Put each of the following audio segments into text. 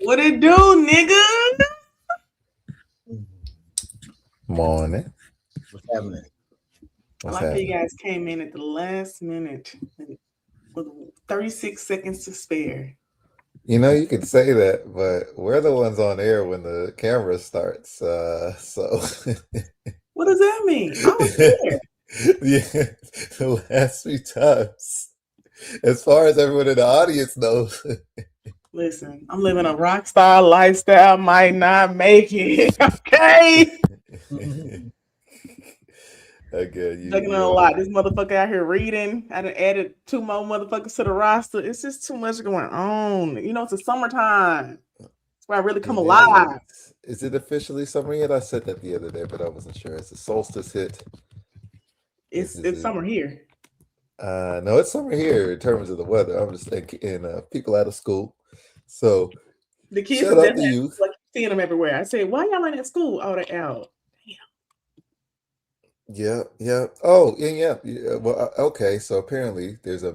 What it do, nigga? Morning. What's happening? I like how you guys came in at the last minute with 36 seconds to spare. You know, you could say that, but we're the ones on air when the camera starts. So what does that mean? I was there. Yeah, the last few times, as far as everyone in the audience knows. Listen, I'm living a rock star lifestyle. Might not make it. Okay. Again, Looking at a lot. This motherfucker out here reading. I done added 2 more motherfuckers to the roster. It's just too much going on. You know, it's the summertime. That's where I really come alive. Is it officially summer yet? I said that the other day, but I wasn't sure. It's the solstice hit. It's summer here. No, it's summer here in terms of the weather. I'm just thinking, people out of school. So the kids are definitely youth. Like seeing them everywhere. I say, why y'all ain't at school? Oh, they're out. Yeah. Oh, yeah. Well, okay. So apparently there's a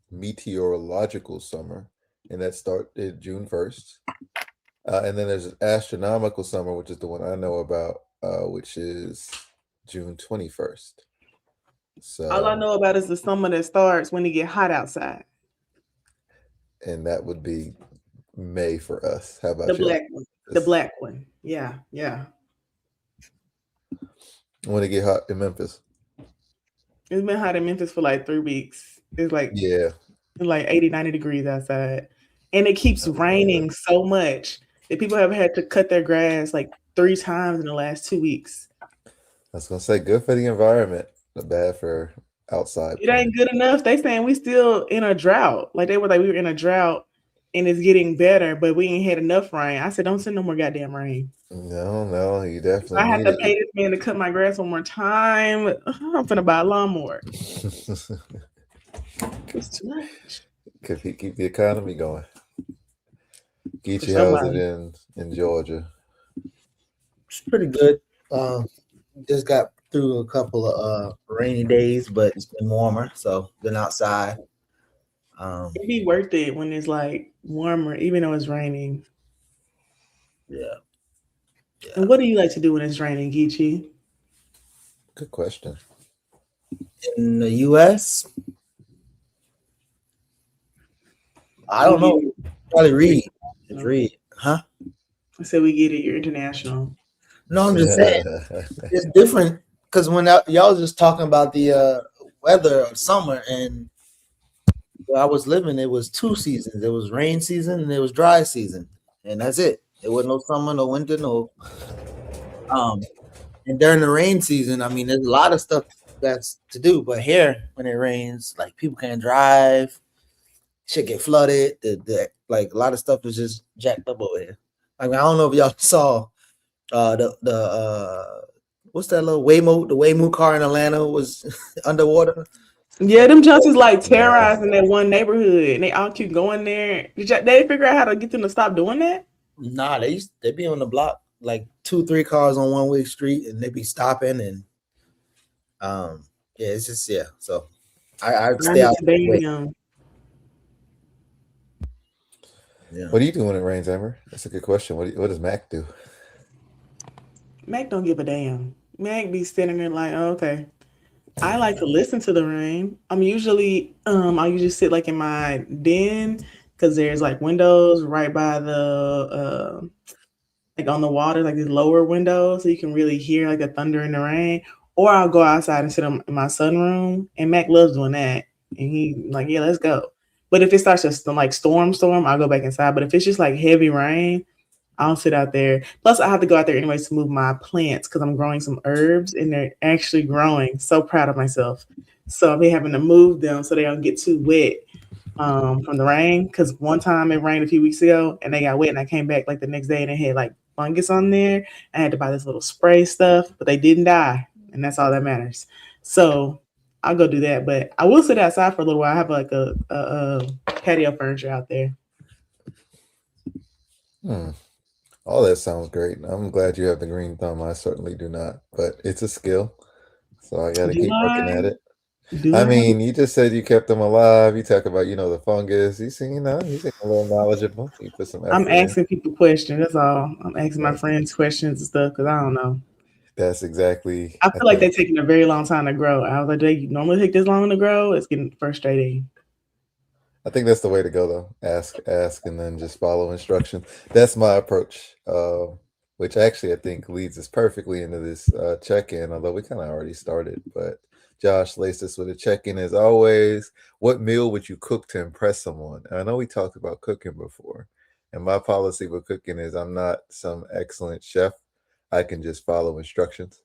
meteorological summer, and that started June 1st. And then there's an astronomical summer, which is the one I know about, which is June 21st. So all I know about is the summer that starts when it get hot outside. And that would be May for us. How about the black one? The black one. Yeah. When it get hot in Memphis? It's been hot in Memphis for like 3 weeks. It's like like 80, 90 degrees outside. And it keeps raining so much that people have had to cut their grass like 3 times in the last 2 weeks. I was gonna say good for the environment, but bad for outside. It ain't good enough. They saying we still in a drought. Like they were like we were in a drought and it's getting better, but we ain't had enough rain. I said, don't send no more goddamn rain. No, you definitely. I have to pay this man to cut my grass one more time. I'm finna buy a lawnmower. It's too much. Could he keep the economy going? Geechee, how's it in Georgia? It's pretty good. Just got through a couple of rainy days, but it's been warmer, so been outside. It'd be worth it when it's like warmer, even though it's raining. Yeah. And what do you like to do when it's raining, Geechee? Good question. In the U.S., I don't know. Probably read. Just read, huh? I said we get it. You're international. No, I'm just saying it's different because when y'all was just talking about the weather of summer, and where I was living, it was 2 seasons. It was rain season and it was dry season, and that's it. It wasn't no summer, no winter, no. And during the rain season, I mean, there's a lot of stuff that's to do. But here, when it rains, like people can't drive, shit get flooded. Like a lot of stuff is just jacked up over here. I mean, I don't know if y'all saw what's that little Waymo? The Waymo car in Atlanta was underwater. Yeah, them junks is like terrorizing that one neighborhood, and they all keep going there. Did they figure out how to get them to stop doing that? Nah, they be on the block, like 2-3 cars on one way street, and they be stopping, and it's just So I'd stay out. Yeah. What do you do when it rains, Amber? That's a good question. What does Mac do? Mac don't give a damn. Mac be sitting there like, oh, okay. I like to listen to the rain. I usually sit like in my den because there's like windows right by the like on the water, like these lower windows, so you can really hear like the thunder and the rain. Or I'll go outside and sit in my sunroom, and Mac loves doing that. And he like, yeah, let's go. But if it starts to like storm, I'll go back inside. But if it's just like heavy rain, I'll sit out there. Plus, I have to go out there anyways to move my plants because I'm growing some herbs and they're actually growing. So proud of myself. So I'll be having to move them so they don't get too wet. from the rain. Because one time it rained a few weeks ago and they got wet, and I came back like the next day and it had like fungus on there. I had to buy this little spray stuff, but they didn't die, and that's all that matters. So I'll go do that, but I will sit outside for a little while. I have like a patio furniture out there. Hmm. All that sounds great. I'm glad you have the green thumb. I certainly do not, but it's a skill, so I got to Do keep working I? at it. Do I I? mean, you just said you kept them alive. You talk about, the fungus. You seem a little knowledgeable. You put some I'm effort in. asking people questions. That's all. I'm asking my That, friends questions and stuff because I don't know. that's exactly, I I feel like they're think. taking a very long time to grow. I was like, they normally take this long to grow. It's getting frustrating. I think that's the way to go, though. Ask, and then just follow instructions. That's my approach, which actually I think leads us perfectly into this check-in. Although we kind of already started, but Josh laced us with a check-in as always. What meal would you cook to impress someone? And I know we talked about cooking before, and my policy with cooking is I'm not some excellent chef. I can just follow instructions.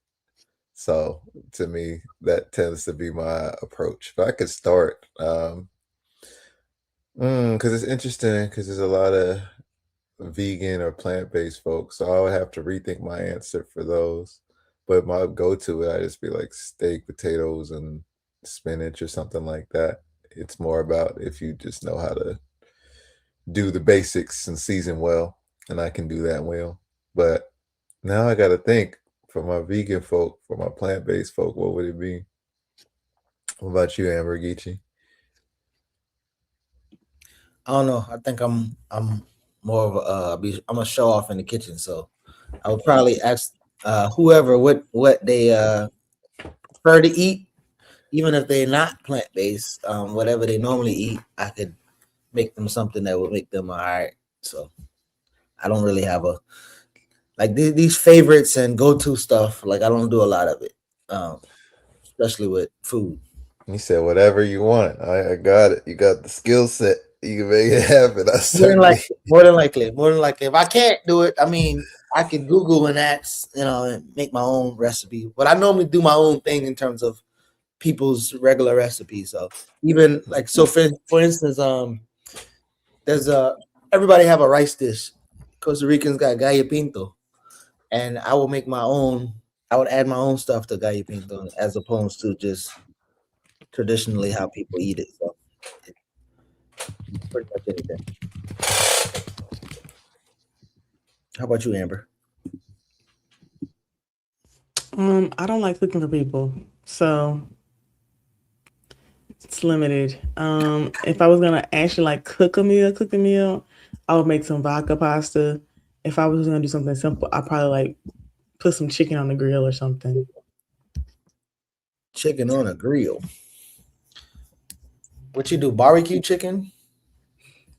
So to me, that tends to be my approach. If I could start. Because it's interesting because there's a lot of vegan or plant-based folks, so I would have to rethink my answer for those. But my go-to, I just be like steak, potatoes, and spinach or something like that. It's more about if you just know how to do the basics and season well, and I can do that well. But now I got to think for my vegan folk, for my plant-based folk, what would it be? What about you, Amber Geechee? I don't know. I think I'm more of a I'm a show off in the kitchen, so I would probably ask whoever what they prefer to eat, even if they're not plant based. Whatever they normally eat, I could make them something that would make them all right. So I don't really have a like these favorites and go to stuff. Like I don't do a lot of it, um, especially with food. You said whatever you want. I got it. You got the skill set. You can make it happen. I More than certainly. likely, more than likely, more than likely. If I can't do it, I mean, I could Google and that's and make my own recipe. But I normally do my own thing in terms of people's regular recipes. So even like so for instance, there's a everybody have a rice dish. Costa Ricans got gallo pinto, and I will make my own. I would add my own stuff to gallo pinto as opposed to just traditionally how people eat it. So it's pretty much anything. How about you, Amber? I don't like cooking for people, so it's limited. If I was gonna actually like cook a meal, I would make some vodka pasta. If I was gonna do something simple, I'd probably like put some chicken on the grill or something. Chicken on a grill. What you do? Barbecue chicken?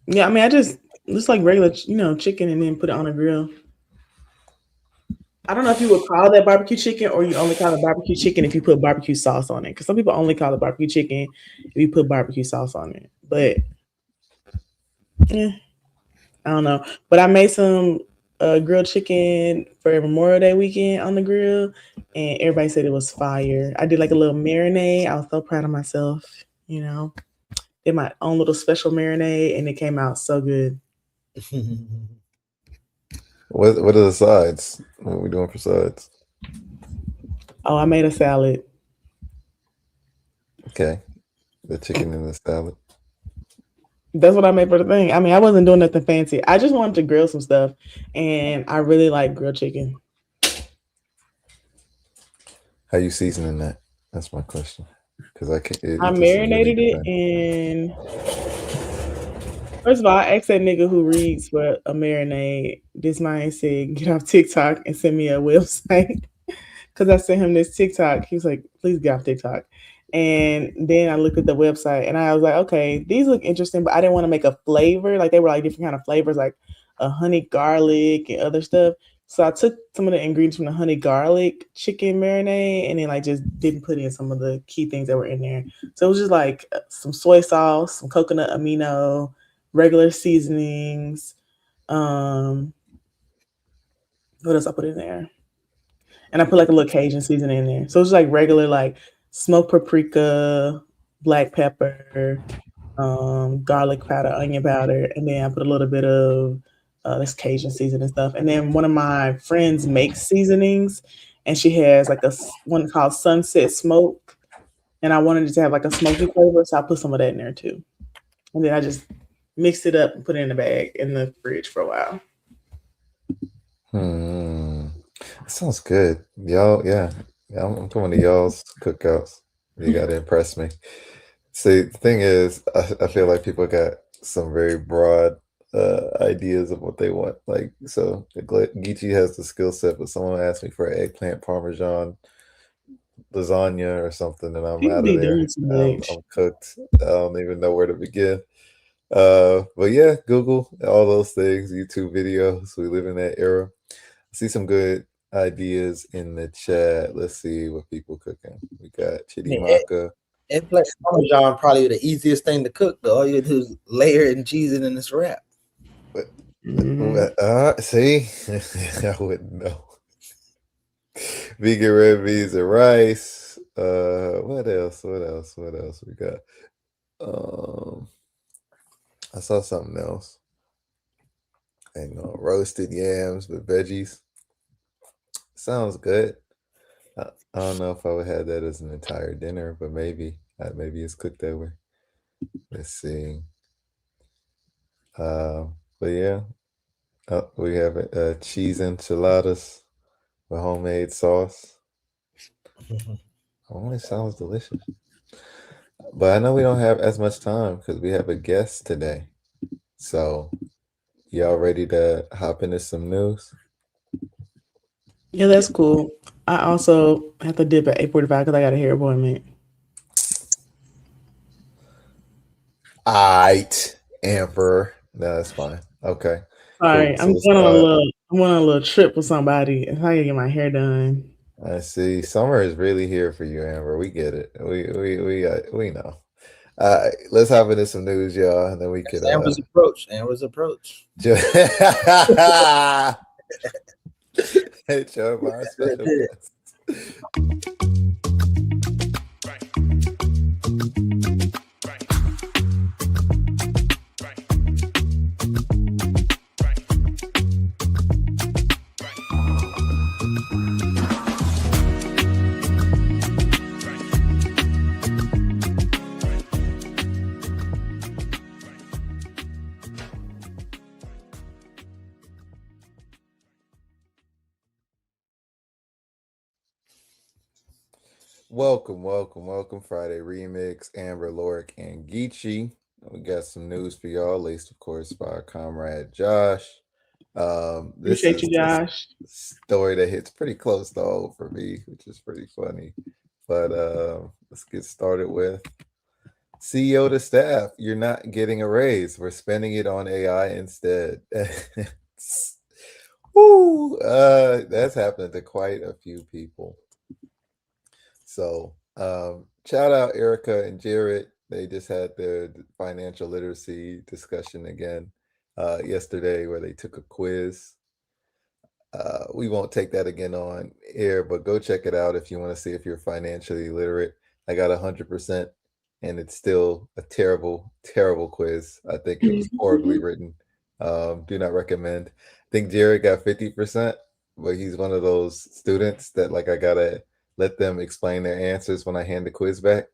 Yeah, I mean, I just like regular, chicken and then put it on a grill. I don't know if you would call that barbecue chicken or you only call it barbecue chicken if you put barbecue sauce on it. Because some people only call it barbecue chicken if you put barbecue sauce on it. But yeah, I don't know. But I made some grilled chicken for Memorial Day weekend on the grill, and everybody said it was fire. I did like a little marinade. I was so proud of myself. You know, did my own little special marinade, and it came out so good. What are the sides? What are we doing for sides? Oh, I made a salad. Okay, the chicken and the salad. That's what I made for the thing. I mean, I wasn't doing nothing fancy. I just wanted to grill some stuff, and I really like grilled chicken. How you seasoning that? That's my question. Because I can I it just really marinated it depends. in. First of all, I asked that nigga who reads for a marinade. This man said, "Get off TikTok and send me a website." Because I sent him this TikTok. He was like, "Please get off TikTok." And then I looked at the website and I was like, "Okay, these look interesting," but I didn't want to make a flavor. Like they were like different kind of flavors, like a honey garlic and other stuff. So I took some of the ingredients from the honey garlic chicken marinade and then like just didn't put in some of the key things that were in there. So it was just like some soy sauce, some coconut amino, regular seasonings. Um, what else I put in there? And I put like a little Cajun seasoning in there. So it's like regular like smoked paprika, black pepper. garlic powder, onion powder, and then I put a little bit of this Cajun seasoning stuff. And then one of my friends makes seasonings, and she has like one called Sunset Smoke, and I wanted it to have like a smoky flavor, so I put some of that in there too. And then I just mixed it up and put it in the bag in the fridge for a while. Hmm. That sounds good. Y'all, yeah. I'm coming to y'all's cookouts. You gotta impress me. See, the thing is, I feel like people got some very broad ideas of what they want. Like, so Geechee has the skill set, but someone asked me for eggplant parmesan lasagna or something, and I'm People out of be doing there. too much. I'm cooked. I don't even know where to begin. But yeah, Google all those things, YouTube videos. We live in that era. See some good ideas in the chat. Let's see what people cooking. We got I chitty mean, maca. eggplant parmesan probably the easiest thing to cook. Though all you do is layer it and cheese it in this wrap. But Mhm. see, I wouldn't know. Vegan red beans and rice. What else? What else? What else we got? Um, I saw something else. Hang on, roasted yams with veggies. Sounds good. I don't know if I would have that as an entire dinner, but maybe it's cooked that way. Let's see. But yeah, we have cheese enchiladas with homemade sauce. Oh, it sounds delicious. But I know we don't have as much time because we have a guest today. So, y'all ready to hop into some news? Yeah, that's cool. I also have to dip at 8:45 because I got a hair appointment. Aight, Amber. No, that's fine. Okay, Sorry, cool. I'm So let's going on a start. little I'm going on a little trip with somebody and I gotta get my hair done. I see. Summer is really here for you, Amber. We get it. We know. Let's hop into some news, y'all, and then we That's could Amber's approach. Amber's approach. Hey, Joe, my That's special it. guest. Welcome, Friday Remix, Amber, Lorik, and Geechee. We got some news for y'all, laced, of course, by our comrade Josh. This Appreciate is you, a Josh. story that hits pretty close to home for me, which is pretty funny. But let's get started with CEO to staff. You're not getting a raise. We're spending it on AI instead. Woo, that's happened to quite a few people. So, shout out Erica and Jared. They just had their financial literacy discussion again yesterday, where they took a quiz. We won't take that again on air, but go check it out if you want to see if you're financially literate. I got 100%, and it's still a terrible, terrible quiz. I think it was horribly written. Do not recommend. I think Jared got 50%, but he's one of those students that like I gotta let them explain their answers when I hand the quiz back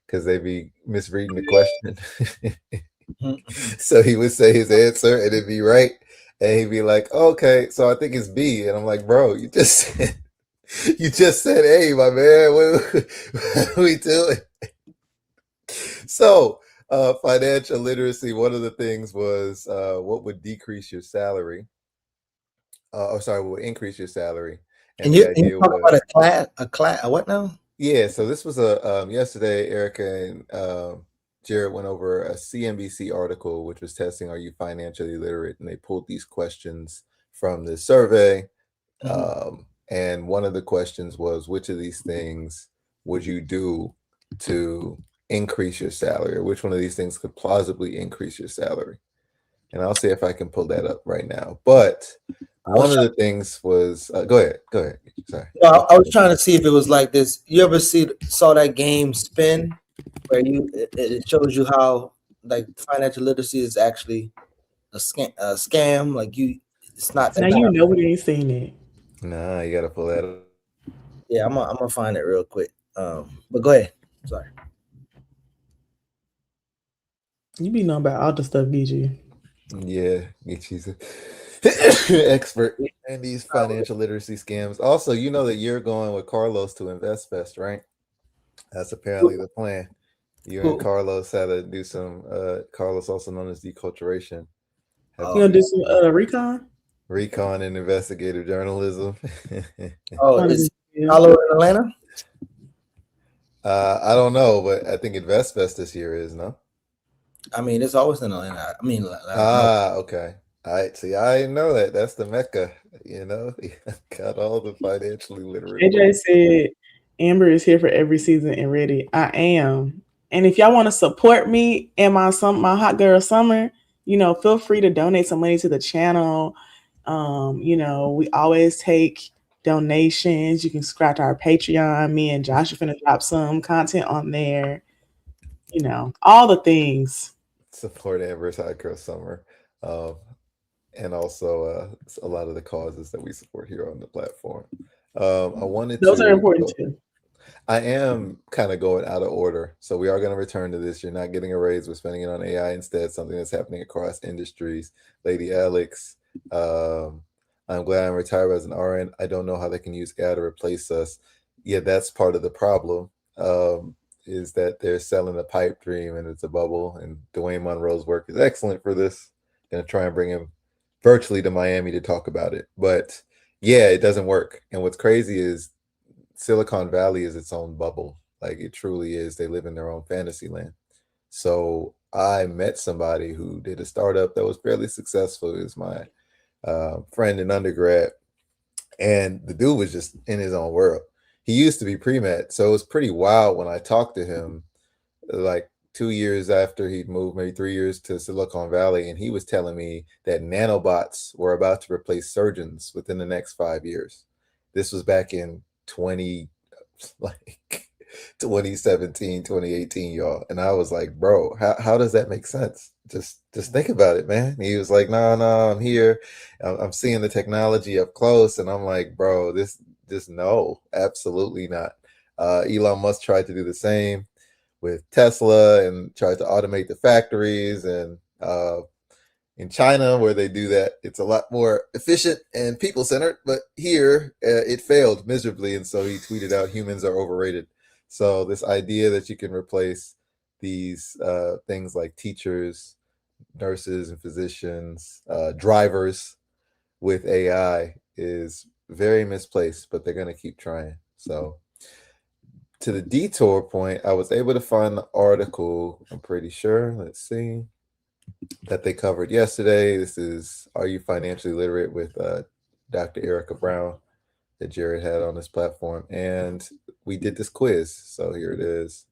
because they be misreading the question. So he would say his answer and it'd be right. And he'd be like, okay, so I think it's B. And I'm like, bro, you just said, you just said A, my man. What are we doing? So, financial literacy, one of the things was what would decrease your salary? What would increase your salary? And And the you idea talk about was, a what now? yeah, so this was yesterday, Erica and Jared went over a CNBC article which was testing are you financially literate, and they pulled these questions from the survey. And one of the questions was which of these things would you do to increase your salary, or which one of these things could plausibly increase your salary? And I'll see if I can pull that up right now. But I one was of the things was go ahead. Sorry. I was trying to see if it was like this. You ever saw that game Spin, where it shows you how like financial literacy is actually a scam. Like it's not Now that kind you of. know we ain't seen it. Nah, you gotta pull that up. Yeah, I'm gonna find it real quick. But go ahead. Sorry. You be knowing about all the stuff, BG. Yeah, she's an expert in these financial literacy scams. Also, you know that you're going with Carlos to Invest Fest, right? That's apparently the plan. You and Who? Carlos had to do some. Carlos, also known as deculturation, had to You gonna Oh, do do some some recon? recon and investigative journalism. oh, One of is the Hollow in Atlanta? I don't know, but I think Invest Fest this year is no. I mean, it's always in Atlanta. I mean, I know. Ah, okay. I see. I didn't know that. That's the mecca. You know, got all the financially literate AJ folks. said Amber is here for every season and ready. I am. And if y'all want to support me and my hot girl summer, feel free to donate some money to the channel. We always take donations. You can subscribe to our Patreon. Me and Josh are finna drop some content on there. All the things. Support Amber's Hot Girl Summer, um, and also a lot of the causes that we support here on the platform. I wanted Those are to. important too. I am kind of going out of order, so we are going to return to this. You're not getting a raise; we're spending it on AI instead. Something that's happening across industries. Lady Alex, um, I'm glad I'm retired as an RN. I don't know how they can use AI to replace us. Yeah, that's part of the problem. Is that they're selling a pipe dream and it's a bubble. And Dwayne Monroe's work is excellent for this. Going to try and bring him virtually to Miami to talk about it, but yeah, it doesn't work. And what's crazy is Silicon Valley is its own bubble. Like it truly is. They live in their own fantasy land. So I met somebody who did a startup that was fairly successful. It was my friend in undergrad, and the dude was just in his own world. He used to be pre-med, so it was pretty wild when I talked to him, like 2 years after he'd moved, maybe 3 years to Silicon Valley, and he was telling me that nanobots were about to replace surgeons within the next 5 years. This was back in 20, like 2017, 2018, y'all. And I was like, bro, how does that make sense? Just think about it, man. He was like, no, I'm here. I'm seeing the technology up close. And I'm like, bro, this no, absolutely not. Elon Musk tried to do the same with Tesla and tried to automate the factories. And in China, where they do that, it's a lot more efficient and people centered. But here, it failed miserably. And so he tweeted out, humans are overrated. So, this idea that you can replace these things like teachers, nurses, and physicians, drivers with AI is very misplaced, but they're going to keep trying. So, to the detour point, I was able to find the article, I'm pretty sure. Let's see, that they covered yesterday. This is Are You Financially Literate with Dr. Erica Brown that Jared had on this platform. And we did this quiz. So here it is.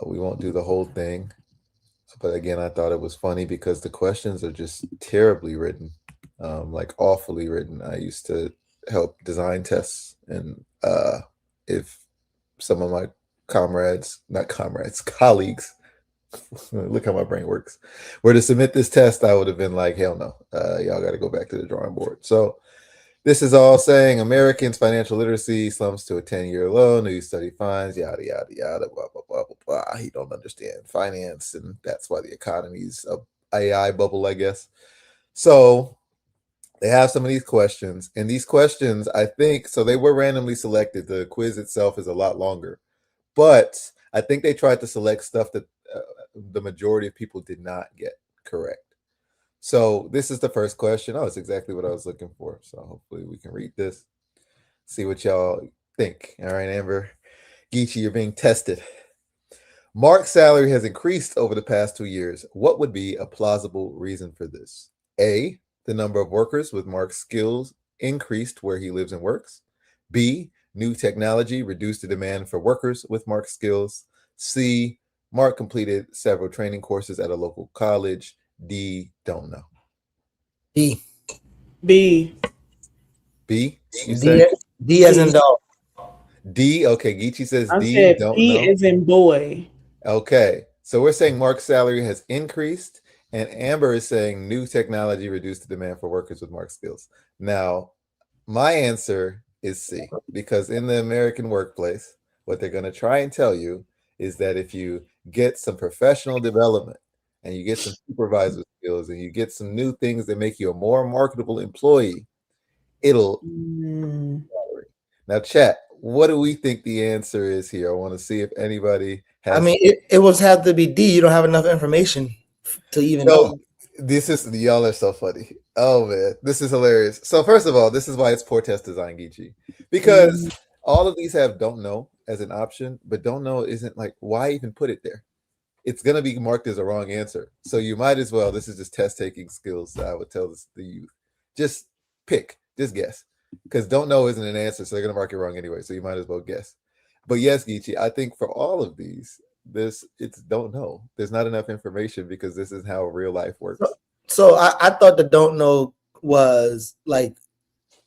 We won't do the whole thing. But again, I thought it was funny because the questions are just terribly written, like awfully written. I used to help design tests. And if some of my colleagues, look how my brain works, were to submit this test, I would have been like, hell no, y'all got to go back to the drawing board. So this is all saying Americans' financial literacy slumps to a 10-year low. New study finds, yada, yada, yada, blah, blah, blah, blah, blah. He don't understand finance, and that's why the economy's a AI bubble, I guess. So they have some of these questions, and these questions, I think, so they were randomly selected. The quiz itself is a lot longer, but I think they tried to select stuff that the majority of people did not get correct. So this is the first question. Oh, it's exactly what I was looking for. So hopefully we can read this, see what y'all think. All right, Amber. Geechee, you're being tested. Mark's salary has increased over the past 2 years. What would be a plausible reason for this? A, the number of workers with Mark's skills increased where he lives and works. B, new technology reduced the demand for workers with Mark's skills. C, Mark completed several training courses at a local college. D, don't know. D. B. B, you say? D as in dog. D, okay. Geechee says I D, said don't B know. as in boy. Okay, So we're saying Mark's salary has increased, and Amber is saying new technology reduced the demand for workers with Mark's skills. Now, my answer is C, because in the American workplace, what they're going to try and tell you is that if you get some professional development and you get some supervisor skills and you get some new things that make you a more marketable employee, it'll. Mm. Now, chat, what do we think the answer is here? I want to see if anybody I has. mean, it was have to be D. You don't have enough information to even know. So this is, y'all are so funny. Oh man, this is hilarious. So first of all, this is why it's poor test design, Geechee, because Mm. all of these have don't know as an option, but don't know isn't like, why even put it there? It's gonna be marked as a wrong answer. So you might as well. This is just test taking skills. I would tell the youth, just pick, just guess, because don't know isn't an answer, so they're gonna mark it wrong anyway. So you might as well guess. But yes, Geechee, I think for all of these, this it's don't know. There's not enough information because this is how real life works. So I thought the don't know was like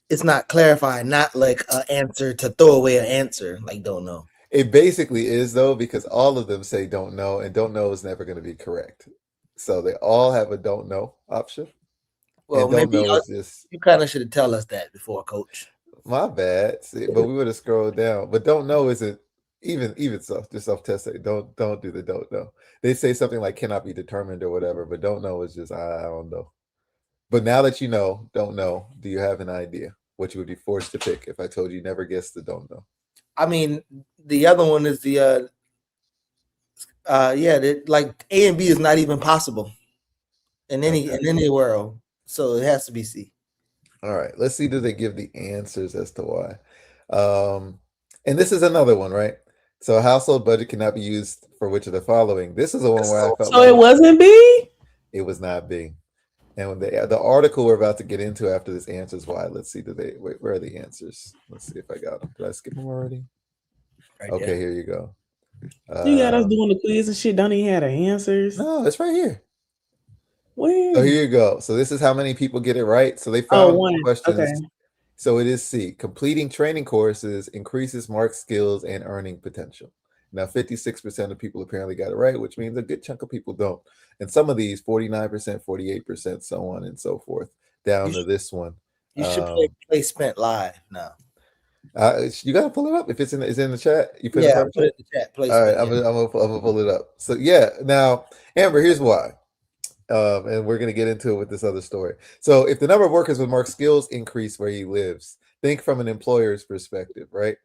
it's not clarifying, not like an answer to throw away an answer. Like don't know. It basically is though, because all of them say don't know, and don't know is never going to be correct. So they all have a don't know option, Well, and don't maybe know is just you kind of should have tell us that before, Coach. my bad. See, but we would have scrolled down. But don't know isn't even self just self test. Don't do the don't know. They say something like cannot be determined or whatever, but don't know is just I don't know. But now that you know, don't know, do you have an idea what you would be forced to pick if I told you never guess the don't know? I mean, the other one is the yeah, like A and B is not even possible in any world, so it has to be C. All right, let's see. Do they give the answers as to why? And this is another one, right? So a household budget cannot be used for which of the following. This is the one where I felt So it like wasn't B? it was not B. And when the article we're about to get into after this answers why. Let's see. Do they wait? Where are the answers? Let's see if I got them. Did I skip them already? Right Okay, there. here you go. You got us doing the quiz and shit. Don't even have the answers. No, it's right here. Where? So here you go. So this is how many people get it right. So they Oh, found one. questions. Okay. So it is C. Completing training courses increases mark skills and earning potential. Now, 56% of people apparently got it right, which means a good chunk of people don't. And some of these, 49%, 48%, so on and so forth, down to this one. You should play Spent live now. You got to pull it up. If it's in the chat, you put Yeah, it put it in the chat. Play All right, Spent. I'm gonna pull it up. So yeah, now Amber, here's why. And we're going to get into it with this other story. So, if the number of workers with marked skills increase where he lives, think from an employer's perspective, right?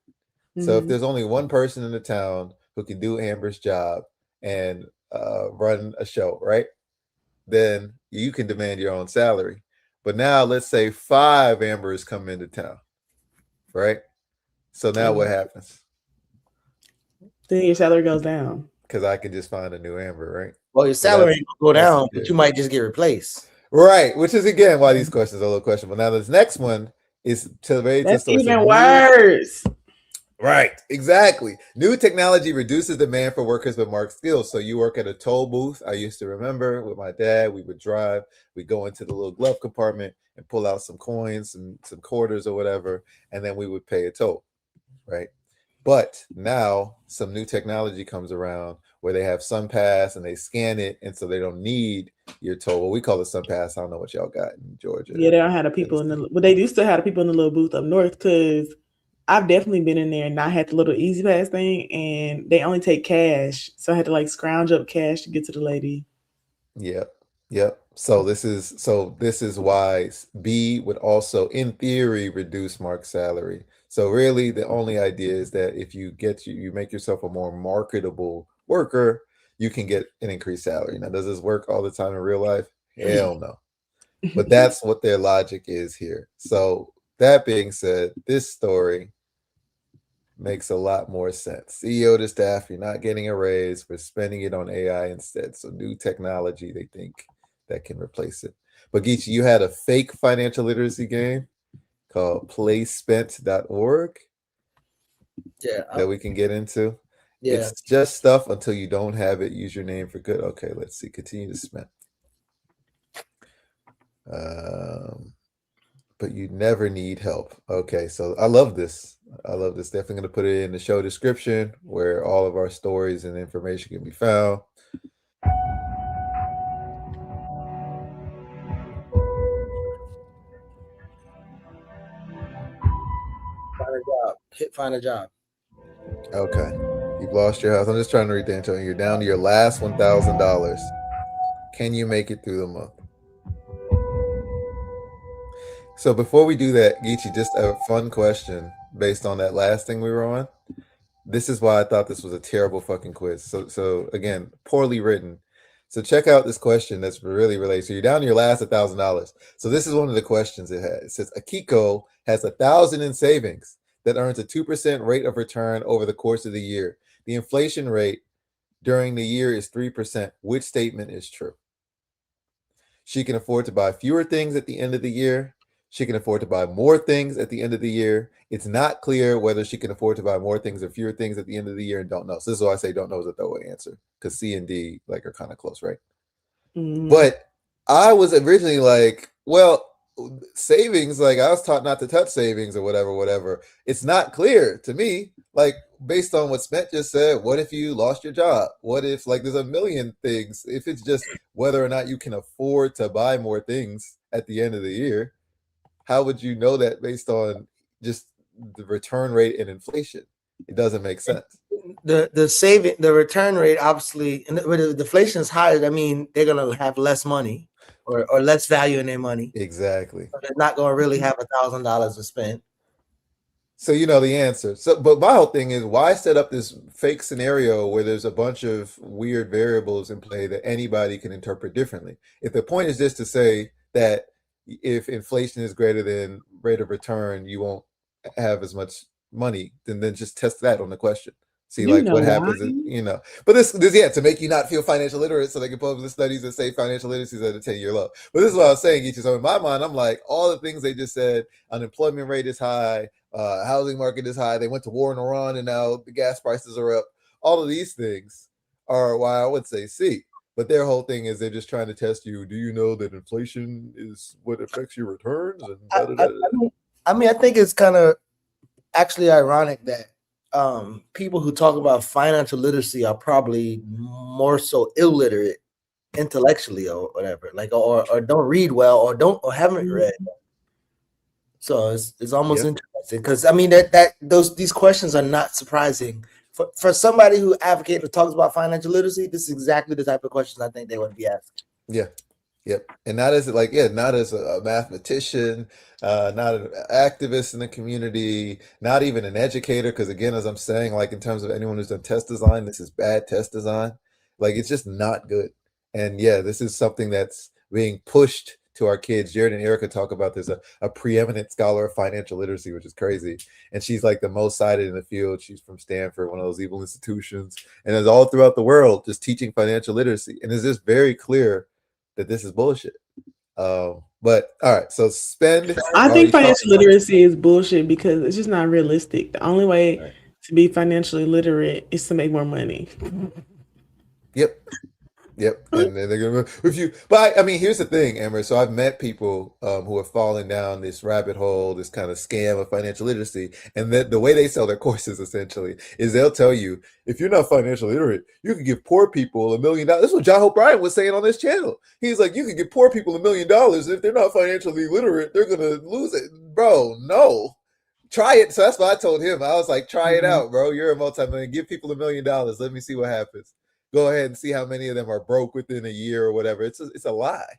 So, if there's only one person in the town who can do Amber's job and run a show, right? Then you can demand your own salary. But now, let's say 5 Ambers come into town, right? So now what happens? Then your salary goes down. Because I can just find a new Amber, right? Well, your salary ain't gonna go down, but you might just get replaced. Right, which is again why these questions are a little questionable. Now, this next one is That's even worse. Right, exactly. New technology reduces demand for workers with marked skills. So you work at a toll booth. I used to remember with my dad, we would drive, we go into the little glove compartment and pull out some coins and some quarters or whatever, and then we would pay a toll, right? But now some new technology comes around where they have SunPass and they scan it, and so they don't need your toll. Well, we call it SunPass. I don't know what y'all got in Georgia. Yeah, they don't have the people in the. But they used to have the people in the little booth up north because I've definitely been in there and I had the little Easy Pass thing, and they only take cash, so I had to like scrounge up cash to get to the lady. Yep. So this is why B would also, in theory, reduce Mark's salary. So really, the only idea is that if you make yourself a more marketable worker, you can get an increased salary. Now, does this work all the time in real life? Hell no. But that's what their logic is here. So that being said, this story makes a lot more sense. CEO to staff, you're not getting a raise. We're spending it on AI instead. So new technology, they think that can replace it. But Geechee, you had a fake financial literacy game called playspent.org that we can get into. Yeah. It's just stuff until you don't have it. Use your name for good. Okay, let's see. Continue to spend. But you never need help. Okay, so I love this. Definitely going to put it in the show description where all of our stories and information can be found. a job. Hit find a job. Okay. You've lost your house. I'm just trying to read the intro. You're down to your last $1,000. Can you make it through the month? So before we do that, Geechee, just a fun question based on that last thing we were on. This is why I thought this was a terrible fucking quiz. So again, poorly written. So check out this question that's really related. So you're down to your last $1,000. So this is one of the questions it has. It says Akiko has 1,000 in savings that earns a 2% rate of return over the course of the year. The inflation rate during the year is 3%. Which statement is true? She can afford to buy fewer things at the end of the year. She can afford to buy more things at the end of the year. It's not clear whether she can afford to buy more things or fewer things at the end of the year, and don't know. So this is why I say don't know is a throwaway answer, because C and D are kind of close, right? But I was originally like, well, savings, I was taught not to touch savings or whatever. It's not clear to me, based on what Spent just said. What if you lost your job? What if there's a million things? If it's just whether or not you can afford to buy more things at the end of the year, how would you know that based on just the return rate and inflation? It doesn't make sense. The return rate, obviously, and when the inflation is higher, I mean they're gonna have less money or less value in their money. Exactly. So they're not gonna really have $1,000 to spend. So you know the answer. So, but my whole thing is, why set up this fake scenario where there's a bunch of weird variables in play that anybody can interpret differently? If the point is just to say that if inflation is greater than rate of return, you won't have as much money, then just test that on the question. See, what happens, But this, to make you not feel financial literate, so they can publish the studies that say financial literacy is at a 10-year low. But this is what I was saying, Geechee. So in my mind, I'm like, all the things they just said, unemployment rate is high, housing market is high, they went to war in Iran, and now the gas prices are up. All of these things are why I would say C. But their whole thing is they're just trying to test you. Do you know that inflation is what affects your returns? And I think it's kind of actually ironic that people who talk about financial literacy are probably more so illiterate intellectually or whatever, or don't read well or haven't read. So it's almost interesting because I mean these questions are not surprising for somebody who advocates or talks about financial literacy. This is exactly the type of questions I think they would be asking. Yeah. Yep. And not as not as a mathematician, not an activist in the community, not even an educator. Because again, as I'm saying, in terms of anyone who's done test design, this is bad test design. It's just not good. And yeah, this is something that's being pushed to our kids. Jared and Erica talk about there's a preeminent scholar of financial literacy, which is crazy. And she's the most cited in the field. She's from Stanford, one of those evil institutions. And it's all throughout the world just teaching financial literacy. And it's just very clear that this is bullshit. But all right, so spend. I think financial literacy is bullshit because it's just not realistic. The only way to be financially literate is to make more money. Yep. And then they're gonna if you. But I mean, here's the thing, Amber. So I've met people who have fallen down this rabbit hole, this kind of scam of financial literacy, and the way they sell their courses essentially is they'll tell you, if you're not financially literate, you can give poor people $1 million. This is what John Hope Bryant was saying on this channel. He's like, you can give poor people $1 million, and if they're not financially literate, they're gonna lose it, bro. No. Try it. So that's what I told him. I was like, try it out, bro. You're a multi-million. Give people $1 million. Let me see what happens. Go ahead and see how many of them are broke within a year or whatever. It's a lie.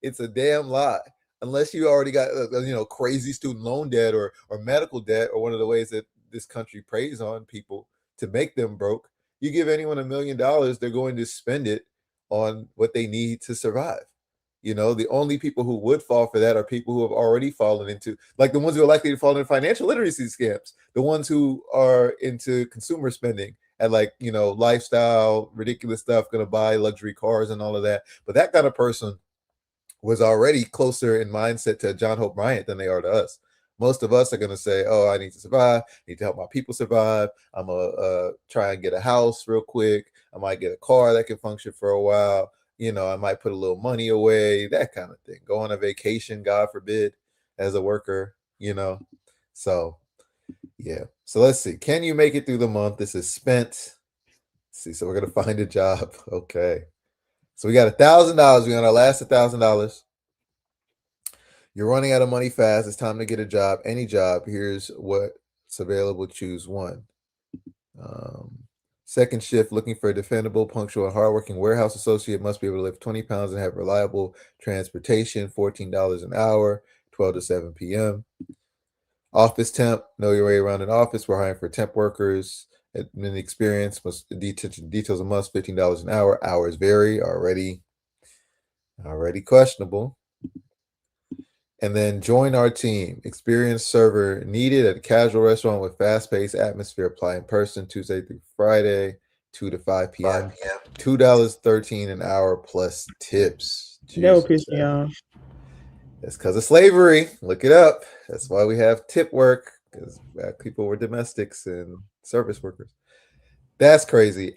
It's a damn lie. Unless you already got crazy student loan debt or medical debt, or one of the ways that this country preys on people to make them broke. You give anyone $1 million, they're going to spend it on what they need to survive. The only people who would fall for that are people who have already fallen into, the ones who are likely to fall into financial literacy scams, the ones who are into consumer spending at lifestyle, ridiculous stuff, going to buy luxury cars and all of that. But that kind of person was already closer in mindset to John Hope Bryant than they are to us. Most of us are going to say, oh, I need to survive. I need to help my people survive. I'm going to try and get a house real quick. I might get a car that can function for a while. I might put a little money away, that kind of thing. Go on a vacation, God forbid, as a worker, So, yeah. So let's see. Can you make it through the month? This is spent. Let's see. So we're going to find a job. Okay. So we got $1,000. We're on our last $1,000. You're running out of money fast. It's time to get a job. Any job. Here's what It's available. Choose one. Second shift, looking for a dependable, punctual, and hardworking warehouse associate. Must be able to lift 20 pounds and have reliable transportation. $14 an hour, 12 to 7 p.m. Office temp, know your way around an office. We're hiring for temp workers. Admin experience, details a must. $15 an hour. Hours vary. Already questionable. And then join our team. Experienced server needed at a casual restaurant with fast-paced atmosphere. Apply in person Tuesday through Friday, 2 to 5 p.m. $2.13 an hour plus tips. That would piss me off. That's because of slavery. Look it up. That's why we have tip work, because black people were domestics and service workers. That's crazy.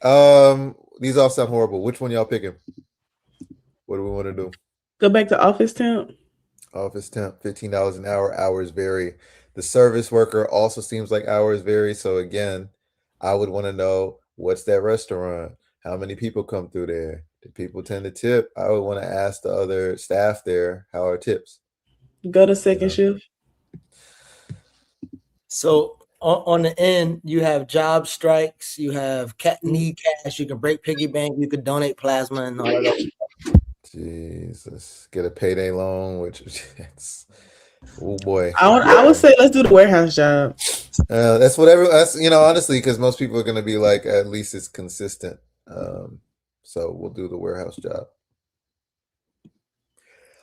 These all sound horrible. Which one y'all picking? What do we want to do? Go back to office temp. Office temp, $15 an hour. Hours vary. The service worker also seems like hours vary. So again, I would want to know, what's that restaurant? How many people come through there? Do people tend to tip? I would want to ask the other staff there, how are tips? Go to second shift. So on the end, you have job strikes, you have need cash, you can break piggy bank, you can donate plasma and all of that. Jesus, get a payday loan, which it's, oh boy. I would say let's do the warehouse job. That's whatever. That's, honestly, because most people are going to be like, at least it's consistent. So we'll do the warehouse job.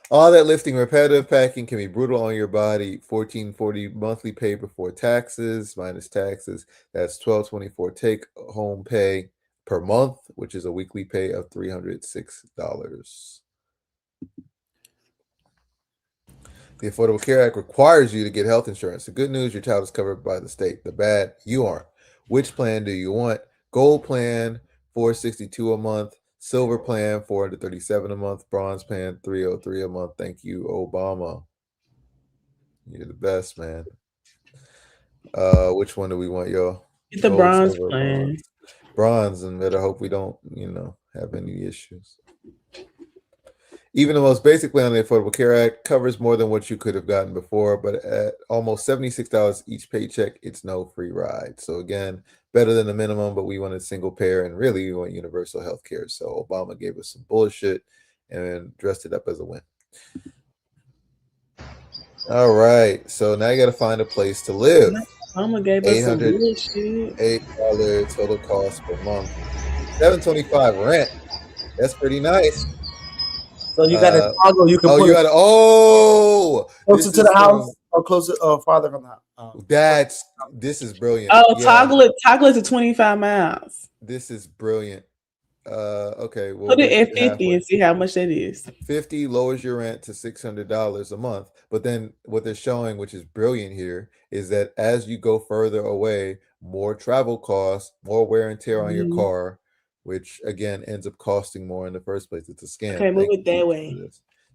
All that lifting, repetitive packing can be brutal on your body. $14.40 monthly pay before taxes, minus taxes. That's $12.24 take home pay per month, which is a weekly pay of $306. The Affordable Care Act requires you to get health insurance. The good news, your child is covered by the state. The bad, you aren't. Which plan do you want? Gold plan, $462 a month. Silver plan, $437 a month. Bronze plan, $303 a month. Thank you, Obama. You're the best, man. Which one do we want, y'all? Get the Gold, bronze silver, plan. Bronze, and better hope we don't, have any issues. Even the most basic plan on the Affordable Care Act covers more than what you could have gotten before, but at almost $76 each paycheck, it's no free ride. So again, better than the minimum, but we wanted single payer, and really we want universal health care. So Obama gave us some bullshit and dressed it up as a win. All right, so now you got to find a place to live. Obama gave us some bullshit. $8 total cost per month. $725 rent. That's pretty nice. So you got a toggle. You can put you got closer to the house or closer or farther from the house. This is brilliant. Oh, toggle it to 25 miles. This is brilliant. Okay, well, put it at 50 and see how much that is. 50 lowers your rent to $600 a month. But then what they're showing, which is brilliant here, is that as you go further away, more travel costs, more wear and tear on your car, which again ends up costing more in the first place. It's a scam. Okay, move it that way.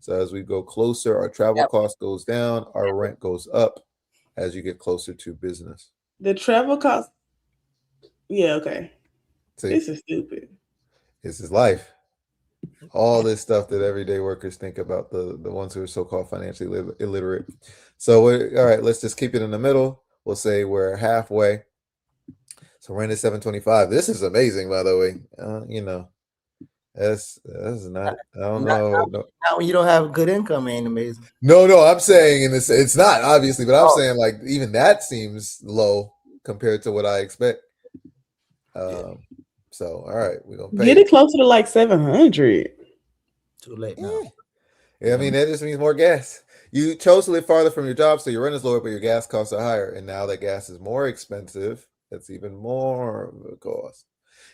So as we go closer, our travel cost goes down, our rent goes up as you get closer to business. The travel cost. Yeah, okay. See, this is stupid. This is life. All this stuff that everyday workers think about, the ones who are so-called financially illiterate. So all right, let's just keep it in the middle. We'll say we're halfway. So rent is $725. This is amazing, by the way. That's not. I don't know. Now when you don't have good income, ain't amazing. No, I'm saying in this, it's not obviously, but I'm saying like even that seems low compared to what I expect. So all right, we're gonna get it closer to like 700. Too late now. Yeah, I mean that just means more gas. You chose to live farther from your job, so your rent is lower, but your gas costs are higher. And now that gas is more expensive, that's even more of a cost.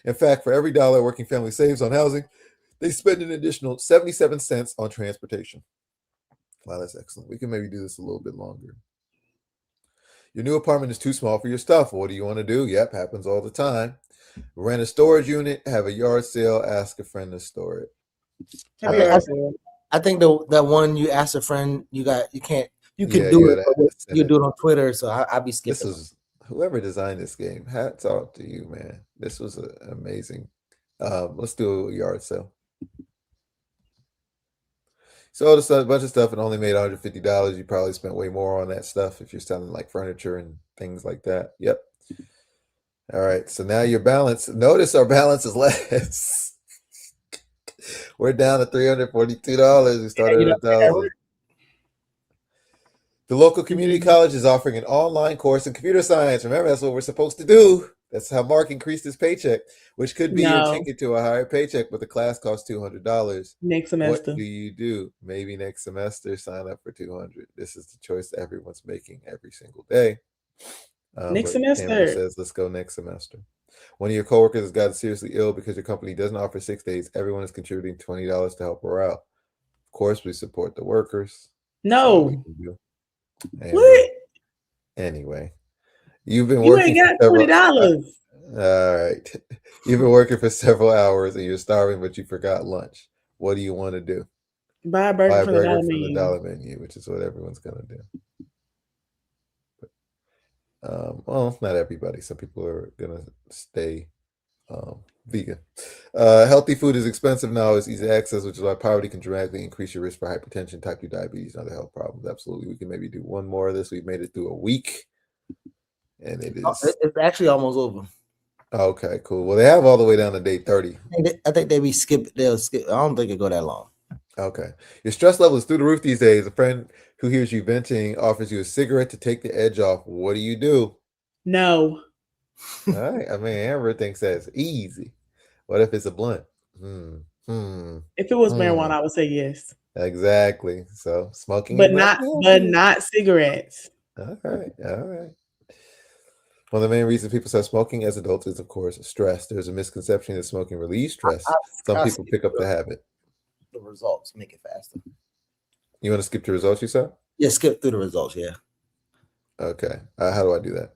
In fact, for every dollar a working family saves on housing, they spend an additional 77 cents on transportation. Wow, that's excellent. We can maybe do this a little bit longer. Your new apartment is too small for your stuff. What do you want to do? Yep, happens all the time. Rent a storage unit, have a yard sale, ask a friend to store it. I think that one you ask a friend, you can do it. You do it on Twitter, so I'll be skipping. This is whoever designed this game. Hats off to you, man. This was amazing. Let's do a yard sale. sold a bunch of stuff and only made $150. You probably spent way more on that stuff if you're selling like furniture and things like that. Yep. All right. So now your balance. Notice our balance is less. We're down to $342. We started at 1,000. The local community college is offering an online course in computer science. Remember, that's what we're supposed to do. That's how Mark increased his paycheck, which could be your ticket to a higher paycheck, but the class costs $200. Next What semester. do you do? Maybe next semester, sign up for $200. This is the choice everyone's making every single day. Next But Tamara semester. says, let's go next semester. One of your coworkers has gotten seriously ill because your company doesn't offer 6 days. Everyone is contributing $20 to help her out. Of course, we support the workers. That's all we No. can do. What? Anyway, you've been You working ain't got for $20. all right. You've been working for several hours and you're starving, but you forgot lunch. What do you want to do? Buy a burger from the dollar menu, which is what everyone's gonna do. Well, not everybody. Some people are gonna stay vegan. Healthy food is expensive now. It's easy access, which is why poverty can dramatically increase your risk for hypertension, type 2 diabetes, and other health problems. Absolutely. We can maybe do one more of this. We've made it through a week. And it is it's actually almost over. Okay, cool. Well, they have all the way down to day 30. I think they'll skip. I don't think it go that long. Okay. Your stress level is through the roof these days. A friend who hears you venting offers you a cigarette to take the edge off. What do you do? No. All right. I mean, Amber thinks that's easy. What if it's a blunt? If it was marijuana, I would say yes. Exactly. So smoking, but not cigarettes. All right. One of the main reasons people start smoking as adults is, of course, stress. There's a misconception that smoking relieves stress. Some people pick up the habit. The results make it faster. You want to skip the results, you said? Yeah, skip through the results, yeah. Okay. How do I do that?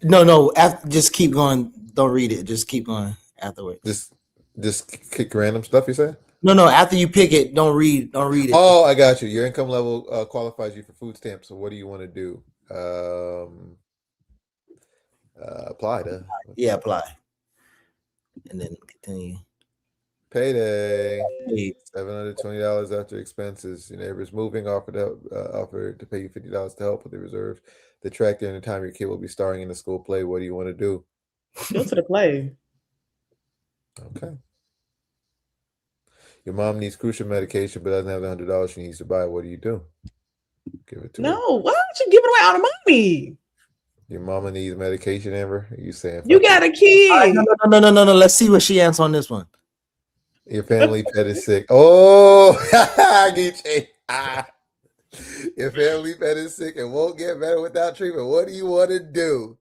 No. Just keep going. Don't read it. Just keep going afterwards. Just kick random stuff, you say? No. After you pick it, don't read it. Oh, I got you. Your income level qualifies you for food stamps. So what do you want to do? Apply to. Yeah, apply. And then continue. Payday. $720 after expenses. Your neighbor's moving, offered to pay you $50 to help with the reserve. The track during the time your kid will be starring in the school play. What do you want to do? Go to the play. Okay. Your mom needs crucial medication but doesn't have the $100 she needs to buy. What do you do? Give it to her. No, why don't you give away all the money? Your mama needs medication, Amber? Are you saying you got a kid? No. Let's see what she answers on this one. Your family pet is sick. Oh, I get you. Your family pet is sick and won't get better without treatment. What do you want to do?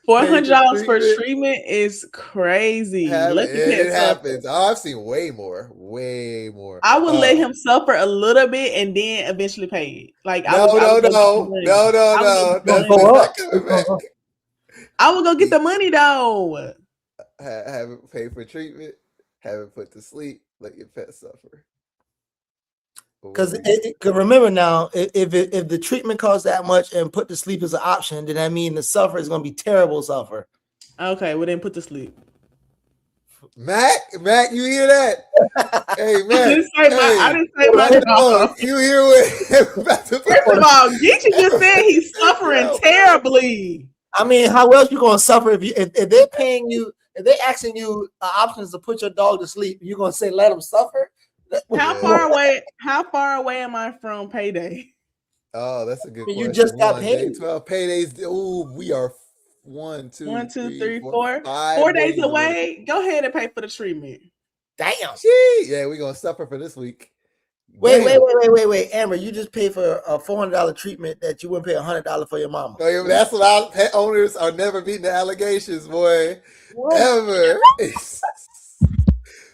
$400 for treatment is crazy. It happens. Oh, I've seen way more. I would let him suffer a little bit and then eventually pay it. Like no. I would go get the money though. Have it pay for treatment. Have it put to sleep. Let your pet suffer. Because remember now, if the treatment costs that much and put to sleep is an option, then that means the suffer is going to be terrible suffer. Okay, well then put to sleep. Mac, you hear that? Hey, Mac. I didn't say my dog. You hear what? First of all, Geechee just said he's suffering terribly. I mean, how else you going to suffer if they're paying you? If they're asking you options to put your dog to sleep, you're going to say let him suffer? How far away am I from payday? Oh, that's a good question. You just got paid. 12 paydays. Oh, we are 1, 2, 3, 4, 4 days away. Go ahead and pay for the treatment. Damn. Yeah, we're gonna suffer for this week. Wait, Amber, you just paid for a $400 treatment that you wouldn't pay $100 for your mama. That's what pet owners are never beating the allegations, boy. What? Ever.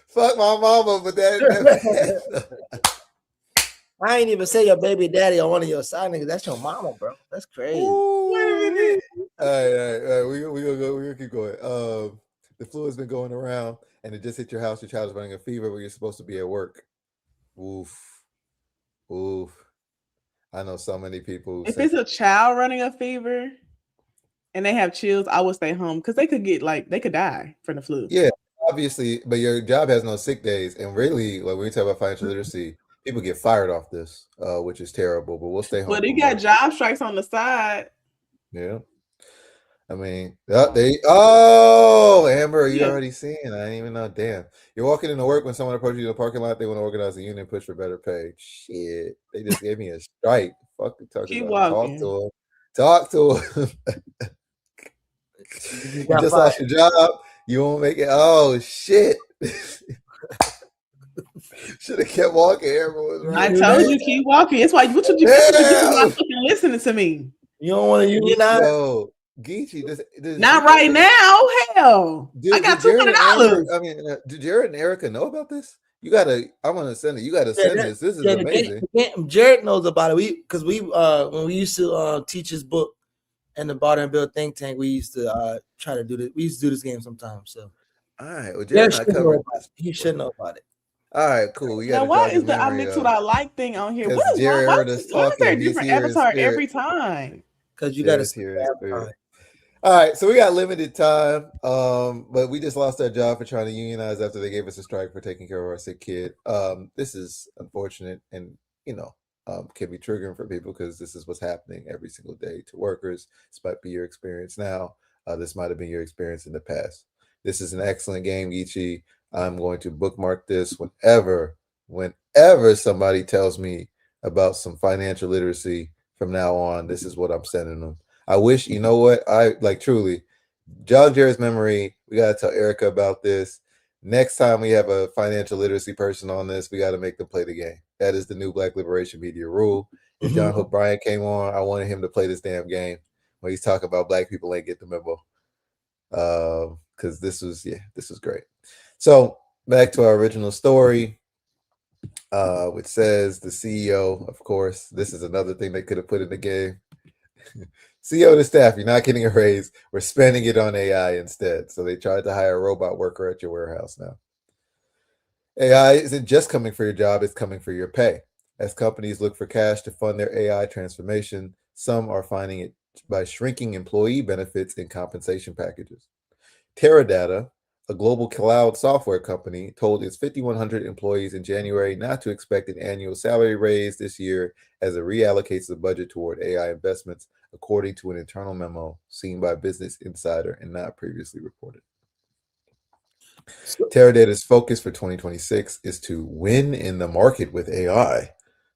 Fuck my mama, but that I ain't even say your baby daddy on one of your side niggas. That's your mama, bro. That's crazy. Ooh, wait a minute. All right. We're gonna keep going. The flu has been going around and it just hit your house. Your child is running a fever, but you're supposed to be at work. Oof. I know so many people. If it's a child running a fever and they have chills, I would stay home because they could die from the flu. Yeah, obviously, but your job has no sick days. And really, like when we talk about financial literacy, People get fired off this, which is terrible. But we'll stay home. Well, they from got work. job strikes on the side. Yeah. I mean, Amber, you Yeah. already seen. I didn't even know. Damn. You're walking into work when someone approaches you in the parking lot, they want to organize a union, push for better pay. Shit. They just gave me a strike. Fuck you talking Keep about. Talk walking. to him. Talk to him. You You got just fired. lost your job. You won't make it. Oh shit. Should have kept walking. Amber was I right. told you, keep walking. It's why what you get not Damn. fucking listening to me. You don't want to unionize? Yo, Geechee, does Not Jared right now. Hell. I Did got Jared and Amber? $200. I mean, did Jared and Erica know about this? You gotta. I'm gonna send it. You gotta send this. This is amazing. Jared knows about it. Because we when we used to teach his book and the Barter and Build think tank, we used to try to do this. We used to do this game sometimes. So All right. Well, Jared Jared and I should know covered about this. it. He should know about it. All right, cool. We Now, gotta why jog his is the I memory mix what I like thing on here? What because is wrong? Jared heard us Why is there a talking. He's different here in avatar spirit. every time? Because you got Jared's to here in spirit. All right, so we got limited time, but we just lost our job for trying to unionize after they gave us a strike for taking care of our sick kid. This is unfortunate, and can be triggering for people because this is what's happening every single day to workers. This might be your experience now. This might have been your experience in the past. This is an excellent game, Geechee. I'm going to bookmark this whenever somebody tells me about some financial literacy from now on. This is what I'm sending them. I wish, you know what? I like truly jog Jared's memory. We got to tell Erica about this. Next time we have a financial literacy person on this, we got to make them play the game. That is the new Black Liberation Media rule. If John Hook Bryant came on, I wanted him to play this damn game when he's talking about black people ain't get the memo. Because this was great. So back to our original story, which says the CEO, of course, this is another thing they could have put in the game. CEO to staff, you're not getting a raise. We're spending it on AI instead. So they tried to hire a robot worker at your warehouse now. AI isn't just coming for your job, it's coming for your pay. As companies look for cash to fund their AI transformation, some are finding it by shrinking employee benefits and compensation packages. Teradata, a global cloud software company, told its 5,100 employees in January not to expect an annual salary raise this year as it reallocates the budget toward AI investments, according to an internal memo seen by Business Insider and not previously reported. Teradata's focus for 2026 is to win in the market with AI,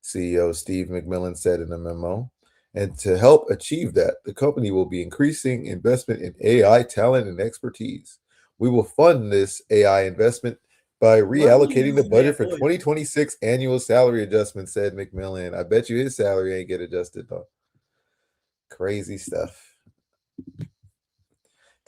CEO Steve McMillan said in a memo. And to help achieve that, the company will be increasing investment in AI talent and expertise. We will fund this AI investment by reallocating the budget for 2026 annual salary adjustments, said McMillan. I bet you his salary ain't get adjusted though. Crazy stuff.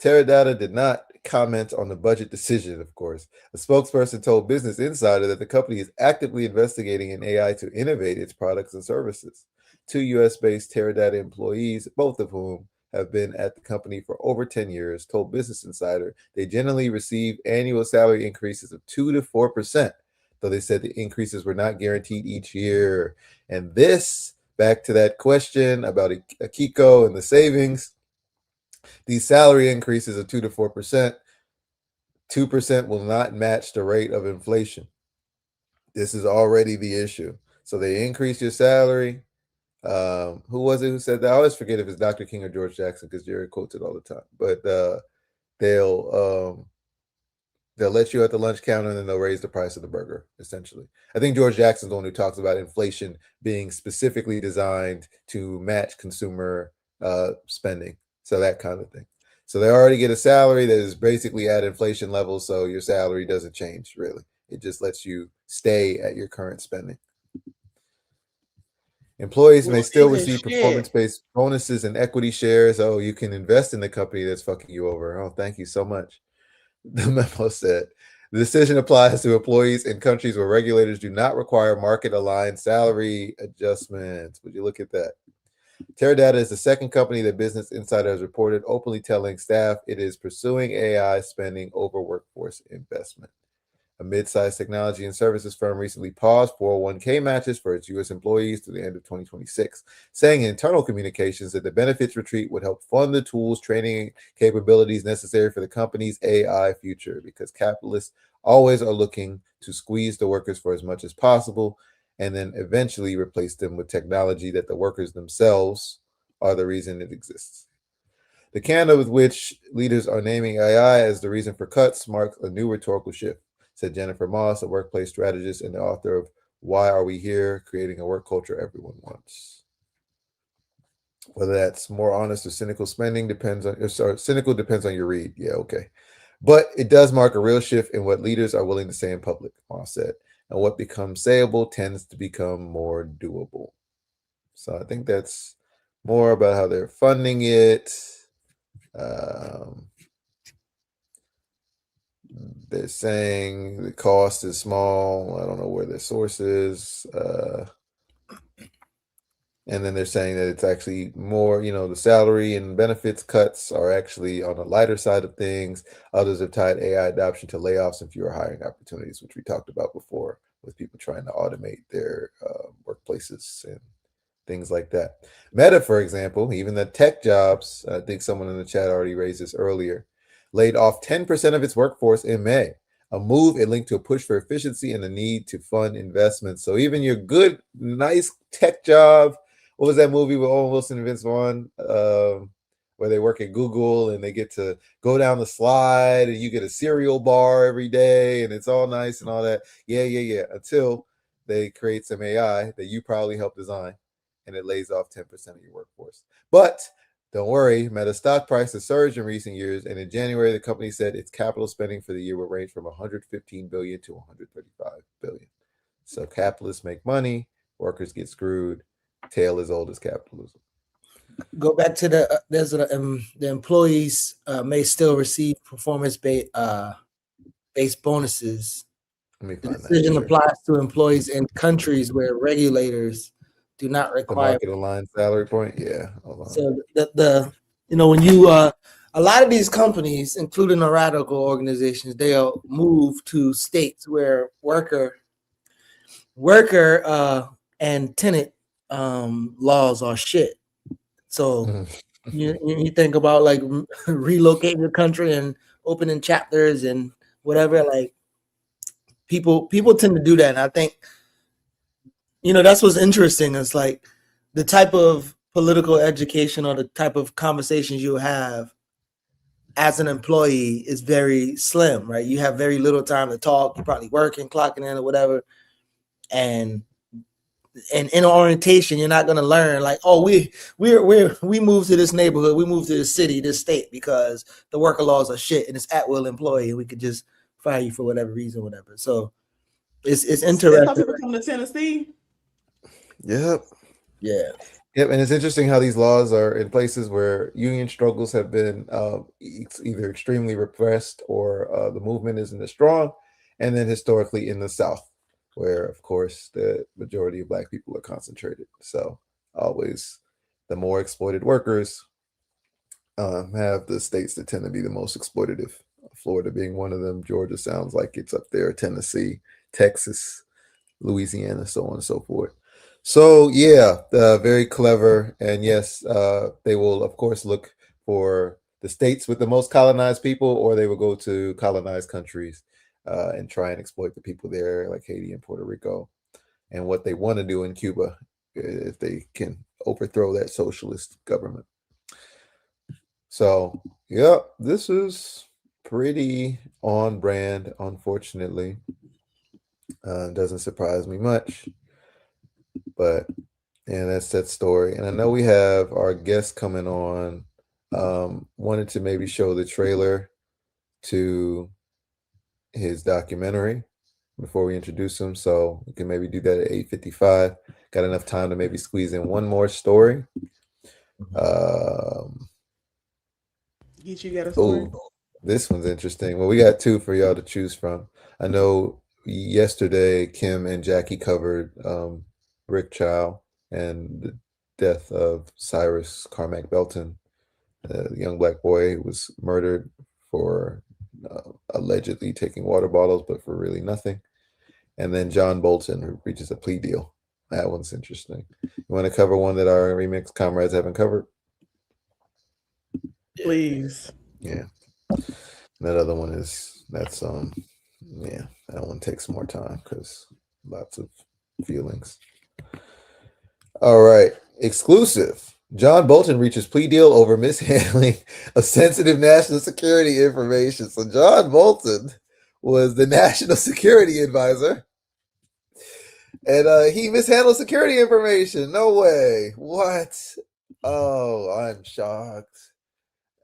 Teradata did not comment on the budget decision, of course. A spokesperson told Business Insider that the company is actively investigating an AI to innovate its products and services. 2 US-based Teradata employees, both of whom have been at the company for over 10 years, told Business Insider they generally receive annual salary increases of 2 to 4%, though they said the increases were not guaranteed each year. And this, back to that question about Akiko and the savings, these salary increases of 2 to 4%, 2% will not match the rate of inflation. This is already the issue. So they increase your salary. Who was it who said that? I always forget if it's Dr. King or George Jackson because Jerry quotes it all the time. But they'll let you at the lunch counter and then they'll raise the price of the burger, essentially. I think George Jackson's the one who talks about inflation being specifically designed to match consumer spending. So that kind of thing. So they already get a salary that is basically at inflation levels, so your salary doesn't change, really. It just lets you stay at your current spending. Employees may still receive performance-based bonuses and equity shares. Oh, you can invest in the company that's fucking you over. Oh, thank you so much. The memo said, the decision applies to employees in countries where regulators do not require market-aligned salary adjustments. Would you look at that? Teradata is the second company that Business Insider has reported openly telling staff it is pursuing AI spending over workforce investment. A mid-sized technology and services firm recently paused 401k matches for its U.S. employees to the end of 2026, saying in internal communications that the benefits retreat would help fund the tools, training, capabilities necessary for the company's AI future, because capitalists always are looking to squeeze the workers for as much as possible. and then eventually replace them with technology that the workers themselves are the reason it exists. The candor with which leaders are naming AI as the reason for cuts marks a new rhetorical shift, said Jennifer Moss, a workplace strategist and the author of Why Are We Here? Creating a Work Culture Everyone Wants. Whether that's more honest or cynical spending depends on, or cynical depends on your read. Yeah, okay. But it does mark a real shift in what leaders are willing to say in public, Moss said. And what becomes sayable tends to become more doable. So I think that's more about how they're funding it. They're saying the cost is small. I don't know where their source is. And then they're saying that it's actually more, the salary and benefits cuts are actually on the lighter side of things. Others have tied AI adoption to layoffs and fewer hiring opportunities, which we talked about before with people trying to automate their workplaces and things like that. Meta, for example, even the tech jobs, I think someone in the chat already raised this earlier, laid off 10% of its workforce in May, a move it linked to a push for efficiency and the need to fund investments. So even your good, nice tech job, what was that movie with Owen Wilson and Vince Vaughn, where they work at Google and they get to go down the slide and you get a cereal bar every day and it's all nice and all that. Yeah. Until they create some AI that you probably helped design and it lays off 10% of your workforce. But don't worry, Meta's stock price has surged in recent years, and in January, the company said its capital spending for the year will range from $115 billion to $135 billion. So capitalists make money, workers get screwed. Tale as old as capitalism. Go back to the employees may still receive performance-based bonuses. The decision applies to employees in countries where regulators do not require the market aligned salary point. Yeah. So when you a lot of these companies, including the radical organizations, they'll move to states where worker and tenant laws are shit. So you think about like relocating the country and opening chapters and whatever. Like people tend to do that, and I think that's what's interesting. It's like the type of political education or the type of conversations you have as an employee is very slim, right? You have very little time to talk. You're probably working, clocking in, or whatever. And in orientation, you're not going to learn like, oh, we moved to this neighborhood, we moved to this city, this state because the worker laws are shit and it's at will employee. We could just fire you for whatever reason, whatever. So it's interesting. That's how people come to Tennessee. Yep. Yeah. Yep, and it's interesting how these laws are in places where union struggles have been either extremely repressed or the movement isn't as strong, and then historically in the South, where, of course, the majority of Black people are concentrated. So always the more exploited workers have the states that tend to be the most exploitative, Florida being one of them. Georgia sounds like it's up there, Tennessee, Texas, Louisiana, so on and so forth. So yeah, very clever, and yes, they will of course look for the states with the most colonized people, or they will go to colonized countries and try and exploit the people there, like Haiti and Puerto Rico, and what they want to do in Cuba if they can overthrow that socialist government. So yeah, this is pretty on brand. Unfortunately, doesn't surprise me much. But yeah, that's that story. And I know we have our guest coming on. Wanted to maybe show the trailer to his documentary before we introduce him. So we can maybe do that at 8:55. Got enough time to maybe squeeze in one more story. Get you got a story? This one's interesting. Well, we got two for y'all to choose from. I know yesterday Kim and Jackie covered Rick Chow and the death of Cyrus Carmack Belton, the young Black boy who was murdered for allegedly taking water bottles, but for really nothing. And then John Bolton, who reaches a plea deal. That one's interesting. You want to cover one that our remix comrades haven't covered? Please. Yeah. That other one is that one takes more time because lots of feelings. All right. Exclusive. John Bolton reaches plea deal over mishandling of sensitive national security information. So John Bolton was the national security advisor, and he mishandled security information. No way. What? Oh, I'm shocked.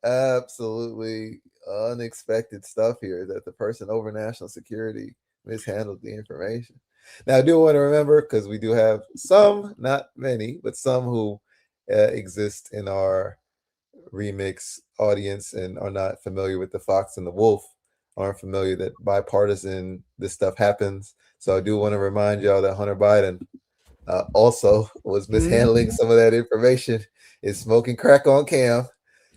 Absolutely unexpected stuff here that the person over national security mishandled the information. Now, I do want to remember, because we do have some, not many, but some who exist in our remix audience and are not familiar with the Fox and the Wolf, aren't familiar that bipartisan this stuff happens. So I do want to remind y'all that Hunter Biden also was mishandling some of that information, is smoking crack on cam.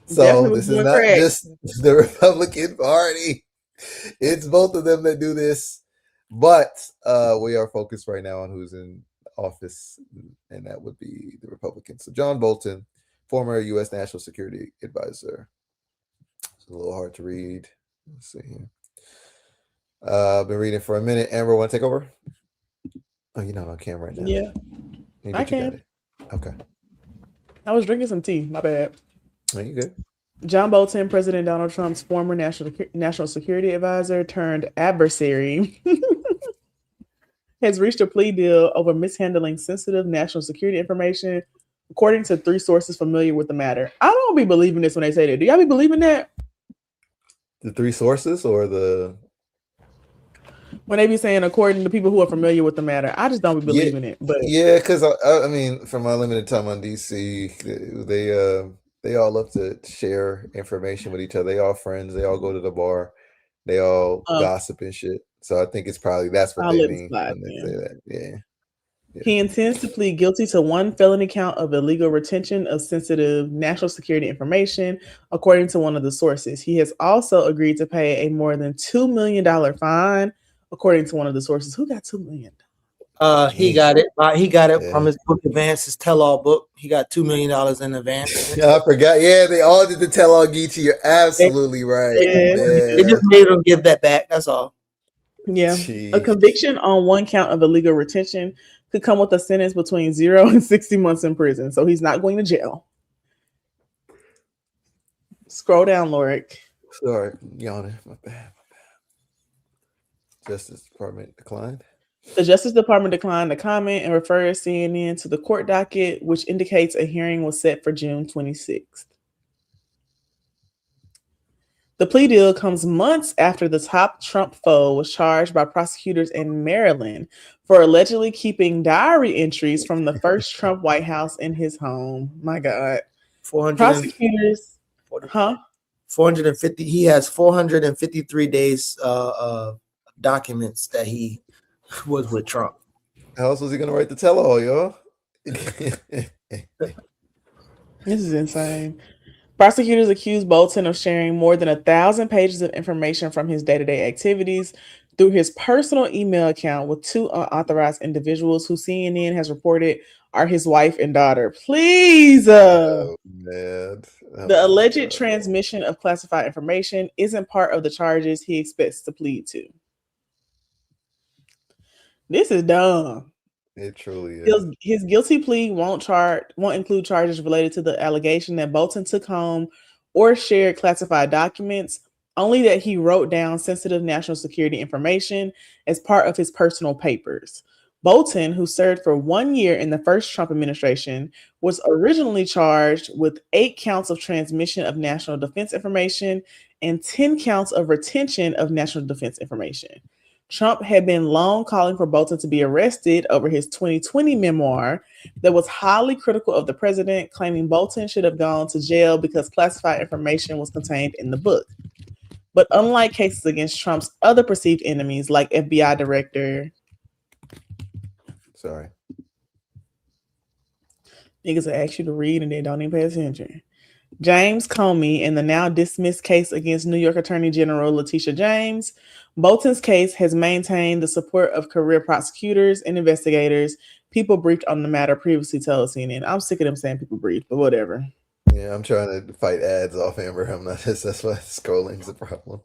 So Definitely was this is doing not crack. just the Republican Party. It's both of them that do this. But we are focused right now on who's in office, and that would be the Republicans. So John Bolton, former U.S. National Security Advisor. It's a little hard to read. Let's see here. I've been reading for a minute. Amber, want to take over? Oh, you're not on camera right now. Yeah, Hey, I but you got can. it. Okay. I was drinking some tea. My bad. Oh, you good? John Bolton, President Donald Trump's former national security advisor turned adversary, has reached a plea deal over mishandling sensitive national security information, according to 3 sources familiar with the matter. I don't be believing this when they say that. Do y'all be believing that? The 3 sources or the... When they be saying according to people who are familiar with the matter, I just don't be believing it. But yeah, because I mean, from my limited time on DC, they all love to share information with each other. They all friends. They all go to the bar. They all gossip and shit. So I think it's probably that's what they mean when they say that. Yeah. He intends to plead guilty to 1 felony count of illegal retention of sensitive national security information, according to one of the sources. He has also agreed to pay a more than $2 million fine, according to one of the sources. Who got $2 million? He got it. He got it from his book advance, his tell-all book. He got $2 million in advance. I forgot. Yeah, they all did the tell-all, Geechee. You're absolutely right. They just made him give that back. That's all. Yeah. Jeez. A conviction on 1 count of illegal retention could come with a sentence between 0 and 60 months in prison. So he's not going to jail. Scroll down, Lorik. Sorry, yawning. My bad. Justice Department declined. The Justice Department declined to comment and refers CNN to the court docket, which indicates a hearing was set for June 26th. The plea deal comes months after the top Trump foe was charged by prosecutors in Maryland for allegedly keeping diary entries from the first Trump White House in his home. My God. Prosecutors, 450. He has 453 days documents that he was with Trump. How else was he going to write the tell-all, y'all? This is insane. Prosecutors accused Bolton of sharing more than 1,000 pages of information from his day-to-day activities through his personal email account with 2 unauthorized individuals who CNN has reported are his wife and daughter. Please. Oh, man. The alleged transmission of classified information isn't part of the charges he expects to plead to. This is dumb. It truly is. His guilty plea won't include charges related to the allegation that Bolton took home or shared classified documents, only that he wrote down sensitive national security information as part of his personal papers. Bolton, who served for 1 year in the first Trump administration, was originally charged with 8 counts of transmission of national defense information and 10 counts of retention of national defense information. Trump had been long calling for Bolton to be arrested over his 2020 memoir that was highly critical of the president, claiming Bolton should have gone to jail because classified information was contained in the book. But unlike cases against Trump's other perceived enemies, like FBI Director... Sorry. Niggas ask you to read and they don't even pay attention. James Comey in the now dismissed case against New York Attorney General Letitia James. Bolton's case has maintained the support of career prosecutors and investigators. People briefed on the matter previously told CNN. I'm sick of them saying people briefed, but whatever. Yeah, I'm trying to fight ads off Amber. I'm not. That's why scrolling's a problem.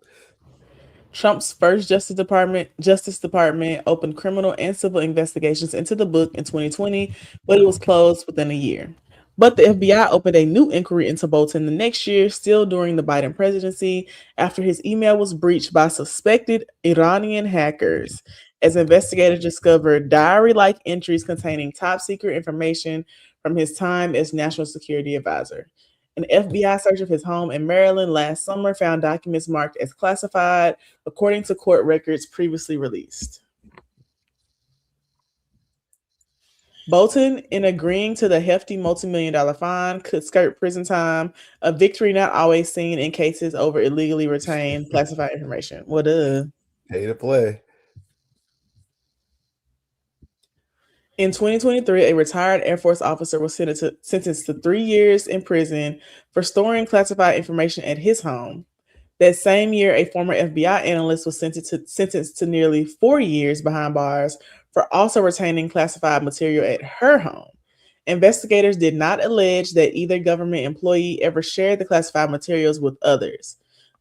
Trump's first Justice Department opened criminal and civil investigations into the book in 2020, but it was closed within a year. But the FBI opened a new inquiry into Bolton the next year, still during the Biden presidency, after his email was breached by suspected Iranian hackers, as investigators discovered diary-like entries containing top-secret information from his time as National Security Advisor. An FBI search of his home in Maryland last summer found documents marked as classified, according to court records previously released. Bolton, in agreeing to the hefty multi-million-dollar fine, could skirt prison time, a victory not always seen in cases over illegally retained classified information. What Pay to play. In 2023, a retired Air Force officer was sentenced to 3 years in prison for storing classified information at his home. That same year, a former FBI analyst was sentenced to nearly 4 years behind bars for also retaining classified material at her home. Investigators did not allege that either government employee ever shared the classified materials with others.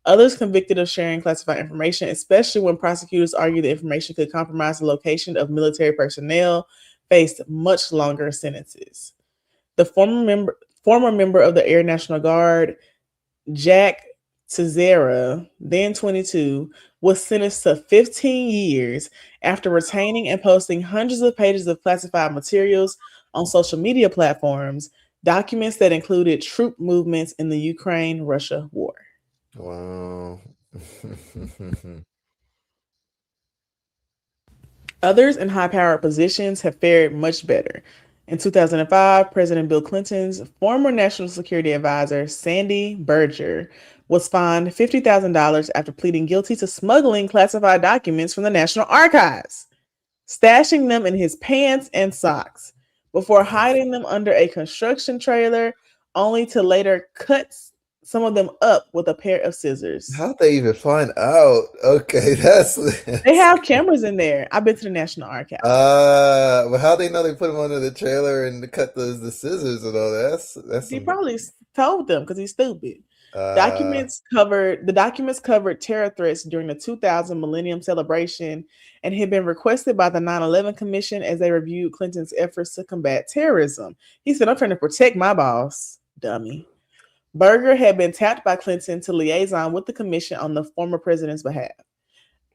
Others convicted of sharing classified information, especially when prosecutors argued the information could compromise the location of military personnel, faced much longer sentences. The former member of the Air National Guard, Jack Tizera, then 22, was sentenced to 15 years after retaining and posting hundreds of pages of classified materials on social media platforms, documents that included troop movements in the Ukraine-Russia war. Wow. Others in high-powered positions have fared much better. In 2005, President Bill Clinton's former National Security Advisor, Sandy Berger, was fined $50,000 after pleading guilty to smuggling classified documents from the National Archives, stashing them in his pants and socks before hiding them under a construction trailer, only to later cut some of them up with a pair of scissors. How'd they even find out? Okay, that's They have cameras in there. I've been to the National Archives. Well, how they know they put him under the trailer and cut the scissors and all that? That's He some, probably told them because he's stupid. The documents covered terror threats during the 2000 Millennium Celebration and had been requested by the 9/11 Commission as they reviewed Clinton's efforts to combat terrorism. He said, "I'm trying to protect my boss, dummy." Berger had been tapped by Clinton to liaison with the commission on the former president's behalf.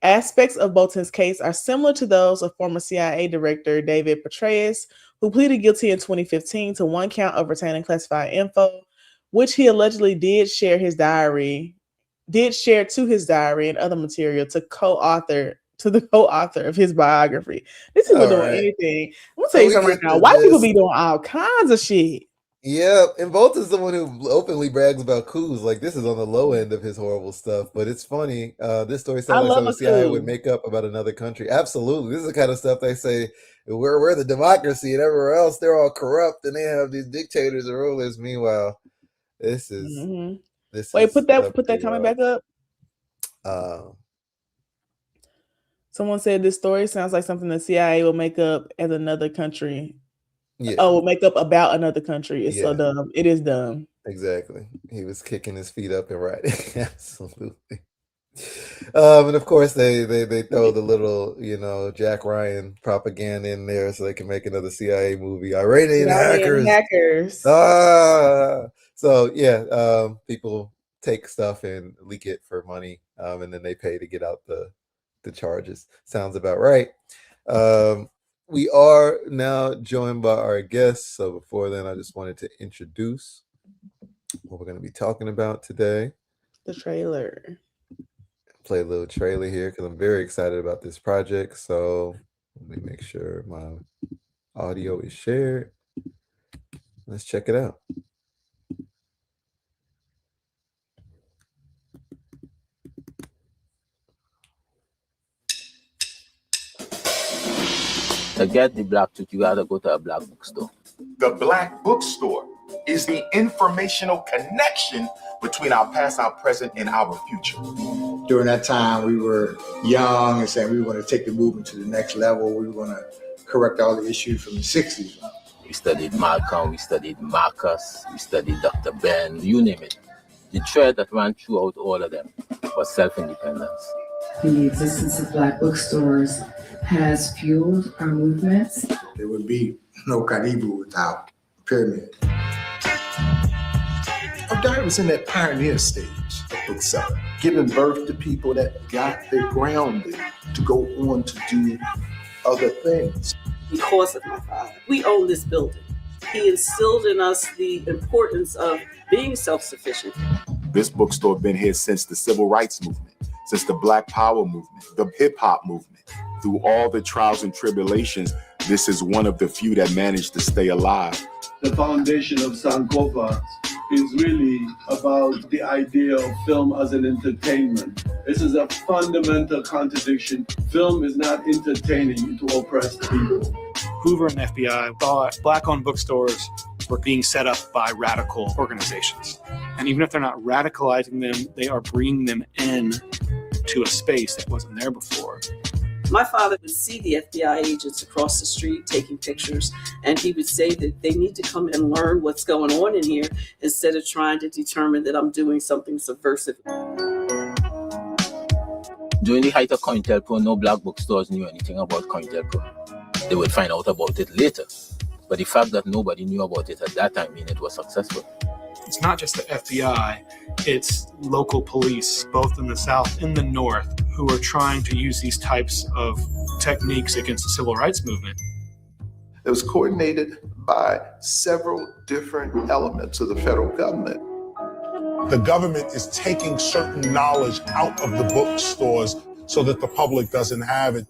Aspects of Bolton's case are similar to those of former CIA Director David Petraeus, who pleaded guilty in 2015 to one count of retaining classified info, which he allegedly did share to his diary and other material to the co-author of his biography. These people all doing right. anything. I'm gonna So tell you we something right get now. to White people this. be doing all kinds of shit. Yeah, and Bolton's the one who openly brags about coups. Like, this is on the low end of his horrible stuff, but it's funny. This story I sounds like love something a the CIA would coup. make up about another country. Absolutely. This is the kind of stuff they say, we're the democracy, and everywhere else they're all corrupt and they have these dictators and rulers. Meanwhile, this is Mhm. this Wait, is put that pretty comment wild. back up. Someone said this story sounds like something the CIA will make up as another country. Yeah, Will make up about another country. It's so yeah, dumb. It is dumb. exactly. He was kicking his feet up and writing. Absolutely. And of course they throw the little, Jack Ryan propaganda in there so they can make another CIA movie. Iranian hackers. Hackers. So yeah, people take stuff and leak it for money, and then they pay to get out the charges. Sounds about right. We are now joined by our guests. So before then, I just wanted to introduce what we're going to be talking about today. The trailer. Play a little trailer here because I'm very excited about this project. So let me make sure my audio is shared. Let's check it out. To get the black tooth, you gotta go to a black bookstore. The Black Bookstore is the informational connection between our past, our present, and our future. During that time, we were young and saying we were going to take the movement to the next level. We were going to correct all the issues from the 60s. We studied Malcolm, we studied Marcus, we studied Dr. Ben, you name it. The thread that ran throughout all of them was self-independence. the existence of Black bookstores has fueled our movements. There would be no Caribou without Pyramid. Our diary was in that pioneer stage of bookselling, giving birth to people that got their grounding to go on to do other things. Because of my father, we own this building. He instilled in us the importance of being self-sufficient. This bookstore been here since the civil rights movement, since the Black Power movement, the hip hop movement. Through all the trials and tribulations, this is one of the few that managed to stay alive. The foundation of Sankofa is really about the idea of film as an entertainment. This is a fundamental contradiction. Film is not entertaining to oppressed people. Hoover and FBI thought Black-owned bookstores were being set up by radical organizations. And even if they're not radicalizing them, they are bringing them in to a space that wasn't there before. My father would see the FBI agents across the street taking pictures, and he would say that they need to come and learn what's going on in here instead of trying to determine that I'm doing something subversive. During the height of COINTELPRO, no Black bookstores knew anything about COINTELPRO. They would find out about it later. But the fact that nobody knew about it at that time meant it was successful. It's not just the FBI, it's local police, both in the South and the North, who are trying to use these types of techniques against the civil rights movement. It was coordinated by several different elements of the federal government. The government is taking certain knowledge out of the bookstores so that the public doesn't have it.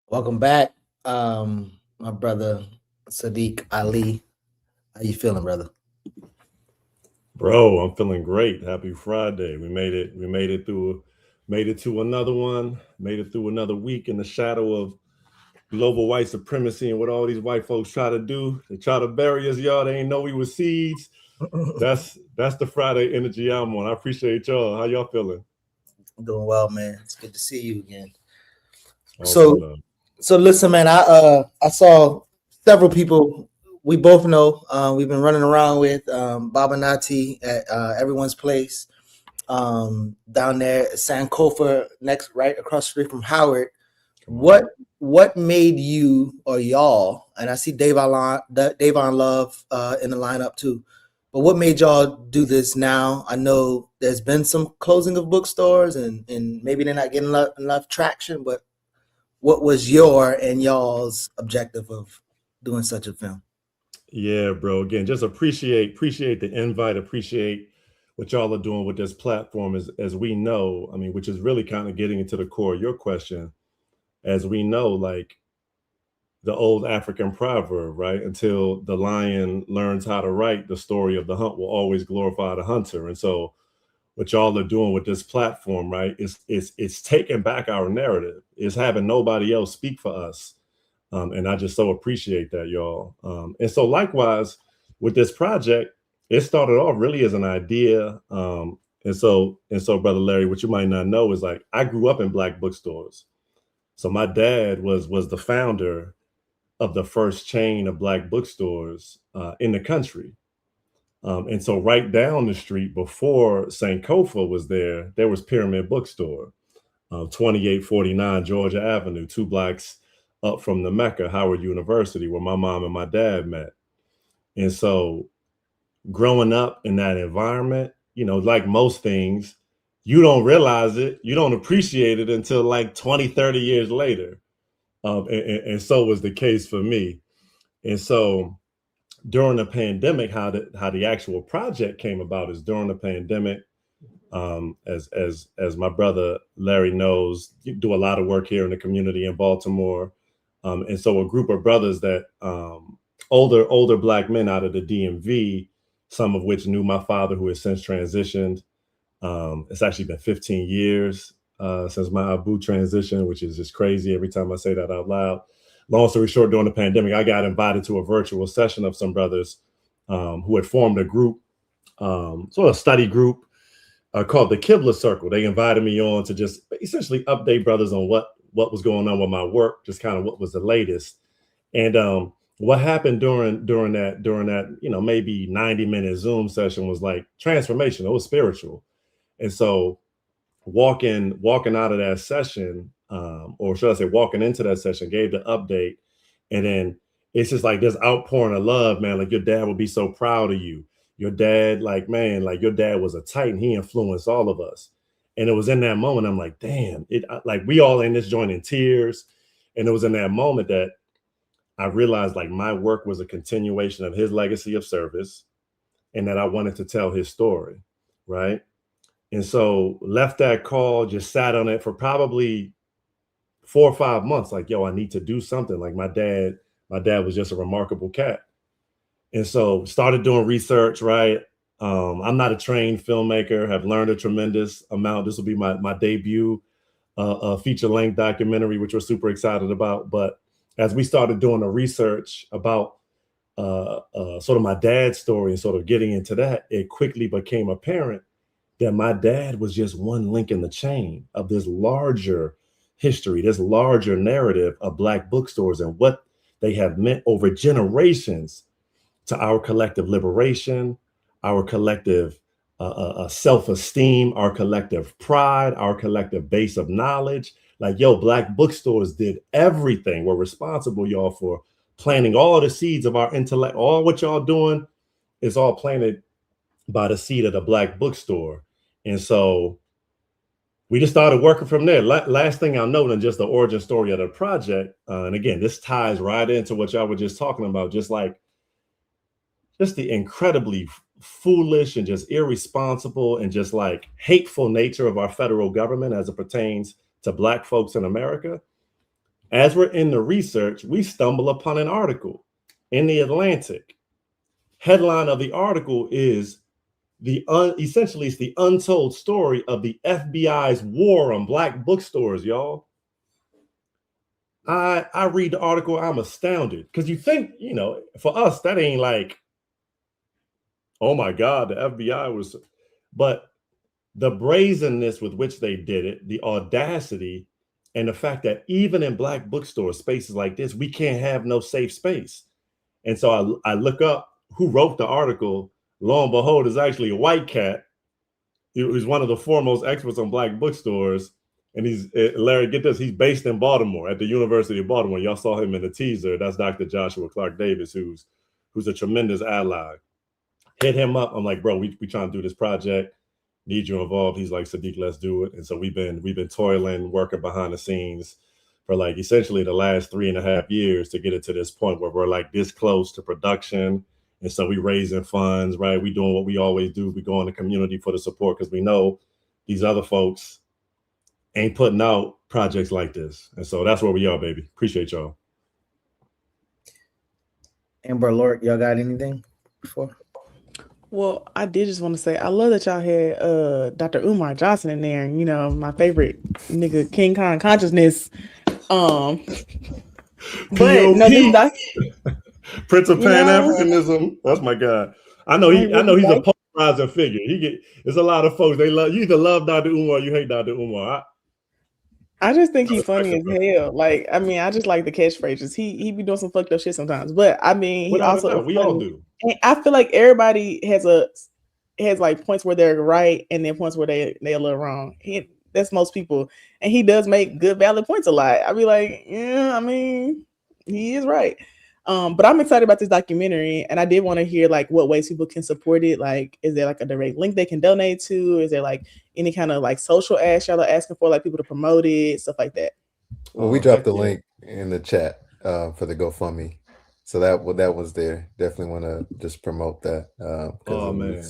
Welcome back, my brother Sadiq Ali. How you feeling, brother? Bro, I'm feeling great. Happy Friday. We made it. We made it to another one. Made it through another week in the shadow of global white supremacy and what all these white folks try to do. They try to bury us, y'all. They ain't know we were seeds. That's the Friday energy I'm on. I appreciate y'all. How y'all feeling? I'm doing well, man. It's good to see you again. Awesome. So listen, man, I saw several people we both know. We've been running around with Baba Nati at Everyone's Place down there at Sankofa, right across the street from Howard. What made you or y'all, and I see Davon Love in the lineup too, but what made y'all do this now? I know there's been some closing of bookstores and maybe they're not getting enough traction, but what was your and y'all's objective of doing such a film? Yeah, bro. Again, just appreciate the invite. Appreciate what y'all are doing with this platform. As we know, I mean, which is really kind of getting into the core of your question. As we know, like the old African proverb, right? Until the lion learns how to write, the story of the hunt will always glorify the hunter. And so what y'all are doing with this platform, right, it's taking back our narrative. It's having nobody else speak for us. And I just so appreciate that, y'all. And so likewise, with this project, it started off really as an idea. And so, Brother Larry, what you might not know is like, I grew up in Black bookstores. So my dad was the founder of the first chain of Black bookstores in the country. And so right down the street before Sankofa was there was Pyramid Bookstore, 2849 Georgia Avenue, 2 blocks up from the Mecca, Howard University, where my mom and my dad met. And so growing up in that environment, you know, like most things, you don't realize it, you don't appreciate it until like 20, 30 years later. And so was the case for me. And so during the pandemic, how the actual project came about is during the pandemic, as my brother Larry knows, you do a lot of work here in the community in Baltimore. And so a group of brothers that older Black men out of the DMV, some of which knew my father, who has since transitioned. It's actually been 15 years since my Abu transition, which is just crazy every time I say that out loud. Long story short, during the pandemic, I got invited to a virtual session of some brothers who had formed a group, sort of study group, called the Kibler Circle. They invited me on to just essentially update brothers on what was going on with my work, just kind of what was the latest. And what happened during that, maybe 90-minute Zoom session was like transformational. It was spiritual. And so walking out of that session, or should I say walking into that session, gave the update. And then it's just like this outpouring of love, man. Like, your dad would be so proud of you. Your dad, like, man, like, your dad was a titan. He influenced all of us. And it was in that moment, I'm like, damn, like, we all in this joint in tears. And it was in that moment that I realized, like, my work was a continuation of his legacy of service, and that I wanted to tell his story, right? And so left that call, just sat on it for probably 4 or 5 months. Like, yo, I need to do something. Like, my dad was just a remarkable cat. And so started doing research, right? I'm not a trained filmmaker, have learned a tremendous amount. This will be my debut feature-length documentary, which we're super excited about. But as we started doing the research about sort of my dad's story and sort of getting into that, it quickly became apparent that my dad was just one link in the chain of this larger history, this larger narrative of Black bookstores and what they have meant over generations to our collective liberation, our collective self-esteem, our collective pride, our collective base of knowledge. Like, yo, Black bookstores did everything. We're responsible, y'all, for planting all the seeds of our intellect. All what y'all doing is all planted by the seed of the Black bookstore. And so we just started working from there. Last thing I'll note, and just the origin story of the project, and again, this ties right into what y'all were just talking about, just the incredibly foolish and just irresponsible and just like hateful nature of our federal government as it pertains to Black folks in America. As we're in the research, we stumble upon an article in the Atlantic. Headline of the article is essentially it's the untold story of the FBI's war on Black bookstores, y'all. I read the article, I'm astounded, because you think, for us, that ain't like, oh my God, the FBI was, but the brazenness with which they did it, the audacity, and the fact that even in Black bookstore spaces like this, we can't have no safe space. And so I look up who wrote the article. Lo and behold, is actually a white cat. He was one of the foremost experts on Black bookstores. And Larry, get this, he's based in Baltimore at the University of Baltimore. Y'all saw him in the teaser. That's Dr. Joshua Clark Davis, who's a tremendous ally. Hit him up. I'm like, bro, we trying to do this project. Need you involved. He's like, Sadiq, let's do it. And so we've been toiling, working behind the scenes for like essentially the last 3.5 years to get it to this point where we're like this close to production. And so we raising funds, right? We doing what we always do. We go in the community for the support because we know these other folks ain't putting out projects like this. And so that's where we are, baby. Appreciate y'all. Amber, Lord, y'all got anything before? Well, I did just want to say I love that y'all had Dr. Umar Johnson in there, and my favorite nigga, King Kong consciousness. But no, this Prince of Pan-Africanism. That's my guy. I know he's a polarizing figure. There's a lot of folks, they love, you either love Dr. Umar or you hate Dr. Umar. I just think he's funny as hell. Like, I mean, I just like the catchphrases. He be doing some fucked up shit sometimes. But I mean, he also we all do. And I feel like everybody has like points where they're right and then points where they're a little wrong. That's most people. And he does make good valid points a lot. I'd be like, yeah, I mean, he is right. But I'm excited about this documentary, and I did want to hear like what ways people can support it. Like, is there like a direct link they can donate to? Is there like any kind of like social ask y'all are asking for, like people to promote it, stuff like that? Well, we dropped the link in the chat for the GoFundMe, so that was there. Definitely want to just promote that. Oh man,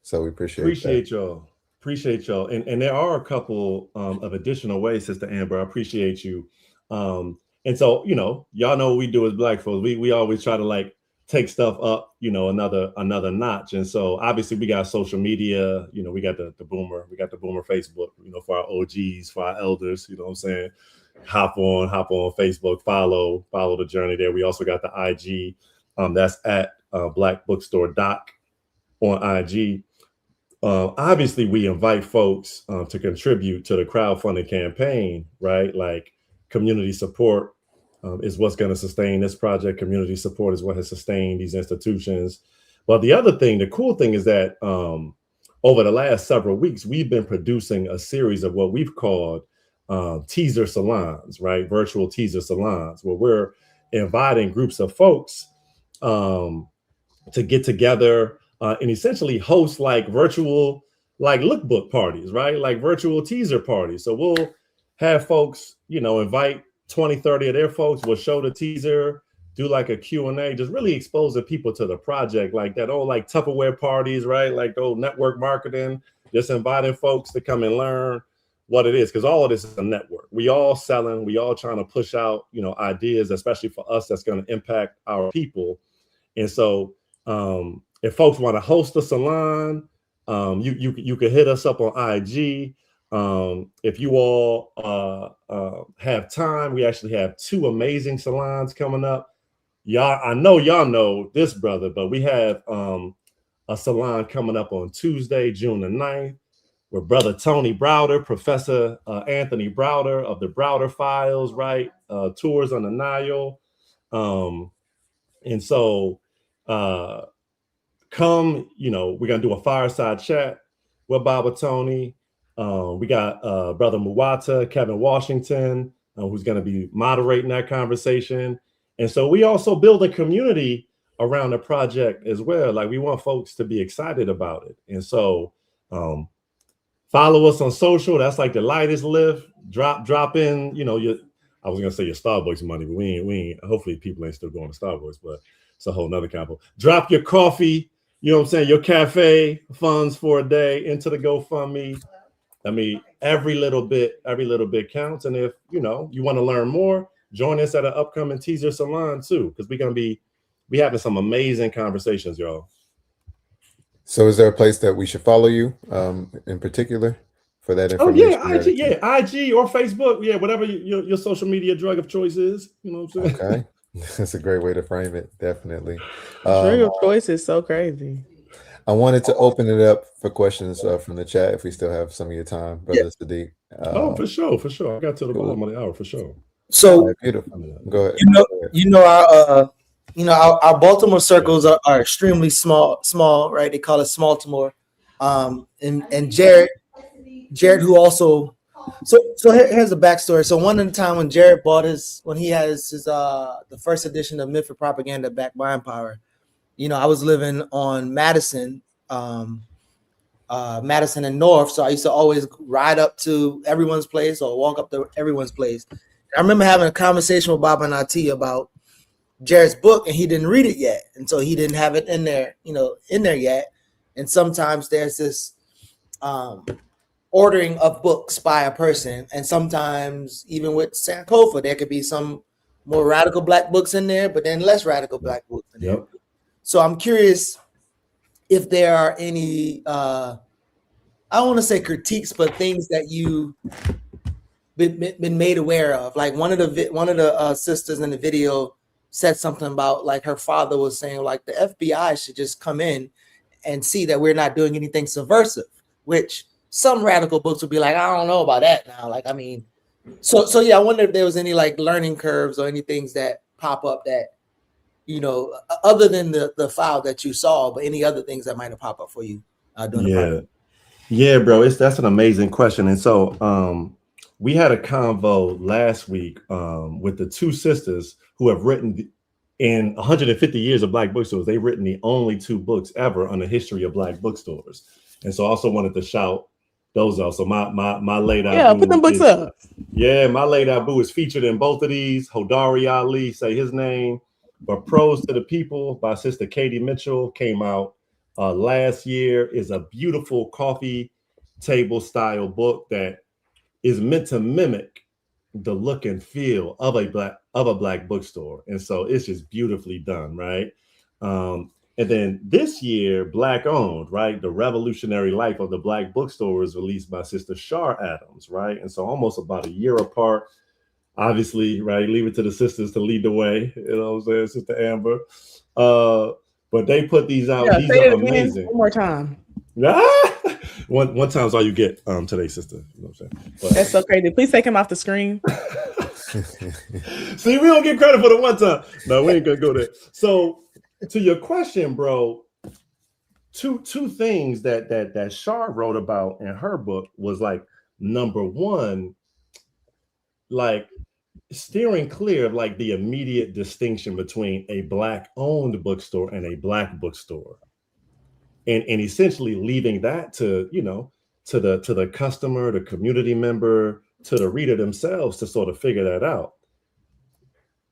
so we appreciate y'all. Appreciate y'all, and there are a couple of additional ways, Sister Amber. I appreciate you. And so, y'all know what we do as Black folks. We always try to like take stuff up, another notch. And so obviously we got social media, we got the Boomer, Facebook, for our OGs, for our elders, what I'm saying? Hop on Facebook, follow the journey there. We also got the IG, that's at Black Bookstore Doc on IG. obviously we invite folks to contribute to the crowdfunding campaign, right? Like community support is what's going to sustain this project. Community support is what has sustained these institutions. But the other thing, the cool thing is that over the last several weeks, we've been producing a series of what we've called teaser salons, right? Virtual teaser salons, where we're inviting groups of folks to get together and essentially host like virtual, like lookbook parties, right? Like virtual teaser parties. So we'll have folks, you know, invite 20, 30 of their folks, we'll show the teaser, do like a Q&A, just really exposing people to the project, like that old like Tupperware parties, right? Like old network marketing, just inviting folks to come and learn what it is, because all of this is a network. We all selling, we all trying to push out, you know, ideas, especially for us, that's going to impact our people. And so if folks want to host a salon, you can hit us up on IG. If you all have time, we actually have 2 amazing salons coming up. Y'all, I know y'all know this, brother, but we have a salon coming up on Tuesday, June the 9th, with brother Tony Browder, Professor Anthony Browder of the Browder Files, right? Tours on the Nile. And so come, you know, we're going to do a fireside chat with Baba Tony. We got brother Muwata, Kevin Washington, who's going to be moderating that conversation. And so we also build a community around the project as well. Like we want folks to be excited about it. And so follow us on social. That's like the lightest lift. Drop in, you know, I was going to say your Starbucks money, but we ain't, hopefully people ain't still going to Starbucks, but it's a whole nother combo. Drop your coffee, you know what I'm saying, your cafe funds for a day into the GoFundMe. I mean, every little bit counts. And if, you know, you want to learn more, join us at an upcoming teaser salon too, because we're going to be having some amazing conversations, y'all. So is there a place that we should follow you in particular for that information? Oh yeah, IG or Facebook. Yeah, whatever your social media drug of choice is. You know what I'm saying? Okay. That's a great way to frame it. Definitely. Drug of choice is so crazy. I wanted to open it up for questions from the chat if we still have some of your time, Brother Sadiq. For sure. I got to the bottom of the hour for sure. So right, beautiful. Go ahead. Our Baltimore circles are extremely small, right? They call it Smaltimore. And Jared, who also, so here's the backstory. So one time when Jared when he has his the first edition of Myth and Propaganda backed by Empire, you know, I was living on Madison, Madison and North. So I used to always ride up to everyone's place or walk up to everyone's place. I remember having a conversation with Bob and Ati about Jared's book, and he didn't read it yet. And so he didn't have it in there yet. And sometimes there's this ordering of books by a person. And sometimes even with Sankofa, there could be some more radical Black books in there, but then less radical Black books in there. So I'm curious if there are any, I don't want to say critiques, but things that you been made aware of. Like one of the sisters in the video said something about like her father was saying like the FBI should just come in and see that we're not doing anything subversive, which some radical books would be like, I don't know about that now. Like, I mean, so yeah, I wonder if there was any like learning curves or any things that pop up that, you know, other than the file that you saw, but any other things that might have popped up for you during the project. Yeah, bro, that's an amazing question. And so we had a convo last week with the 2 sisters who have written in 150 years of Black bookstores. They've written the only 2 books ever on the history of Black bookstores. And so I also wanted to shout those out. So my late put them books up. Yeah, my late Abu is featured in both of these. Hodari Ali, say his name. But Prose to the People by Sister Katie Mitchell came out last year. Is a beautiful coffee table style book that is meant to mimic the look and feel of a black bookstore. And so it's just beautifully done, right? And then this year, Black owned, right? The Revolutionary Life of the Black Bookstore was released by Sister Shar Adams, right? And so almost about a year apart, obviously, right? Leave it to the sisters to lead the way, you know what I'm saying, Sister Amber. But they put these out. These are amazing. One more time. One time's all you get today, sister. You know what I'm saying? But, That's so crazy. Please take him off the screen. see, we don't get credit for the one time. No, we ain't gonna go there. So, to your question, bro, two things that Shar wrote about in her book was like, number one, like steering clear of like the immediate distinction between a Black-owned bookstore and a Black bookstore, and essentially leaving that to, you know, to the customer, the community member, to the reader themselves to sort of figure that out.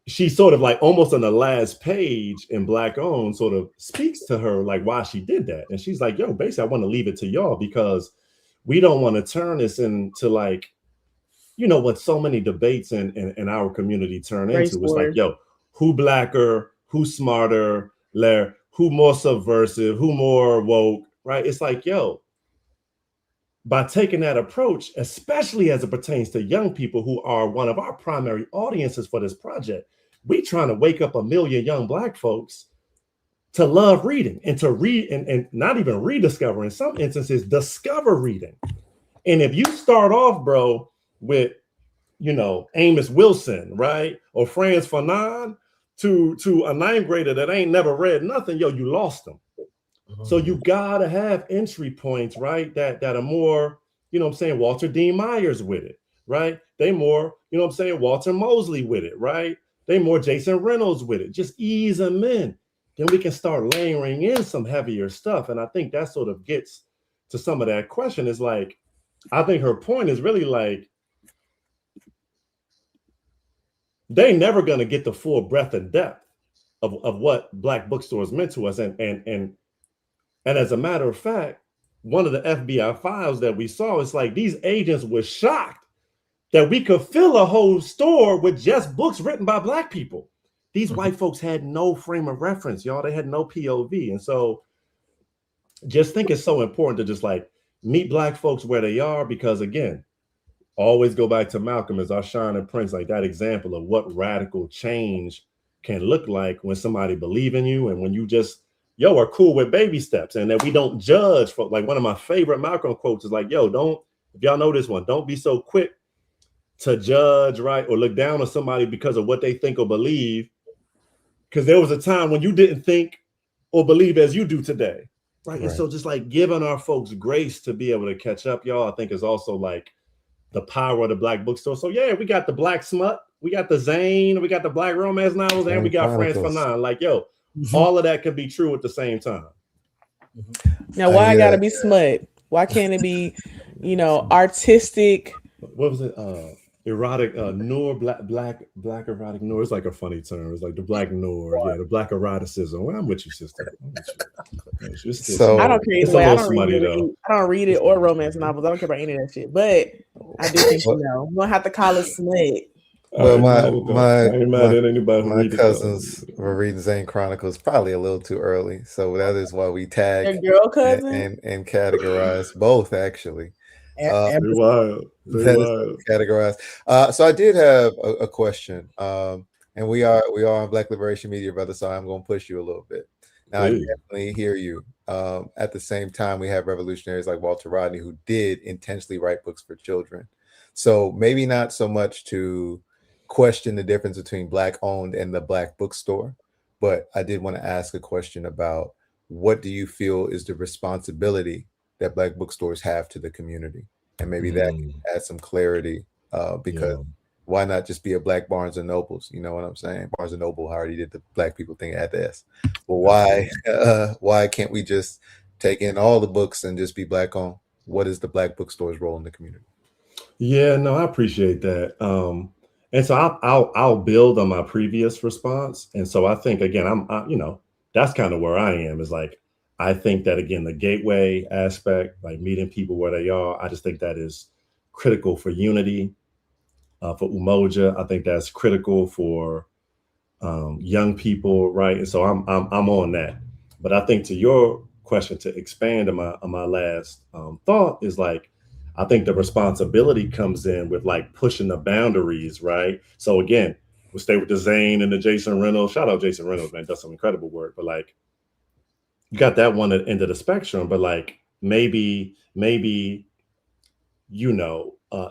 She sort of like almost on the last page in Black-owned sort of speaks to her like why she did that, and she's like, yo, basically I want to leave it to y'all because we don't want to turn this into like, you know, what so many debates in our community turn Race into. It's like, wars. yo, who Blacker, who smarter, who more subversive, who more woke, right? It's like, yo, by taking that approach, especially as it pertains to young people who are one of our primary audiences for this project, we trying to wake up a million young Black folks to love reading and to read and not even rediscover, in some instances, discover reading. And if you start off, bro, with, you know, Amos Wilson, right? Or Franz Fanon to a ninth grader that ain't never read nothing, yo, you lost them. So you gotta have entry points, right? That are more, you know what I'm saying, Walter Dean Myers with it, right? They more, you know what I'm saying, Walter Mosley with it, right? They more Jason Reynolds with it. Just ease them in. Then we can start layering in some heavier stuff. And I think that sort of gets to some of that question. Is like, I think her point is really like, they never gonna get the full breadth and depth of what Black bookstores meant to us. And as a matter of fact, one of the FBI files that we saw is like these agents were shocked that we could fill a whole store with just books written by Black people. These white folks had no frame of reference, y'all. They had no POV. And so just think it's so important to just like meet Black folks where they are, because again, always go back to Malcolm as our shining prince, like that example of what radical change can look like when somebody believe in you and when you just, yo, are cool with baby steps, and that we don't judge for, like one of my favorite Malcolm quotes is like, yo, don't, if y'all know this one, don't be so quick to judge, right? Or look down on somebody because of what they think or believe. Because there was a time when you didn't think or believe as you do today. Right. And so just like giving our folks grace to be able to catch up, y'all, I think is also like the power of the Black bookstore. So yeah, we got the Black smut, we got the Zane, we got the Black romance novels, and we got Franz Fanon. Like, yo, all of that could be true at the same time. Now, why I gotta be smut? Why can't it be, you know, artistic? What was it? Erotic noir, black erotic noir. It's like a funny term. It's like the Black noir, yeah, the Black eroticism. Well, I'm with you, sister. I'm with you. So I don't care either way. I don't read it or romance novels. I don't care about any of that shit. But I do think, you know, we don't have to call it smut. Well, my cousins were reading Zane Chronicles probably a little too early, so that is why we tag your girl cousin and categorize both actually. Wild. Categorized. So I did have a question, and we are on Black Liberation Media, brother. So I'm going to push you a little bit. Now I definitely hear you. At the same time, we have revolutionaries like Walter Rodney who did intentionally write books for children. So maybe not so much to question the difference between Black owned and the Black bookstore, but I did want to ask a question about what do you feel is the responsibility that Black bookstores have to the community, and maybe that can add some clarity, because why not just be a Black Barnes and Nobles? You know what I'm saying? Barnes and Noble already did the Black people thing at the S. Well, why can't we just take in all the books and just be Black owned? What is the Black bookstore's role in the community? Yeah, no, I appreciate that. And so I'll build on my previous response. And so I think again, I'm you know, that's kind of where I am, is like, I think that again, the gateway aspect, like meeting people where they are, I just think that is critical for unity, for Umoja. I think that's critical for young people, right? And so I'm on that. But I think to your question, to expand on my last thought, is like, I think the responsibility comes in with like pushing the boundaries, right? So again, we'll stay with the Zane and the Jason Reynolds. Shout out Jason Reynolds, man, does some incredible work. But like, you got that one end of the spectrum, but like maybe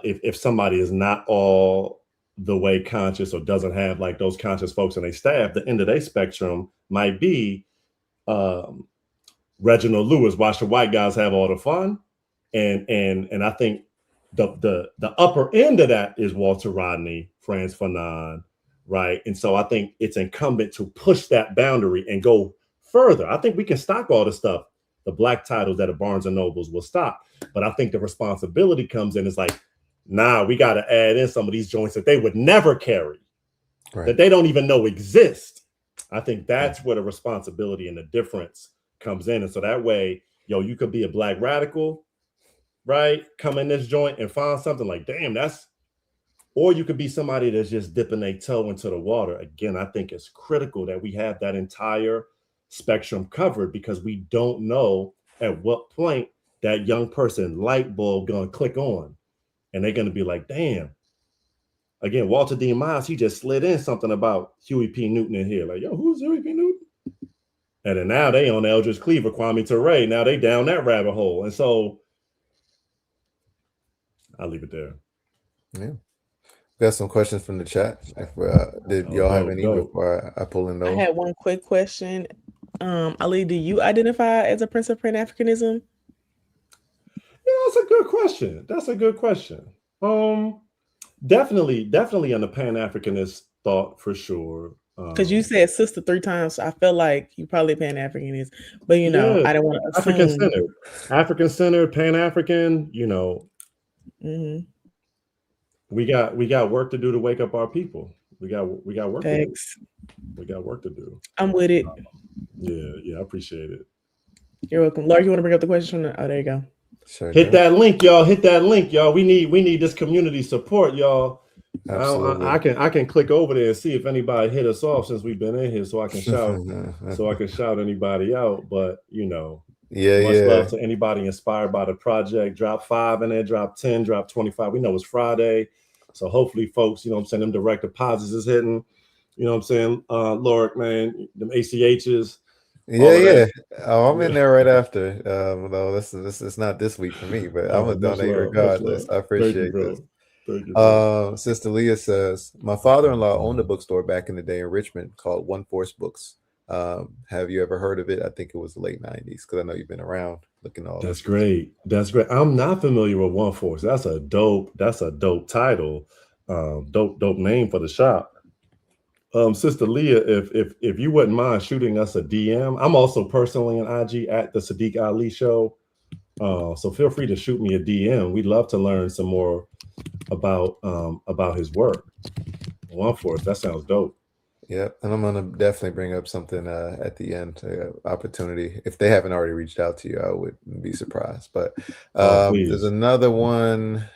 if somebody is not all the way conscious or doesn't have like those conscious folks in their staff, the end of their spectrum might be Reginald Lewis, watch the white guys have all the fun, and I think the upper end of that is Walter Rodney, Franz Fanon, right? And so I think it's incumbent to push that boundary and go further. I think we can stock all the stuff, the black titles that a Barnes and Nobles will stock, but I think the responsibility comes in is like, nah, we got to add in some of these joints that they would never carry, that they don't even know exist. I think that's where the responsibility and the difference comes in. And so that way, you could be a black radical, right? Come in this joint and find something like, damn, or you could be somebody that's just dipping their toe into the water. Again, I think it's critical that we have that entire spectrum covered, because we don't know at what point that young person light bulb gonna click on, and they're gonna be like, damn. Again, Walter D. Miles, he just slid in something about Huey P. Newton in here. Like, yo, who's Huey P. Newton? And then now they on Eldridge Cleaver, Kwame Ture. Now they down that rabbit hole. And so I'll leave it there. Yeah. Got some questions from the chat. Did y'all have any before I pull in those? I had one quick question. Ali, do you identify as a Prince of Pan-Africanism? Yeah, that's a good question. That's a good question. Definitely on the Pan-Africanist thought for sure. Because you said sister 3 times, so I felt like you probably Pan-Africanist, but I don't want to assume. African-centered, Pan-African, Mm-hmm. We got work to do to wake up our people. We got work to do. We got work to do. I'm with it. Yeah, I appreciate it. You're welcome. Laura, you want to bring up the question? Oh, there you go. Sure. Hit that link, y'all. We need this community support, y'all. Absolutely. I can click over there and see if anybody hit us off since we've been in here, so I can shout anybody out. But much love to anybody inspired by the project. Drop 5 in there, drop 10, drop 25. We know it's Friday, so hopefully folks, them direct deposits is hitting. Lord, man, them ACHs. Yeah. Oh, I'm in there right after. No, this is not this week for me, but I'm gonna donate regardless. I appreciate this. Sister Leah says, my father-in-law owned a bookstore back in the day in Richmond called One Force Books. Have you ever heard of it? I think it was the late 90s, because I know you've been around looking all. That's great. I'm not familiar with One Force. That's a dope title. Dope name for the shop. Sister Leah, if you wouldn't mind shooting us a DM, I'm also personally on IG at the Sadiq Ali Show. So feel free to shoot me a DM. We'd love to learn some more about his work. One Force, that sounds dope. Yeah, and I'm gonna definitely bring up something at the end, opportunity. If they haven't already reached out to you, I wouldn't be surprised. But there's another one.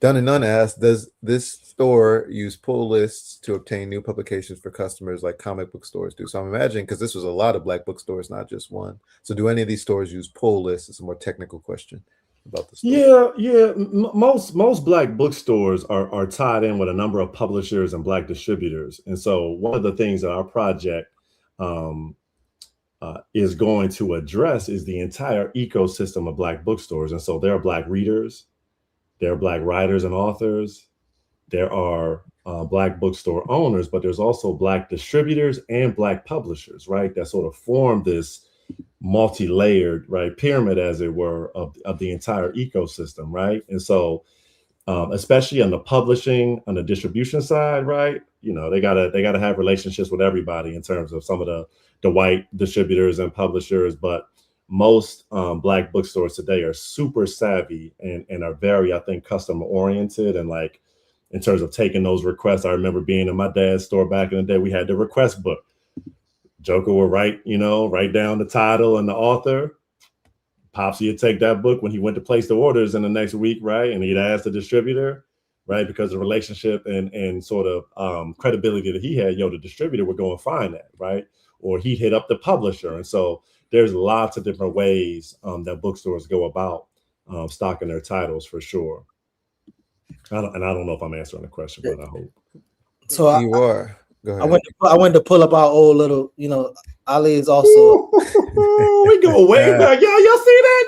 Dun and Nunn asked, does this store use pull lists to obtain new publications for customers like comic book stores do? So I'm imagining, because this was a lot of black bookstores, not just one. So do any of these stores use pull lists? It's a more technical question about the store. Yeah. Most black bookstores are tied in with a number of publishers and black distributors. And so one of the things that our project is going to address is the entire ecosystem of black bookstores. And so there are black readers, there are black writers and authors, there are black bookstore owners, but there's also black distributors and black publishers, right? That sort of form this multi-layered, right, pyramid, as it were, of the entire ecosystem, right? And so especially on the publishing, on the distribution side, right, they gotta have relationships with everybody in terms of some of the white distributors and publishers, but most black bookstores today are super savvy and are very, I think, customer oriented, and like in terms of taking those requests. I remember being in my dad's store back in the day. We had the request book. Joker would write down the title and the author. Popsy would take that book when he went to place the orders in the next week, right? And he'd ask the distributor, right? Because the relationship and sort of credibility that he had, the distributor would go and find that, right? Or he'd hit up the publisher. And so there's lots of different ways that bookstores go about stocking their titles, for sure. I don't know if I'm answering the question, but I hope. So you are. Go ahead. I went to pull up our old little, Ali is also. We go way back, y'all see that,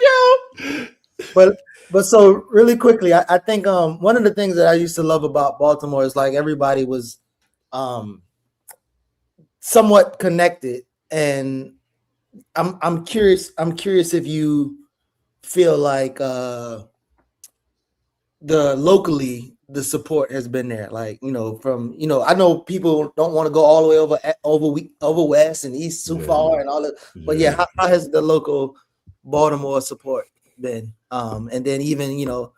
yo? But so really quickly, I think one of the things that I used to love about Baltimore is like everybody was somewhat connected, and I'm curious if you feel like the support has been there, like, you know, from, you know, I know people don't want to go all the way over west and east too far and all that, but how has the local Baltimore support been? And then even, you know,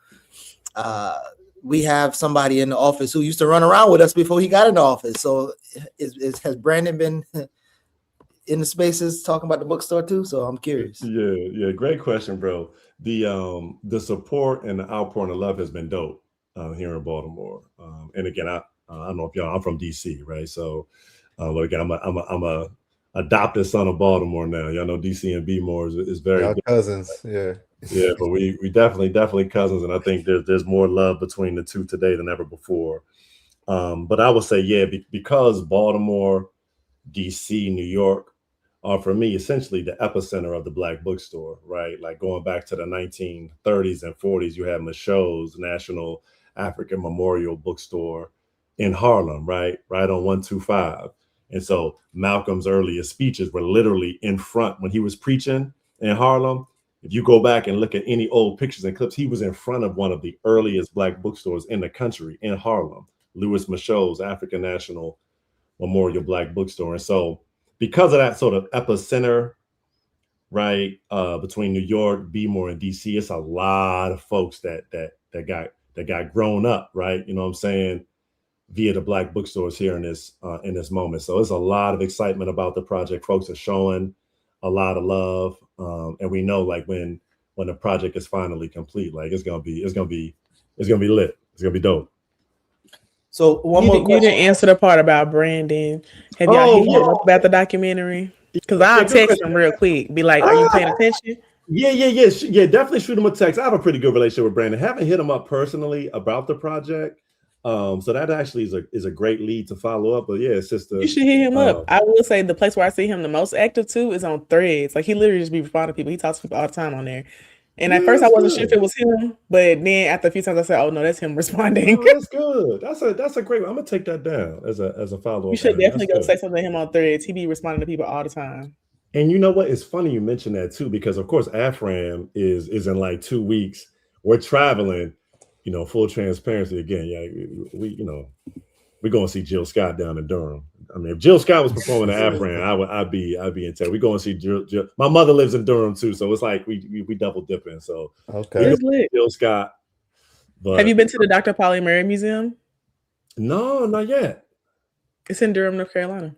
we have somebody in the office who used to run around with us before he got in the office. So has Brandon been in the spaces talking about the bookstore too? So I'm curious. Yeah, great question, bro. The support and the outpouring of love has been dope here in Baltimore. And again, I don't know if y'all, I'm from DC, right? So again, I'm a adopted son of Baltimore now. Y'all know DC and B-more is very y'all cousins, yeah. Yeah, but we definitely cousins, and I think there's more love between the two today than ever before. But I would say, yeah, because Baltimore, DC, New York are for me essentially the epicenter of the Black bookstore, right? Like going back to the 1930s and 40s, you had Michaud's National African Memorial Bookstore in Harlem, right on 125. And so Malcolm's earliest speeches were literally in front when he was preaching in Harlem. If you go back and look at any old pictures and clips, he was in front of one of the earliest Black bookstores in the country in Harlem, Louis Michaud's African National Memorial Black Bookstore. And so because of that sort of epicenter, right, between New York, B-more, and DC, it's a lot of folks that got grown up, right? You know what I'm saying? Via the Black bookstores here in this moment. So it's a lot of excitement about the project. Folks are showing a lot of love. And we know like when the project is finally complete, like it's gonna be lit. It's gonna be dope. So you didn't answer the part about Brandon. Have y'all hit him up about the documentary? Because I'll text him real quick. Be like, are you paying attention? Yeah. Definitely shoot him a text. I have a pretty good relationship with Brandon. Haven't hit him up personally about the project. So that actually is a great lead to follow up. But yeah, sister, you should hit him up. I will say the place where I see him the most active too is on Threads. Like he literally just be responding to people. He talks to people all the time on there. And at first I wasn't sure if it was him, but then after a few times I said, "Oh no, that's him responding." Oh, that's good. That's a great one. I'm gonna take that down as a follow up. You should definitely go say something to him on Threads. He be responding to people all the time. And you know what? It's funny you mentioned that too, because of course AFRAM is in like 2 weeks. We're traveling, you know, full transparency again. Yeah, we're going to see Jill Scott down in Durham. I mean, if Jill Scott was performing at AFRAM, I'd be in town. We're going to see Jill. My mother lives in Durham too, so it's like we double dipping. So okay, Jill Scott. But have you been to the Dr. Polly Murray Museum? No, not yet. It's in Durham, North Carolina.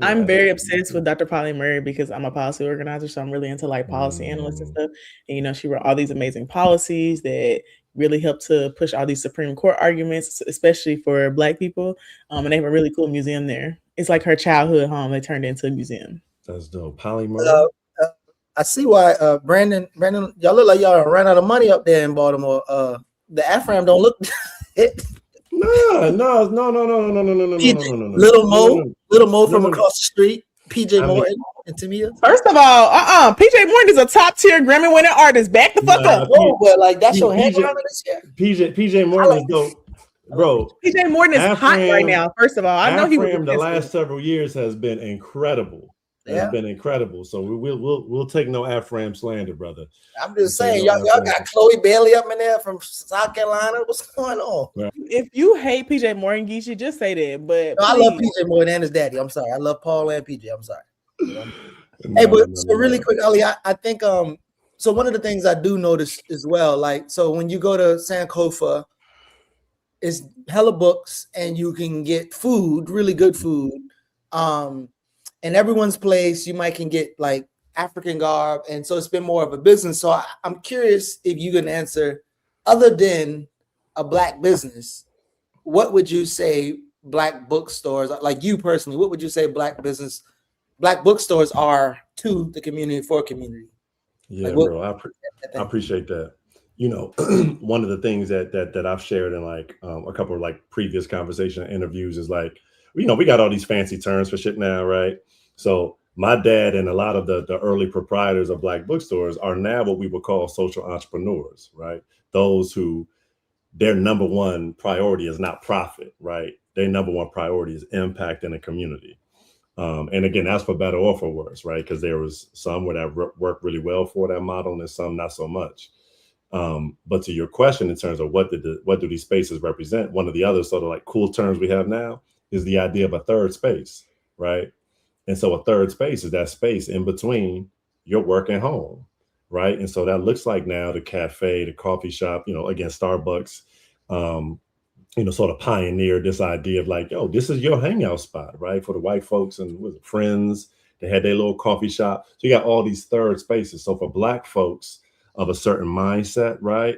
I'm very obsessed with Dr. Polly Murray because I'm a policy organizer, so I'm really into like policy analysts and stuff. And you know, she wrote all these amazing policies that really help to push all these Supreme Court arguments, especially for Black people. And they have a really cool museum there. It's like her childhood home. They turned it into a museum. That's dope. Polly Murray. I see why Brandon, y'all look like y'all ran out of money up there in Baltimore. The AFRAM don't look No. Little Mo from across the street, PJ Morton and Tamia. First of all, PJ Morton is a top tier Grammy winning artist. Back the fuck up. But like that's your headline of this year. PJ Morton is dope, bro. PJ Morton is hot right now. First of all, I know he was the last several years has been incredible. It's been incredible. So we'll take no AFRAM slander, brother. I'm just saying, y'all got Chloe Bailey up in there from South Carolina. What's going on? Right. If you hate PJ Morton, you should just say that. But no, I love PJ Morton and his daddy. I'm sorry. I love Paul and PJ. I'm sorry. So really quick, Ali, I think so one of the things I do notice as well, like so when you go to Sankofa, it's hella books and you can get food, really good food. In everyone's place, you can get like African garb, and so it's been more of a business. So I'm curious if you can answer, other than a Black business, what would you say Black bookstores, like you personally, what would you say Black bookstores are to the community, for community? Yeah, like bro, I appreciate that. You know, one of the things that I've shared in like a couple of like previous conversation interviews is like, you know, we got all these fancy terms for shit now, right? So my dad and a lot of the early proprietors of Black bookstores are now what we would call social entrepreneurs, right? Those who their number one priority is not profit, right? Their number one priority is impact in the community. And again, that's for better or for worse, right? Because there was some where that worked really well for that model and some not so much. But to your question in terms of what do these spaces represent, one of the other sort of like cool terms we have now is the idea of a third space, right? And so a third space is that space in between your work and home, right? And so that looks like now the cafe, the coffee shop, again, Starbucks, sort of pioneered this idea of like, yo, this is your hangout spot, right? For the white folks and with friends, they had their little coffee shop. So you got all these third spaces. So for Black folks of a certain mindset, right?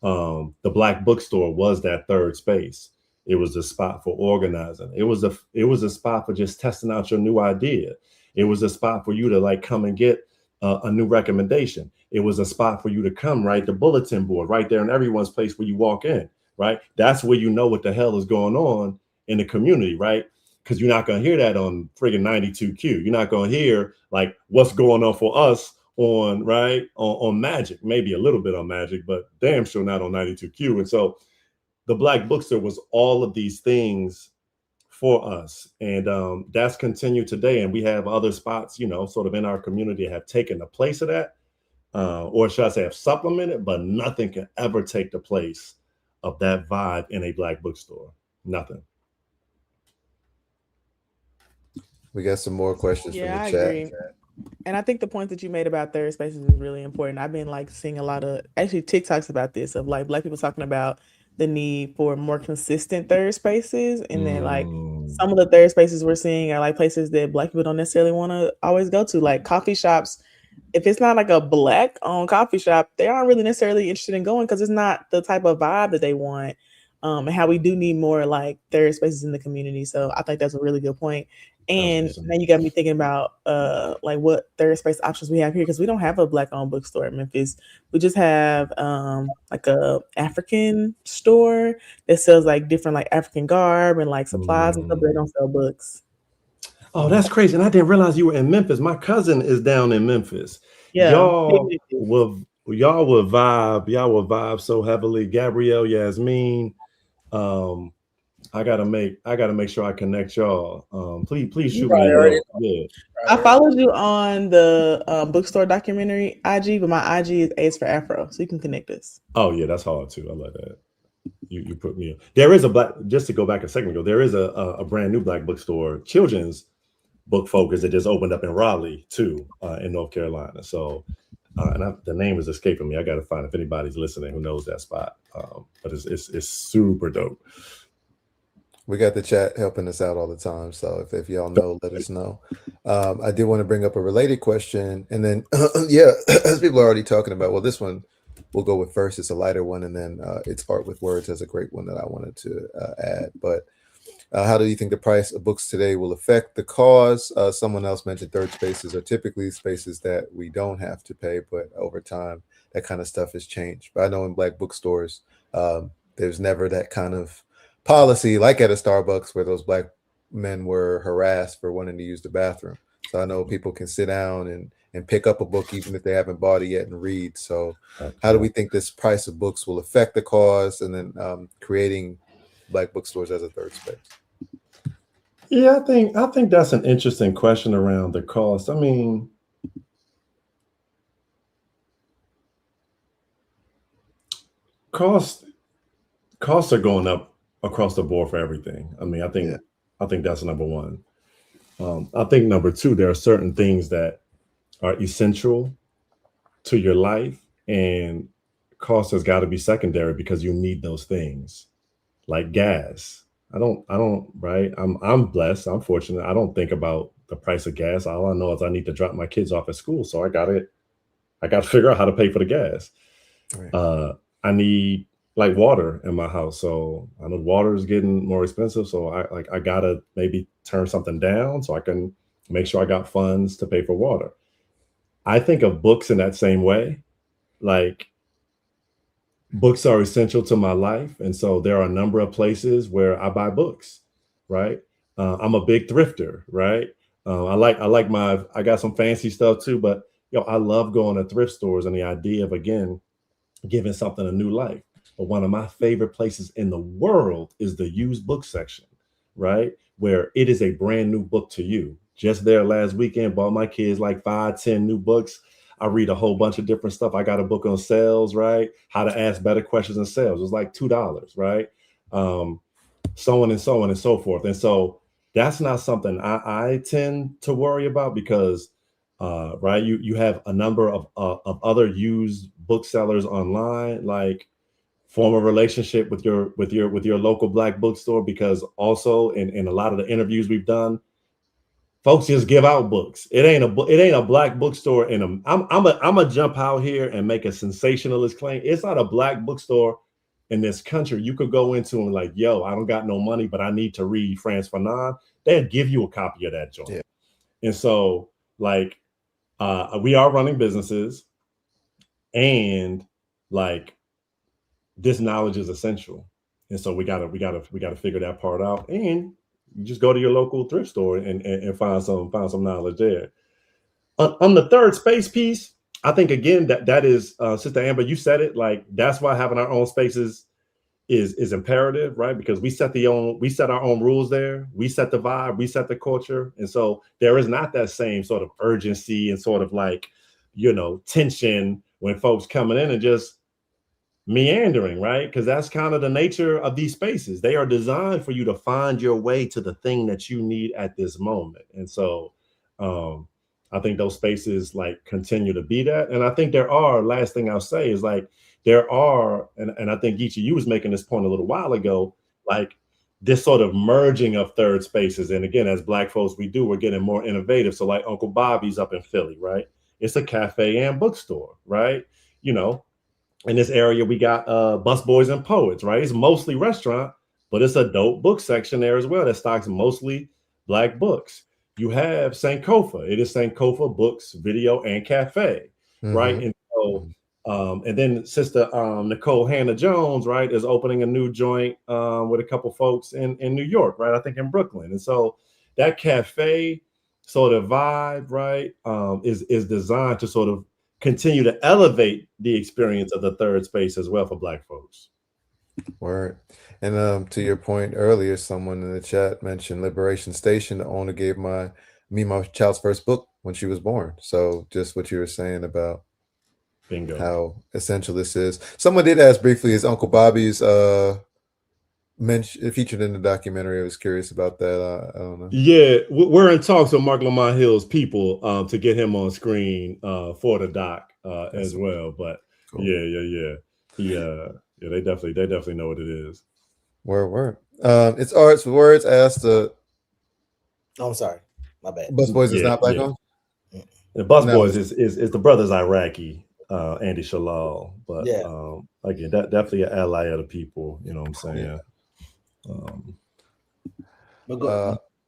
The Black bookstore was that third space. It was a spot for organizing. It was a spot for just testing out your new idea. It was a spot for you to like come and get a new recommendation. It was a spot for you to come, right? The bulletin board right there in everyone's place where you walk in, right? That's where you know what the hell is going on in the community, right? Because you're not going to hear that on friggin' 92Q. You're not going to hear like what's going on for us on, right? On Magic, maybe a little bit on Magic, but damn sure not on 92Q. And so the Black bookstore was all of these things for us. And that's continued today. And we have other spots, sort of in our community have taken the place of that, or should I say have supplemented, but nothing can ever take the place of that vibe in a Black bookstore. Nothing. We got some more questions from the I chat. agree. And I think the point that you made about third spaces is really important. I've been like seeing a lot of actually TikToks about this of like Black people talking about the need for more consistent third spaces. And then like some of the third spaces we're seeing are like places that Black people don't necessarily want to always go to, like coffee shops. If it's not like a Black owned coffee shop, they aren't really necessarily interested in going because it's not the type of vibe that they want. And how we do need more like third spaces in the community. So I think that's a really good point. And now you got me thinking about like what third space options we have here, because we don't have a Black owned bookstore in Memphis. We just have like a African store that sells like different like African garb and like supplies and stuff, but they don't sell books. Oh, that's crazy. And I didn't realize you were in Memphis. My cousin is down in Memphis. Yeah. Y'all will vibe so heavily. Gabrielle, Yasmin. I gotta make sure I connect y'all. Please shoot me a note. Yeah. I followed you on the bookstore documentary IG, but my IG is A's for Afro, so you can connect us. Oh yeah, that's hard too. I love that. You put me in. There is just to go back a second ago, there is a brand new Black bookstore, children's book focus that just opened up in Raleigh too, in North Carolina. So the name is escaping me. I got to find if anybody's listening who knows that spot. But it's super dope. We got the chat helping us out all the time. So if y'all know, let us know. I did want to bring up a related question. And then, as people are already talking about, well, this one we'll go with first. It's a lighter one. And then It's Art with Words has a great one that I wanted to add. But how do you think the price of books today will affect the cause? Someone else mentioned third spaces are typically spaces that we don't have to pay, but over time, that kind of stuff has changed. But I know in Black bookstores, there's never that kind of policy like at a Starbucks where those Black men were harassed for wanting to use the bathroom. So I know people can sit down and pick up a book even if they haven't bought it yet and read. So how do we think this price of books will affect the cause, and then creating Black bookstores as a third space? Yeah, I think that's an interesting question around the cost. I mean, costs are going up across the board for everything. I mean, I think that's number one. I think number two, there are certain things that are essential to your life, and cost has got to be secondary because you need those things, like gas. I don't, right? I'm blessed. I'm fortunate. I don't think about the price of gas. All I know is I need to drop my kids off at school, so I got to figure out how to pay for the gas. Right. I need like water in my house, so I know water is getting more expensive. So I gotta maybe turn something down so I can make sure I got funds to pay for water. I think of books in that same way. Like, books are essential to my life, and so there are a number of places where I buy books. Right, I'm a big thrifter. Right, I got some fancy stuff too, but I love going to thrift stores and the idea of, again, giving something a new life. But one of my favorite places in the world is the used book section, right? Where it is a brand new book to you. Just there last weekend, bought my kids like 5, 10 new books. I read a whole bunch of different stuff. I got a book on sales, right? How to ask better questions in sales. It was like $2, right? So on and so on and so forth. And so that's not something I tend to worry about because, right, you have a number of other used booksellers online, like form a relationship with your local Black bookstore, because also in a lot of the interviews we've done, folks just give out books. It ain't a Black bookstore in them. I'm a jump out here and make a sensationalist claim. It's not a Black bookstore in this country. You could go into and like, yo, I don't got no money, but I need to read Frantz Fanon. They'll give you a copy of that joint. Yeah. And so, like, we are running businesses, and like, this knowledge is essential. And so we gotta figure that part out. And you just go to your local thrift store and find some knowledge there. On the third space piece, I think again that is Sister Amber, you said it, like that's why having our own spaces is imperative, right? Because we set our own rules there, we set the vibe, we set the culture. And so there is not that same sort of urgency and sort of like, tension when folks coming in and just meandering, right? Because that's kind of the nature of these spaces. They are designed for you to find your way to the thing that you need at this moment. And so I think those spaces like continue to be that. And I think last thing I'll say is like there are, and I think each of you was making this point a little while ago, like this sort of merging of third spaces. And again, as Black folks, we're getting more innovative. So like Uncle Bobby's up in Philly, right? It's a cafe and bookstore, right? In this area, we got Busboys and Poets, right? It's mostly restaurant, but it's a dope book section there as well that stocks mostly Black books. You have Sankofa. It is Sankofa Books, Video, and Cafe, right? And so, and then Sister Nicole Hannah-Jones, right, is opening a new joint with a couple folks in New York, right? I think in Brooklyn. And so that cafe sort of vibe, right, is designed to sort of continue to elevate the experience of the third space as well for Black folks. Word. And to your point earlier, someone in the chat mentioned Liberation Station. The owner gave my child's first book when she was born. So just what you were saying about Bingo. How essential this is. Someone did ask briefly, is Uncle Bobby's featured in the documentary? I was curious about that. I don't know. Yeah, we're in talks with Mark Lamont Hill's people to get him on screen for the doc as well. But cool. Yeah. They definitely know what it is. Word. It's Arts with Words. Asked Oh, I'm sorry, my bad. Busboys is not Black owned. The Busboys is the brothers Iraqi, Andy Shalal, but again, definitely an ally of the people. You know what I'm saying?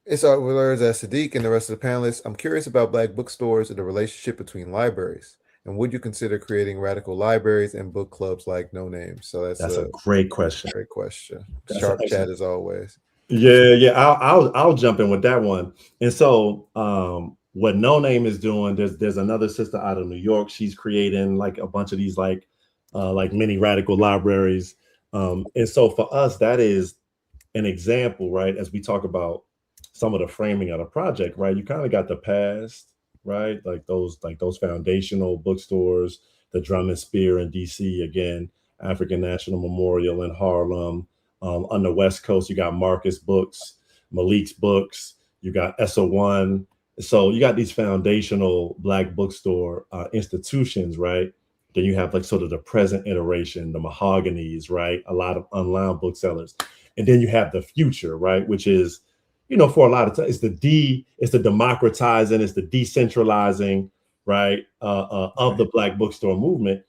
It's Art with Words. As Sadiq and the rest of the panelists, I'm curious about Black bookstores and the relationship between libraries. And would you consider creating radical libraries and book clubs like No Name? So that's a great question. Great question. Sharp chat as always. Yeah. I'll jump in with that one. And so what No Name is doing, there's another sister out of New York. She's creating like a bunch of these like mini radical libraries. And so for us, that is an example, right? As we talk about some of the framing of the project, right? You kind of got the past, right? Like those foundational bookstores, the Drum and Spear in DC, again, African National Memorial in Harlem. On the West Coast, you got Marcus Books, Malik's Books, you got SO1. So you got these foundational Black bookstore institutions, right? Then you have like sort of the present iteration, the Mahoganies, right? A lot of online booksellers. And then you have the future, right? Which is, for a lot of time, it's the democratizing, it's the decentralizing, right? Of the Black bookstore movement.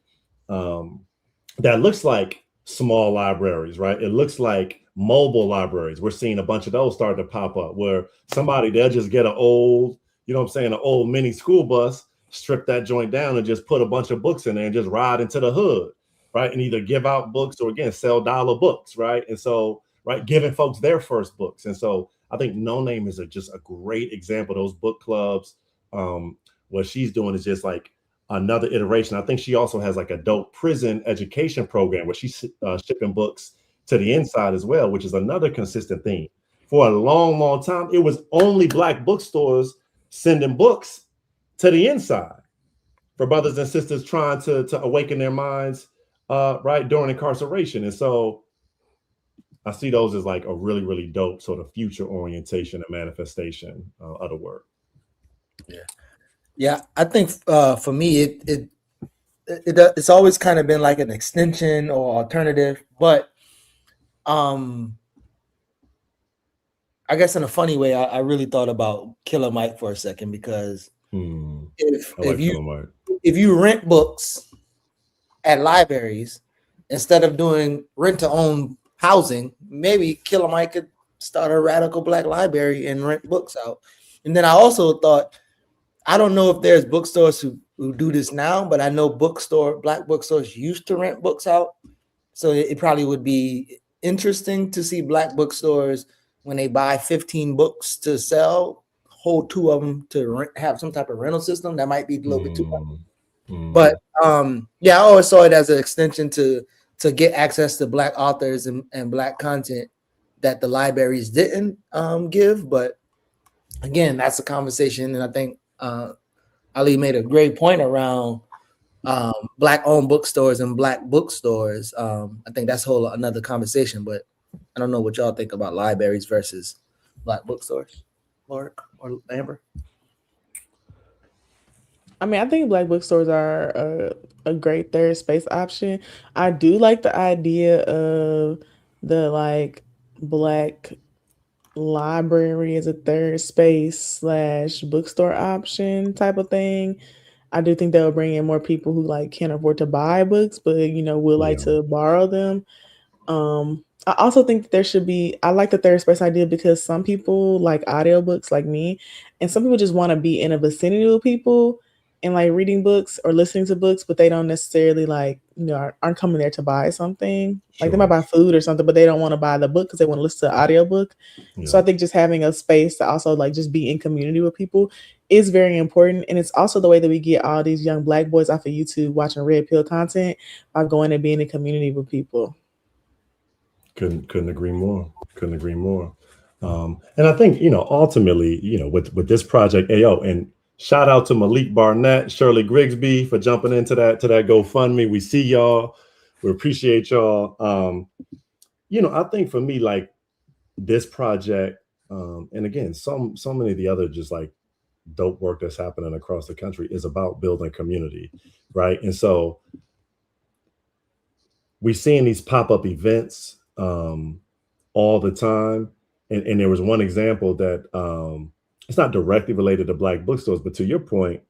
That looks like small libraries, right? It looks like mobile libraries. We're seeing a bunch of those start to pop up where they'll just get an old, an old mini school bus, strip that joint down and just put a bunch of books in there and just ride into the hood, right? And either give out books or again, sell dollar books, right? And so, right, giving folks their first books. And so I think No Name is just a great example. Those book clubs, what she's doing is just like another iteration. I think she also has like a dope prison education program where she's shipping books to the inside as well, which is another consistent theme. For a long, long time, it was only Black bookstores sending books to the inside for brothers and sisters trying to awaken their minds, right, during incarceration. And so I see those as like a really, really dope sort of future orientation and manifestation of the work. Yeah, I think for me, it's always kind of been like an extension or alternative, but I guess in a funny way, I really thought about Killer Mike for a second, because if you rent books at libraries instead of doing rent to own housing, maybe Killer Mike could start a radical Black library and rent books out. And then I also thought, I don't know if there's bookstores who do this now, but I know Black bookstores used to rent books out. So it probably would be interesting to see Black bookstores, when they buy 15 books to sell, hold 2 of them to have some type of rental system. That might be a little bit too much. But yeah, I always saw it as an extension to get access to Black authors and Black content that the libraries didn't give. But again, that's a conversation, and I think Ali made a great point around Black-owned bookstores and Black bookstores. I think that's another conversation, but I don't know what y'all think about libraries versus Black bookstores, Laura or Amber. I mean, I think Black bookstores are a great third space option. I do like the idea of the like Black library as a third space / bookstore option type of thing. I do think that will bring in more people who like can't afford to buy books, but will like to borrow them. I also think that there should be, I like the third space idea because some people like audiobooks like me, and some people just want to be in a vicinity with people and like reading books or listening to books, but they don't necessarily like, aren't coming there to buy something. Like they might buy food or something, but they don't want to buy the book because they want to listen to an audiobook. So I think just having a space to also like just be in community with people is very important. And it's also the way that we get all these young Black boys off of YouTube watching Red Pill content by going and being in community with people. Couldn't agree more. Couldn't agree more. And I think, ultimately, with this project, and shout out to Malik Barnett, Shirley Grigsby for jumping into that GoFundMe. We see y'all. We appreciate y'all. I think for me, like this project, and again, so many of the other just like dope work that's happening across the country is about building community, right? And so we're seeing these pop-up events all the time. And there was one example that it's not directly related to Black bookstores, but to your point,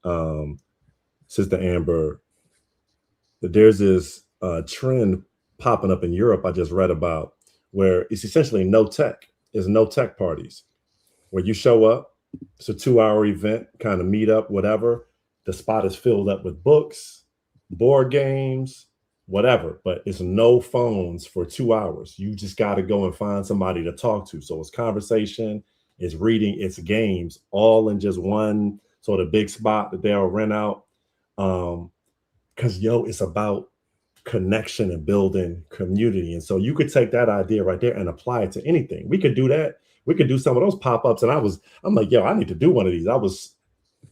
Sister Amber, that there's this trend popping up in Europe I just read about, where it's essentially no tech. It's no tech parties, where you show up, it's a 2-hour event, kind of meet up, whatever. The spot is filled up with books, board games, whatever, but it's no phones for 2 hours. You just got to go and find somebody to talk to. So it's conversation, it's reading, it's games, all in just one sort of big spot that they'll rent out. Because it's about connection and building community. And so you could take that idea right there and apply it to anything. We could do that. We could do some of those pop-ups. And I'm like, I need to do one of these. I was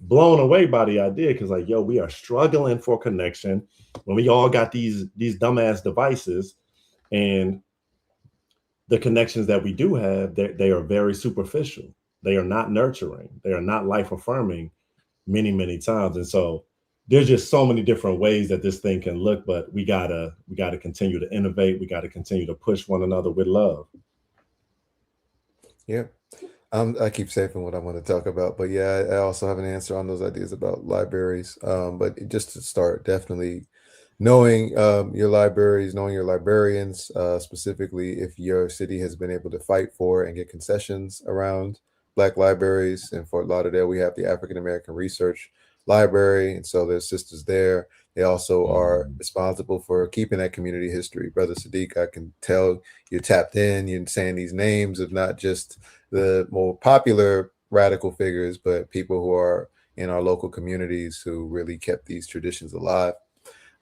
blown away by the idea because like, we are struggling for connection when we all got these dumbass devices, and the connections that we do have, they are very superficial. They are not nurturing. They are not life affirming many, many times. And so there's just so many different ways that this thing can look, but we gotta continue to innovate. We got to continue to push one another with love. Yeah. I keep saving what I want to talk about, but yeah, I also have an answer on those ideas about libraries. But just to start, definitely knowing your libraries, knowing your librarians, specifically if your city has been able to fight for and get concessions around Black libraries. In Fort Lauderdale, we have the African American Research Library, and so there's sisters there. They also are responsible for keeping that community history. Brother Sadiq, I can tell you're tapped in. You're saying these names of not just the more popular radical figures, but people who are in our local communities who really kept these traditions alive.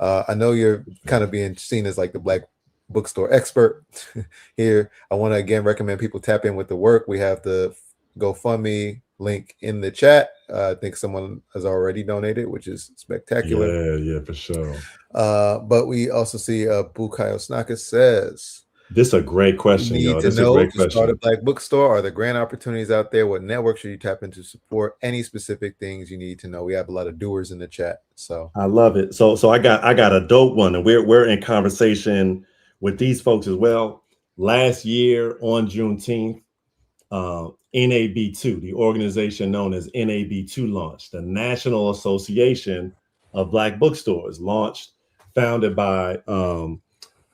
I know you're kind of being seen as like the Black bookstore expert here. I want to again recommend people tap in with the work. We have the GoFundMe link in the chat. I think someone has already donated, which is spectacular. Yeah, for sure. But we also see Bukayo Snaka says, this is a great question, you need y'all. to This is a know great to start a question. Black bookstore. Are there grant opportunities out there? What network should you tap into to support? Any specific things you need to know? We have a lot of doers in the chat, so I love it. So I got a dope one, and we're in conversation with these folks as well. Last year on Juneteenth, NAB2, the organization known as NAB2, launched the National Association of Black Bookstores, founded by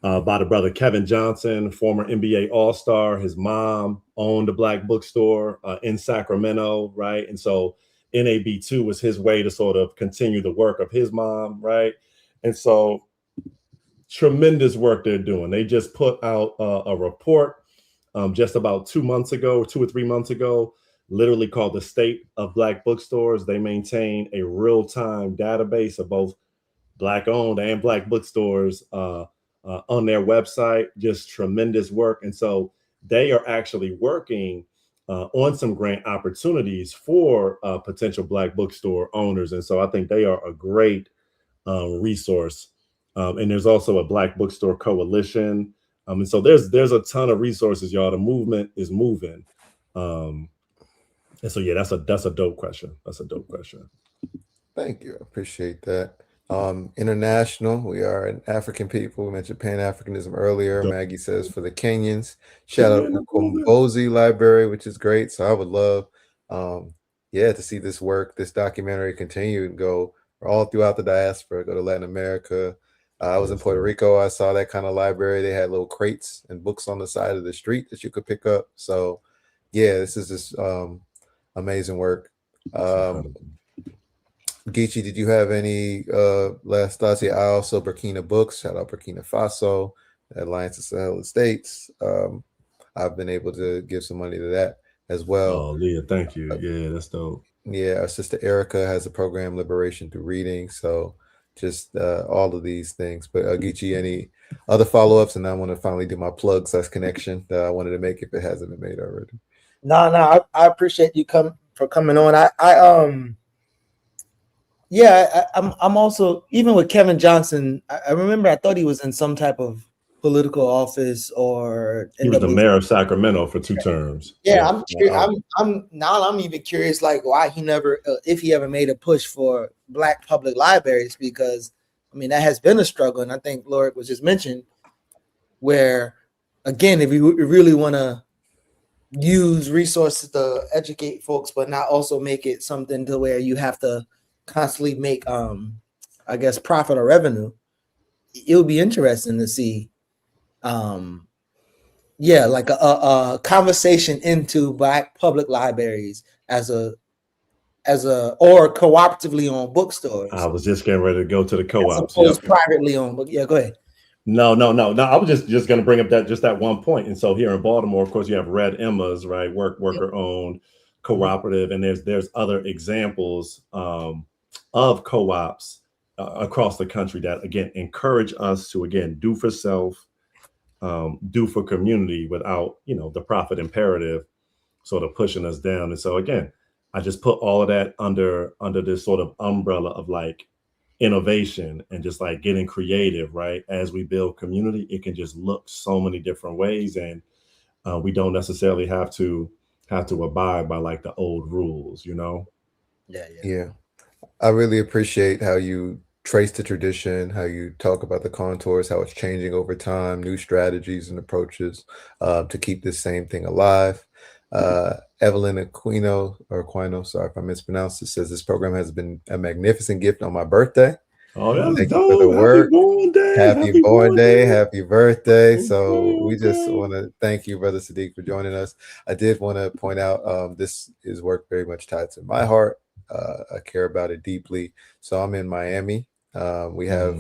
the brother Kevin Johnson, former NBA All-Star. His mom owned a Black bookstore in Sacramento, right? And so NAB2 was his way to sort of continue the work of his mom, right? And so tremendous work they're doing. They just put out a report just about 2 months ago, 2 or 3 months ago, literally called the State of Black Bookstores. They maintain a real-time database of both Black-owned and Black bookstores on their website. Just tremendous work. And so they are actually working on some grant opportunities for potential Black bookstore owners. And so I think they are a great resource. And there's also a Black Bookstore Coalition. And so there's a ton of resources, y'all. The movement is moving. And so, yeah, that's a dope question. That's a dope question. thank you. I appreciate that. International, we are an African people. We mentioned Pan-Africanism earlier. Maggie says for the Kenyans. Shout out to Kombozi Library, which is great. So I would love, to see this work, this documentary continue and go all throughout the diaspora, go to Latin America. I was in Puerto Rico. I saw that kind of library. They had little crates and books on the side of the street that you could pick up. So yeah, this is just amazing work. Geechee, did you have any last thoughts? Yeah, I also Burkina Books, shout out Burkina Faso, Alliance of Sahel States. I've been able to give some money to that as well. Oh, Leah, thank you. Yeah, that's dope. Yeah, our sister Erica has a program, Liberation Through Reading. So just all of these things. But Geechee, any other follow-ups? And I want to finally do my plug/connection that I wanted to make if it hasn't been made already. No, I appreciate you coming on. I'm also, even with Kevin Johnson, I remember I thought he was in some type of political office, or he was the mayor of Sacramento for 2 terms. Yeah, I'm even curious, like, why he never, if he ever made a push for Black public libraries, because I mean that has been a struggle, and I think Lorick was just mentioned, where again, if you really want to use resources to educate folks, but not also make it something to where you have to constantly make I guess profit or revenue, it would be interesting to see like a conversation into Black public libraries as a or cooperatively owned bookstores. I was just getting ready to go to the co-ops. Privately owned, but yeah, go ahead. No. I was just going to bring up that one point. And so here in Baltimore, of course, you have Red Emma's, right? Worker owned, cooperative, and there's other examples of co-ops across the country that again encourage us to again do for self, do for community without the profit imperative sort of pushing us down. And so again, I just put all of that under this sort of umbrella of like innovation and just like getting creative, right? As we build community, it can just look so many different ways, and we don't necessarily have to abide by like the old rules, Yeah. I really appreciate how you trace the tradition, how you talk about the contours, how it's changing over time, new strategies and approaches to keep this same thing alive. Evelyn Aquino, sorry if I mispronounced it, says this program has been a magnificent gift on my birthday. Oh, that's Thank dope. you for the work. Happy born day. Happy birthday. So we just want to thank you, Brother Sadiq, for joining us. I did want to point out this is work very much tied to my heart. I care about it deeply. So I'm in Miami. We have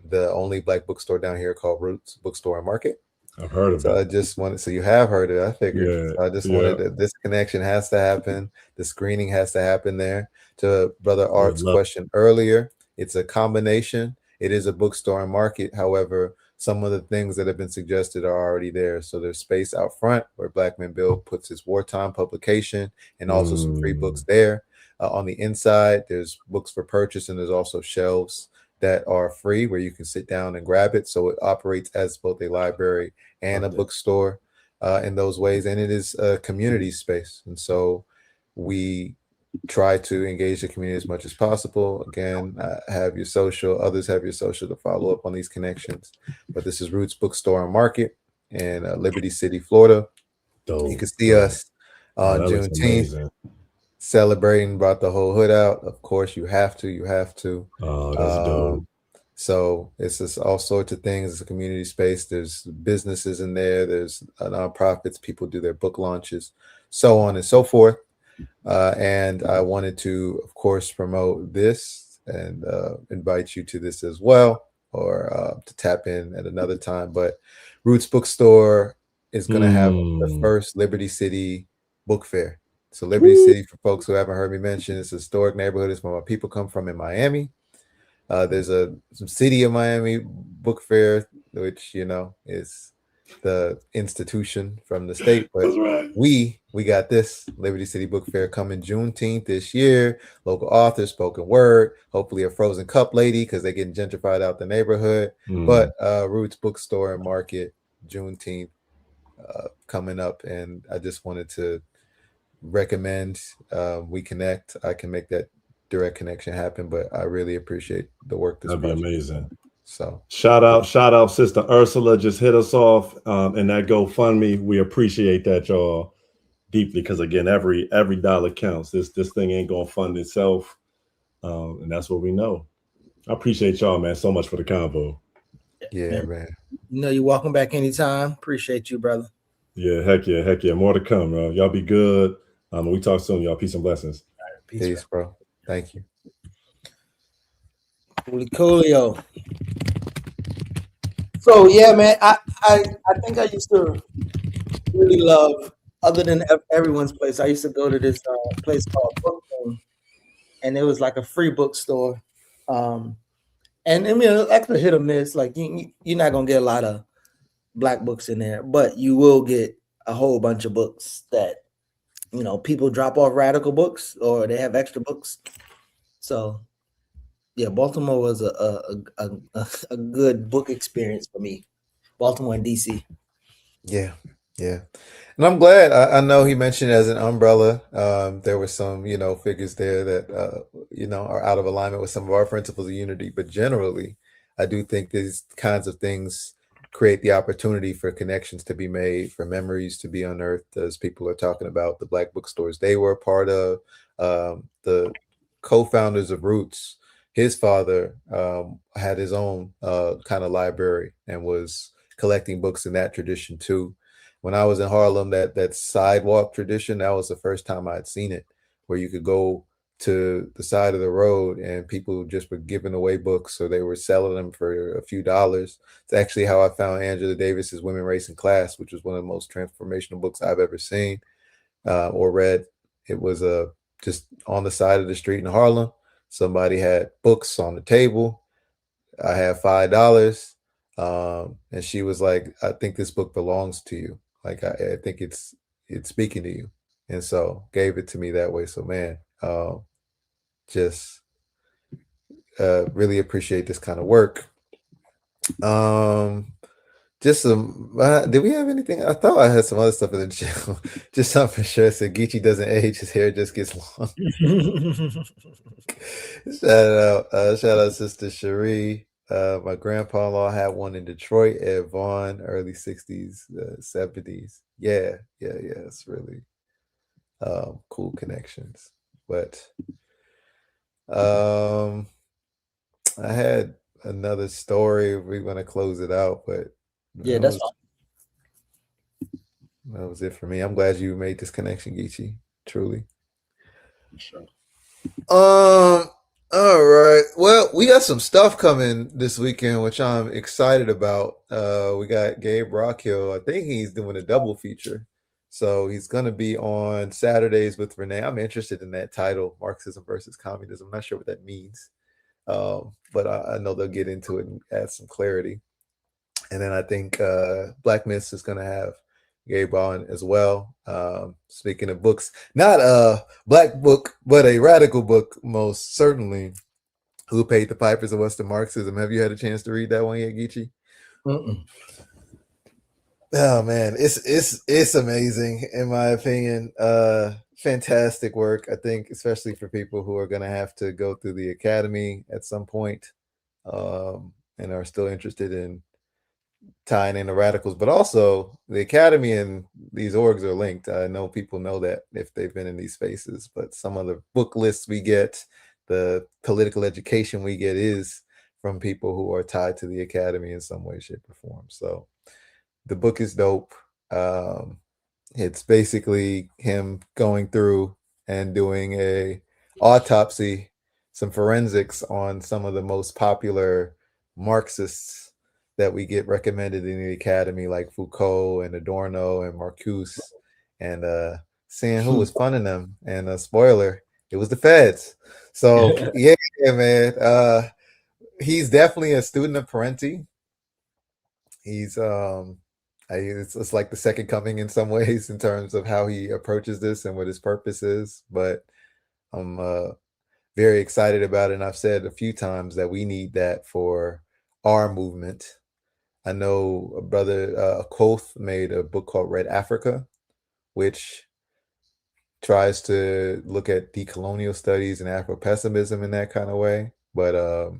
the only Black bookstore down here called Roots Bookstore and Market. I've heard of So I it. just wanted, so you have heard it, I figured. Yeah, So I just yeah. wanted to, this connection has to happen. The screening has to happen there. To Brother Would Art's love. question earlier, it's a combination. It is a bookstore and market. However, some of the things that have been suggested are already there. So there's space out front where Black Men Build puts his wartime publication and also some free books there. On the inside, there's books for purchase, and there's also shelves that are free where you can sit down and grab it. So it operates as both a library and a bookstore in those ways. And it is a community space. And so we try to engage the community as much as possible. Again, have your social, others have your social to follow up on these connections. But this is Roots Bookstore and Market in Liberty City, Florida. You can see us on Juneteenth celebrating, brought the whole hood out. Of course, you have to. Oh, that's dope. So it's just all sorts of things. It's a community space. There's businesses in there. There's nonprofits. People do their book launches, so on and so forth. And I wanted to, of course, promote this and invite you to this as well, or to tap in at another time. But Roots Bookstore is going to have the first Liberty City book fair. So Liberty City, for folks who haven't heard me mention, it's a historic neighborhood. It's where my people come from in Miami. There's some City of Miami book fair, which, you know, is the institution from the state. But we got this Liberty City Book Fair coming Juneteenth this year. Local authors, spoken word, hopefully a frozen cup lady because they're getting gentrified out the neighborhood. But Roots Bookstore and Market, Juneteenth coming up. And I just wanted to recommend we connect. I can make that direct connection happen, but I really appreciate the work. That'd be amazing. So shout out Sister Ursula, just hit us off in that GoFundMe. We appreciate that, y'all, deeply, because again, every dollar counts. This thing ain't gonna fund itself, and that's what we know. I appreciate y'all, man, so much for the convo. Yeah, man. You know, you're welcome back anytime. Appreciate you, brother. Yeah, heck yeah. More to come, bro. Y'all be good. We talk soon, y'all. Peace and blessings. Peace, bro. Thank you. Coolio. So yeah, man, I think I used to really love, other than everyone's place, I used to go to this place called Book Room, and it was like a free bookstore. And I mean, it's actually hit or miss. Like you're not gonna get a lot of Black books in there, but you will get a whole bunch of books that, you know, people drop off radical books or they have extra books. So yeah, Baltimore was a good book experience for me. Baltimore and DC. Yeah. And I'm glad. I know he mentioned as an umbrella. There were some, you know, figures there that you know, are out of alignment with some of our principles of unity. But generally, I do think these kinds of things create the opportunity for connections to be made, for memories to be unearthed, as people are talking about the Black bookstores they were a part of. The co-founders of Roots, his father had his own kind of library and was collecting books in that tradition too. When I was in Harlem, that sidewalk tradition, that was the first time I'd seen it, where you could go to the side of the road and people just were giving away books, or they were selling them for a few dollars. It's actually how I found Angela Davis's Women, Race, and Class, which was one of the most transformational books I've ever seen or read. It was just on the side of the street in Harlem. Somebody had books on the table. I had $5. And she was like, I think this book belongs to you. Like, I think it's speaking to you. And so gave it to me that way. So man, just really appreciate this kind of work. Just some, did we have anything? I thought I had some other stuff in the channel. Just something for sure. Said Geechee doesn't age, his hair just gets long. Shout out Sister Cherie. My grandpa-in-law had one in Detroit, Ed Vaughn, early 60s, 70s. Yeah. It's really cool connections. But I had another story. We're gonna close it out, but yeah, that's fine. That was it for me. I'm glad you made this connection, Geechee. Truly. Sure. All right. Well, got some stuff coming this weekend, which I'm excited about. We got Gabe Rockhill. I think he's doing a double feature. So he's going to be on Saturdays with Renee. I'm interested in that title, Marxism versus Communism. I'm not sure what that means, but I know they'll get into it and add some clarity. And then I think Black Myths is going to have Gabe on as well. Speaking of books, not a black book, but a radical book, most certainly. Who Paid the Pipers of Western Marxism? Have you had a chance to read that one yet, Geechee? Mm-mm. Oh man, it's amazing in my opinion. Fantastic work. I think, especially for people who are going to have to go through the academy at some point, and are still interested in tying in the radicals, but also the academy and these orgs are linked. I know people know that if they've been in these spaces, but some of the book lists we get, the political education we get is from people who are tied to the academy in some way, shape, or form. So the book is dope. It's basically him going through and doing a autopsy, some forensics on some of the most popular Marxists that we get recommended in the academy, like Foucault and Adorno and Marcuse, and seeing who was funding them. And spoiler, it was the feds. So yeah, man. He's definitely a student of Parenti. He's it's like the second coming in some ways in terms of how he approaches this and what his purpose is. But I'm very excited about it. And I've said a few times that we need that for our movement. I know a brother, Koth, made a book called Red Africa, which tries to look at decolonial studies and Afro-pessimism in that kind of way. But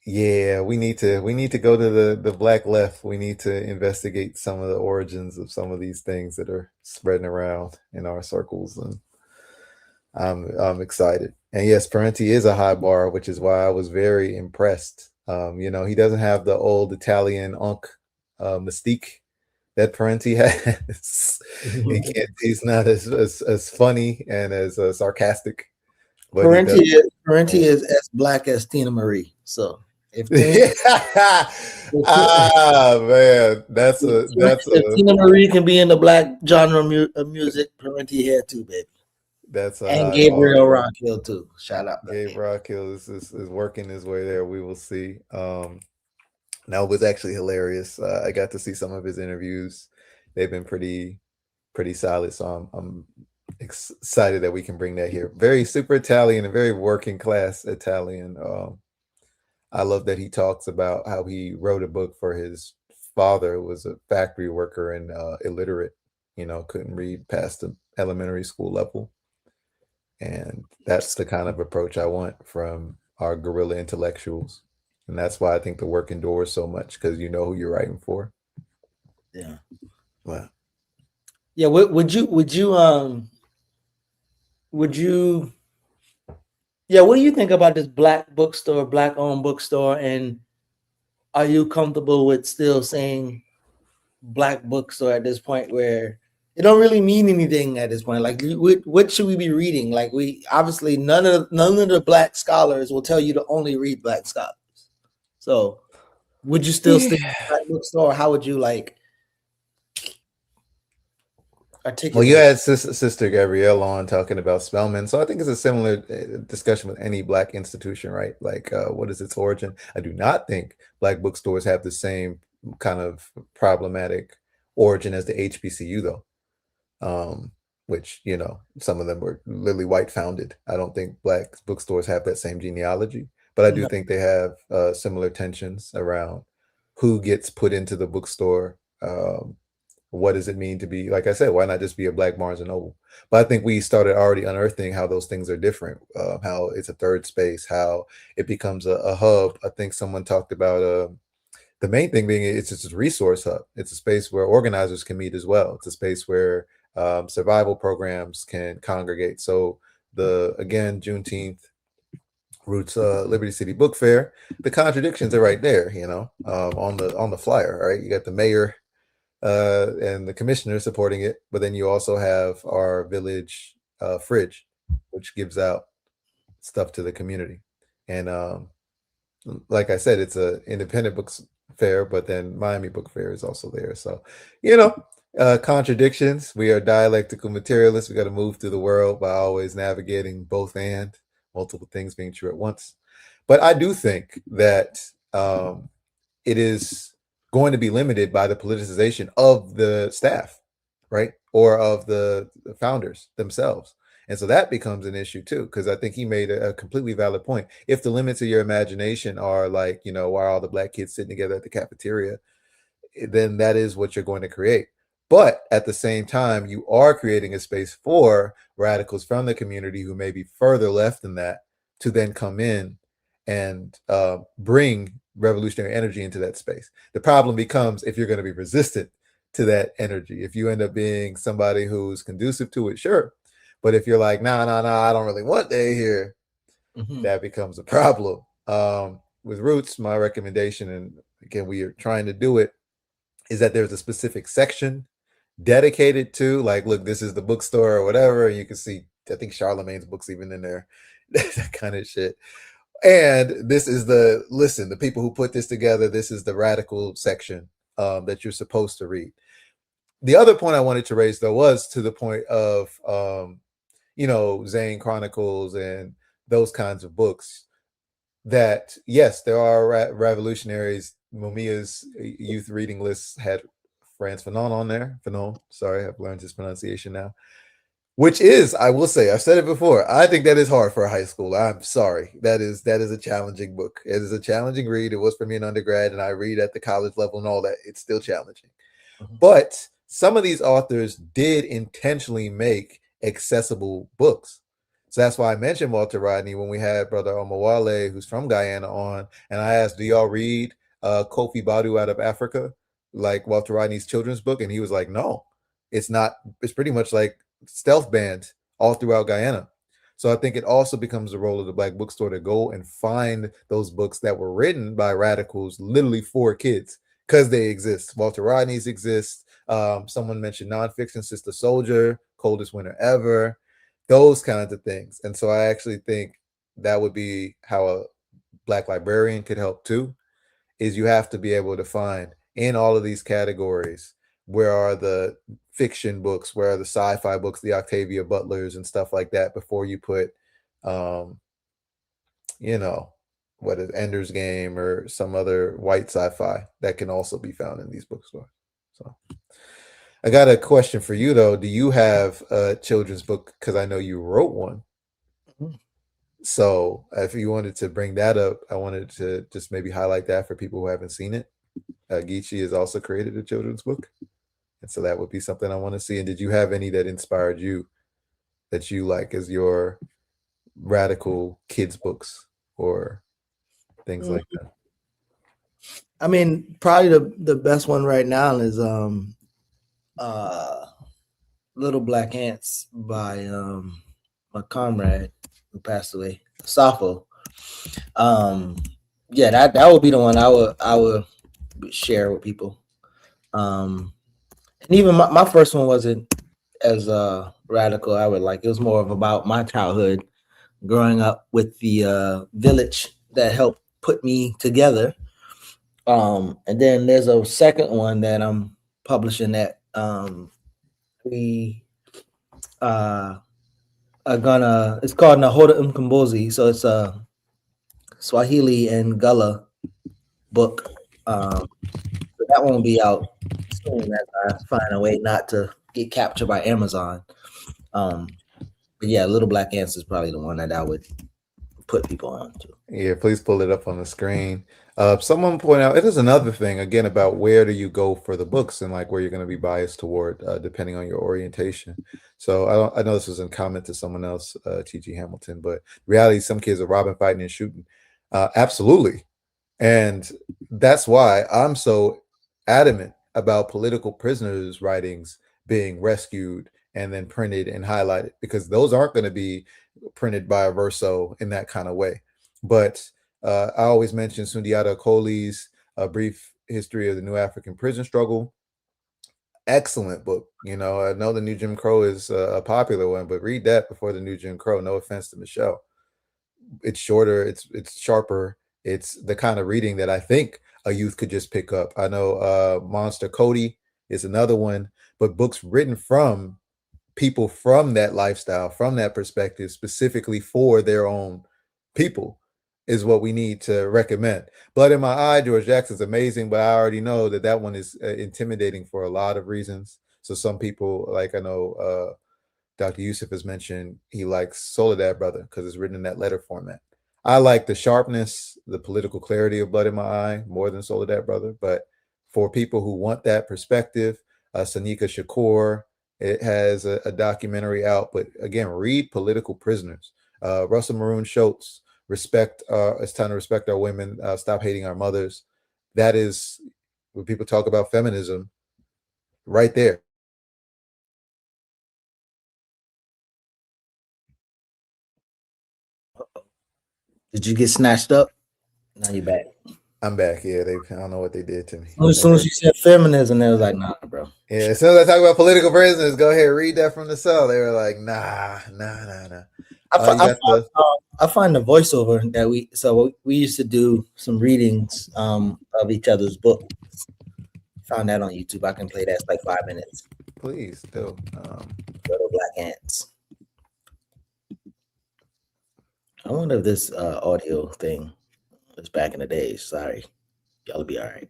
yeah, we need to go to the Black Left. We need to investigate some of the origins of some of these things that are spreading around in our circles, and I'm excited. And yes, Parenti is a high bar, which is why I was very impressed. He doesn't have the old Italian unk mystique that Parenti has. He's not as funny and as sarcastic. But Parenti is as black as Tina Marie. So if man, if Tina Marie can be in the black genre of music, Parenti here too, baby. That's and Gabriel Rockhill too. Shout out, Gabe Rockhill is working his way there. We will see. That was actually hilarious. I got to see some of his interviews. They've been pretty solid. So I'm excited that we can bring that here. Very super Italian and very working class Italian. I love that he talks about how he wrote a book for his father, who was a factory worker and illiterate, couldn't read past the elementary school level. And that's the kind of approach I want from our guerrilla intellectuals. And that's why I think the work endures so much, because you know who you're writing for. Yeah. Wow. Yeah. Would you yeah, what do you think about this black bookstore, black owned bookstore? And are you comfortable with still saying black bookstore at this point where it don't really mean anything at this point? Like, what should we be reading? Like, we obviously none of the black scholars will tell you to only read black scholars. So would you still stick to black bookstore, or how would you like articulate? Well, you had Sister Gabrielle on talking about Spelman, so I think it's a similar discussion with any black institution, right? Like, what is its origin? I do not think black bookstores have the same kind of problematic origin as the HBCU, though, which, some of them were literally white founded. I don't think black bookstores have that same genealogy, but I do think they have similar tensions around who gets put into the bookstore. What does it mean to be, like I said, why not just be a black Barnes and Noble? But I think we started already unearthing how those things are different, how it's a third space, how it becomes a hub. I think someone talked about the main thing being it's just a resource hub. It's a space where organizers can meet as well. It's a space where survival programs can congregate. So again, Juneteenth, Roots Liberty City Book Fair, the contradictions are right there, on the flyer, right? You got the mayor and the commissioner supporting it, but then you also have our village fridge, which gives out stuff to the community. And like I said, it's a independent books fair, but then Miami Book Fair is also there. So, contradictions. We are dialectical materialists. We got to move through the world by always navigating both and multiple things being true at once. But I do think that it is going to be limited by the politicization of the staff, right? Or of the founders themselves. And so that becomes an issue too, because I think he made a completely valid point. If the limits of your imagination are like, why are all the black kids sitting together at the cafeteria, then that is what you're going to create. But at the same time, you are creating a space for radicals from the community who may be further left than that to then come in and bring revolutionary energy into that space. The problem becomes if you're going to be resistant to that energy. If you end up being somebody who's conducive to it, sure. But if you're like, no, I don't really want that here, that becomes a problem. With Roots, my recommendation, and again, we are trying to do it, is that there's a specific section dedicated to, like, look, this is the bookstore or whatever. And you can see, I think Charlemagne's books even in there, that kind of shit. And this is the people who put this together, this is the radical section that you're supposed to read. The other point I wanted to raise, though, was to the point of, Zane Chronicles and those kinds of books, that, yes, there are revolutionaries. Mumia's youth reading list had Frantz Fanon on there. Fanon, sorry, I've learned his pronunciation now. Which is, I will say, I've said it before, I think that is hard for a high schooler. I'm sorry. That is a challenging book. It is a challenging read. It was for me in undergrad, and I read at the college level and all that. It's still challenging. But some of these authors did intentionally make accessible books. So that's why I mentioned Walter Rodney when we had Brother Omawale, who's from Guyana, on, and I asked, do y'all read Kofi Badu Out of Africa, like Walter Rodney's children's book? And he was like, no, it's not. It's pretty much like Stealth Band all throughout Guyana. So I think it also becomes the role of the Black bookstore to go and find those books that were written by radicals literally for kids, because they exist. Walter Rodney's exist. Someone mentioned nonfiction, Sister Soldier, Coldest Winter Ever, those kinds of things. And so I actually think that would be how a Black librarian could help too, is you have to be able to find in all of these categories, where are the fiction books, where are the sci-fi books, the Octavia Butlers and stuff like that, before you put, what is Ender's Game or some other white sci-fi that can also be found in these bookstores. So I got a question for you, though. Do you have a children's book? Because I know you wrote one. So if you wanted to bring that up, I wanted to just maybe highlight that for people who haven't seen it. Geechee has also created a children's book. And so that would be something I want to see. And did you have any that inspired you, that you like as your radical kids books or things like that? I mean, probably the best one right now is Little Black Ants by my comrade who passed away, Safo. Yeah, that would be the one I would share with people. And even my first one wasn't as radical. I would like, it was more of about my childhood growing up with the village that helped put me together. And then there's a second one that I'm publishing that we are gonna, it's called Nahoda Mkombozi. So it's a Swahili and Gullah book. So that won't be out soon as I find a way not to get captured by Amazon. But yeah, Little Black Ants is probably the one that I would put people on to. Yeah, please pull it up on the screen. Someone point out, it is another thing again about where do you go for the books and like where you're going to be biased toward depending on your orientation. So I know this was in comment to someone else, T.G. Hamilton, but reality, some kids are robbing, fighting, and shooting. Absolutely. And that's why I'm so adamant about political prisoners' writings being rescued and then printed and highlighted, because those aren't going to be printed by a Verso in that kind of way. But I always mention Sundiata Acoli's A Brief History of the New African Prison Struggle. Excellent book. I know the New Jim Crow is a popular one, but read that before the New Jim Crow. No offense to Michelle. it's shorter, it's sharper, it's the kind of reading that I think a youth could just pick up. I know Monster Cody is another one, but books written from people from that lifestyle, from that perspective, specifically for their own people, is what we need to recommend. Blood in My Eye, George Jackson's amazing, but I already know that that one is intimidating for a lot of reasons. So some people, like I know Dr. Yusuf has mentioned, he likes Soledad Brother because it's written in that letter format. I like the sharpness, the political clarity of Blood in My Eye more than Soledad Brother. But for people who want that perspective, Sanika Shakur, it has a documentary out. But again, read Political Prisoners. Russell Maroon Schultz, Respect. It's time to respect our women. Stop hating our mothers. That is when people talk about feminism, right there. Did you get snatched up? Now you back. I'm back. Yeah, I don't know what they did to me. As soon as you said feminism, they was like, nah, bro. Yeah, as soon as I talk about political prisoners, go ahead, read that from the cell. They were like, nah. I find the voiceover that we used to do some readings of each other's books. Found that on YouTube. I can play that. It's like 5 minutes. Please do. Little Black Ants. I wonder if this audio thing was back in the days. Sorry. Y'all will be all right.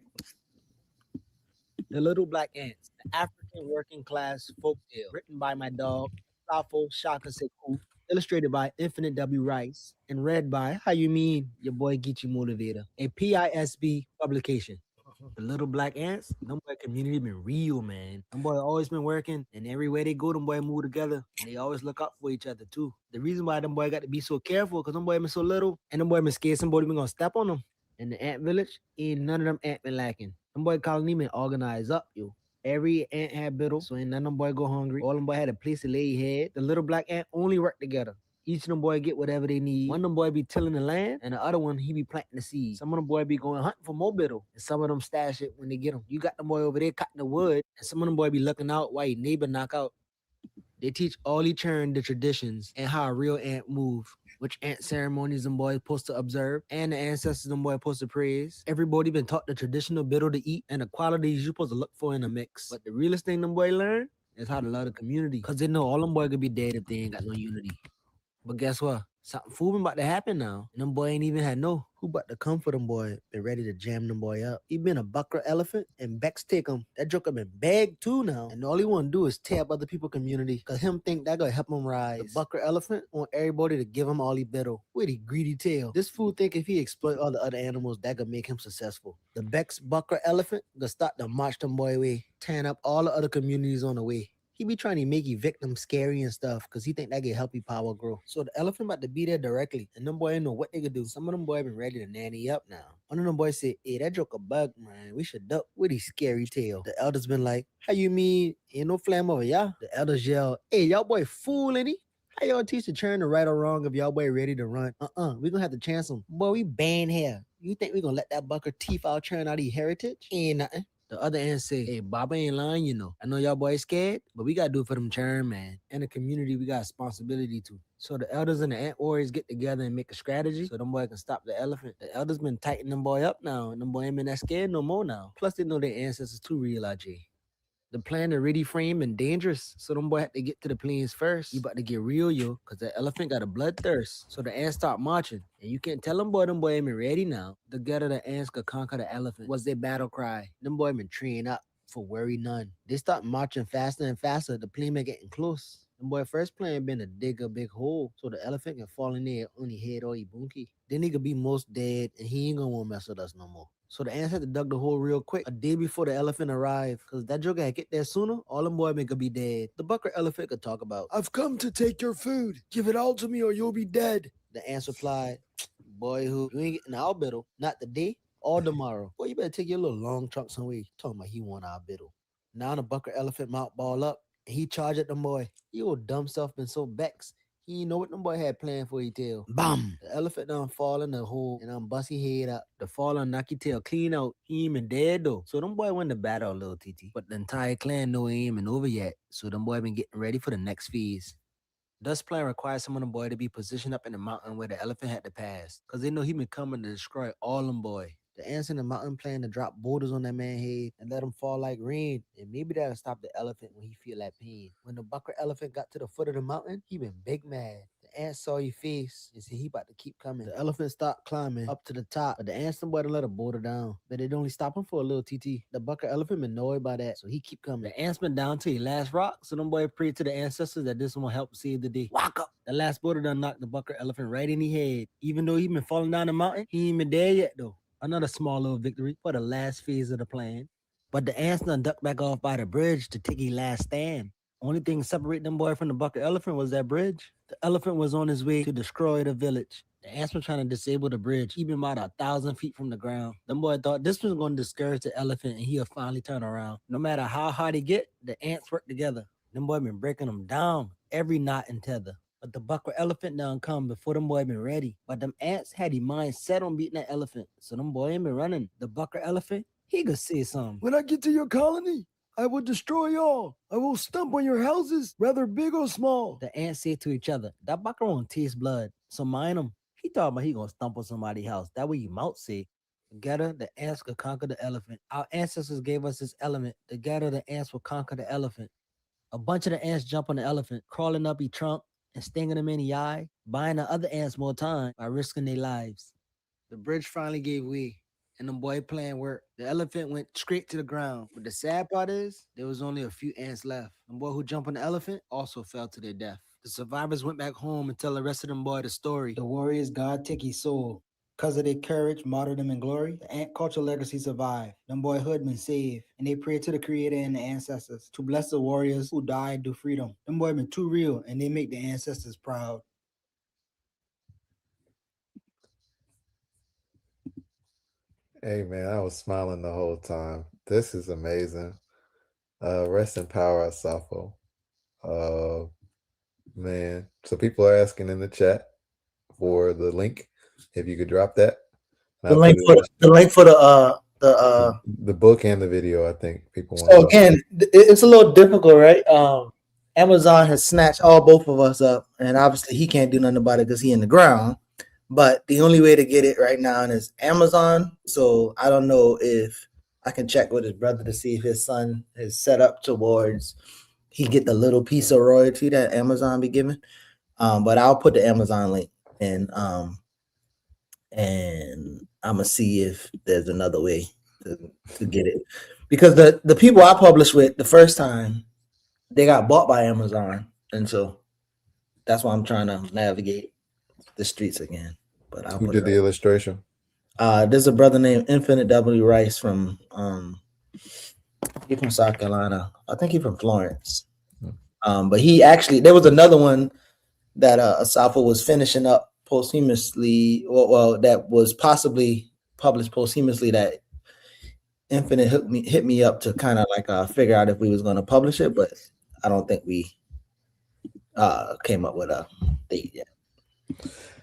The Little Black Ants, the African working class folk tale, written by my dog, Safo Shaka Sekou, illustrated by Infinite W. Rice, and read by, how you mean, your boy Geechee Motivator, a PISB publication. The Little Black Ants, them boy community been real, man. Them boy always been working, and everywhere they go, them boy move together, and they always look out for each other too. The reason why them boy got to be so careful, because them boy been so little, and them boy been scared somebody been gonna step on them. In the ant village, ain't none of them ant been lacking. Them boy colony been organized up, yo. Every ant had biddle, so ain't none of them boy go hungry. All them boy had a place to lay head. The Little Black Ant only work together. Each of them boy get whatever they need. One of them boy be tilling the land, and the other one, he be planting the seeds. Some of them boy be going hunting for more biddle, and some of them stash it when they get them. You got them boy over there cutting the wood, and some of them boy be looking out while your neighbor knock out. They teach all each other the traditions and how a real ant move, which ant ceremonies them boys supposed to observe, and the ancestors them boys supposed to praise. Everybody been taught the traditional biddle to eat and the qualities you supposed to look for in a mix. But the realest thing them boy learn is how to love the community, because they know all them boy could be dead if they ain't got no unity. But guess what? Something fool about to happen now. And them boy ain't even had no who but to come for them boy. Been ready to jam them boy up. He been a bucker elephant and Bex take him. That joker been begged too now. And all he want to do is tear up other people community. Cause him think that gonna help him rise. The bucker elephant want everybody to give him all he biddle. With he greedy tail. This fool think if he exploit all the other animals, that gonna make him successful. The Bex bucker elephant gonna start to march them boy away. Tearing up all the other communities on the way. He be trying to make you victim scary and stuff because he think that can help you power grow. So the elephant about to be there directly, and them boy ain't know what they could do. Some of them boy been ready to nanny up now. One of them boys said, hey, that joke a bug, man. We should duck with his scary tail. The elders been like, how you mean ain't no flam over y'all? The elders yell, hey, y'all boy fool, ain't he? How y'all teach the churn to right or wrong if y'all boy ready to run? We gonna have to chance him. Boy, we banned here. You think we gonna let that bucker teeth out churn out of heritage? Ain't nothing. The other ant say, hey, Baba ain't lying, you know. I know y'all boys scared, but we gotta do it for them churn, man. And the community, we got a responsibility to. So the elders and the ant warriors get together and make a strategy so them boy can stop the elephant. The elders been tightening them boy up now, and them boy ain't been that scared no more now. Plus they know their ancestors too real, IJ. The plan already framed and dangerous, so them boy had to get to the plains first. You about to get real, yo, because the elephant got a bloodthirst. So the ants start marching, and you can't tell them boy ain't been ready now. Together the ants could conquer the elephant was their battle cry. Them boy been trained up for worry none. They start marching faster and faster. The plane been getting close. Them boy first plan been to dig a big hole so the elephant can fall in there on his head or he bunky. Then he could be most dead, and he ain't gonna want to mess with us no more. So the ants had to dug the hole real quick a day before the elephant arrived. Cause that joker had get there sooner, all them boy could be dead. The bucker elephant could talk about, I've come to take your food. Give it all to me or you'll be dead. The ants replied, boy, who you ain't getting our biddle, not today or tomorrow. Boy, you better take your little long trunk somewhere. Talking about he want our biddle. Now the bucker elephant mount ball up and he charged at them boy. He old dumb self been so vexed. He ain't know what them boy had planned for his tail. Bam! The elephant done fall in the hole and bust his head up. The fall and knock his tail clean out. He ain't been dead though. So them boy win the battle, little TT. But the entire clan know he ain't been over yet. So them boy been getting ready for the next phase. Thus plan requires some of them boy to be positioned up in the mountain where the elephant had to pass. Cause they know he been coming to destroy all them boy. The ants in the mountain plan to drop boulders on that man head and let him fall like rain. And maybe that'll stop the elephant when he feel that pain. When the bucker elephant got to the foot of the mountain, he been big mad. The ant saw your face and said he about to keep coming. The elephant stopped climbing up to the top, but the ants them boy to let a boulder down. But it only stopped him for a little TT. The bucker elephant been annoyed by that, so he keep coming. The ants been down to his last rock, so them boy prayed to the ancestors that this one will help save the day. Walk up. The last boulder done knocked the bucker elephant right in the head. Even though he been falling down the mountain, he ain't been there yet though. Another small little victory for the last phase of the plan. But the ants done ducked back off by the bridge to take a last stand. Only thing separating them boy from the bucket elephant was that bridge. The elephant was on his way to destroy the village. The ants were trying to disable the bridge, even about 1,000 feet from the ground. Them boy thought this was going to discourage the elephant and he'll finally turn around. No matter how hard he get, the ants work together. Them boy been breaking them down, every knot and tether. But the bucker elephant done come before them boy been ready. But them ants had their mind set on beating that elephant. So them boy ain't been running. The bucker elephant, he could say something. When I get to your colony, I will destroy all. I will stomp on your houses, whether big or small. The ants said to each other, that bucker won't taste blood. So mind him. He thought about he gonna stomp on somebody's house. That way you mouth say. Together, the ants could conquer the elephant. Our ancestors gave us this element. Together, the ants will conquer the elephant. A bunch of the ants jump on the elephant, crawling up his trunk and stinging him in the eye, buying the other ants more time by risking their lives. The bridge finally gave way, and the boy plan worked. The elephant went straight to the ground. But the sad part is, there was only a few ants left. The boy who jumped on the elephant also fell to their death. The survivors went back home and tell the rest of them boy the story. The warriors God take his soul. Because of their courage, martyrdom, and glory, the ant culture legacy survived. Them boyhood been saved, and they prayed to the creator and the ancestors to bless the warriors who died to freedom. Them boy been too real, and they make the ancestors proud. Hey man, I was smiling the whole time. This is amazing. Rest in power, Asafo. Man. So people are asking in the chat for the link. If you could drop that. The link for the book and the video, I think people want. So again, it's a little difficult, right? Amazon has snatched both of us up, and obviously he can't do nothing about it because he in the ground. But the only way to get it right now is Amazon. So I don't know if I can check with his brother to see if his son is set up towards he get the little piece of royalty that Amazon be giving. But I'll put the Amazon link and I'm gonna see if there's another way to get it, because the people I published with the first time, they got bought by Amazon, and so that's why I'm trying to navigate the streets again. But Who did the illustration? There's a brother named Infinite W. Rice from he's from South Carolina. I think he's from Florence. But he actually, there was another one that Asafo was finishing up posthumously, well, that was possibly published posthumously, that Infinite hit me up to kind of like figure out if we was going to publish it, but I don't think we came up with a date yet.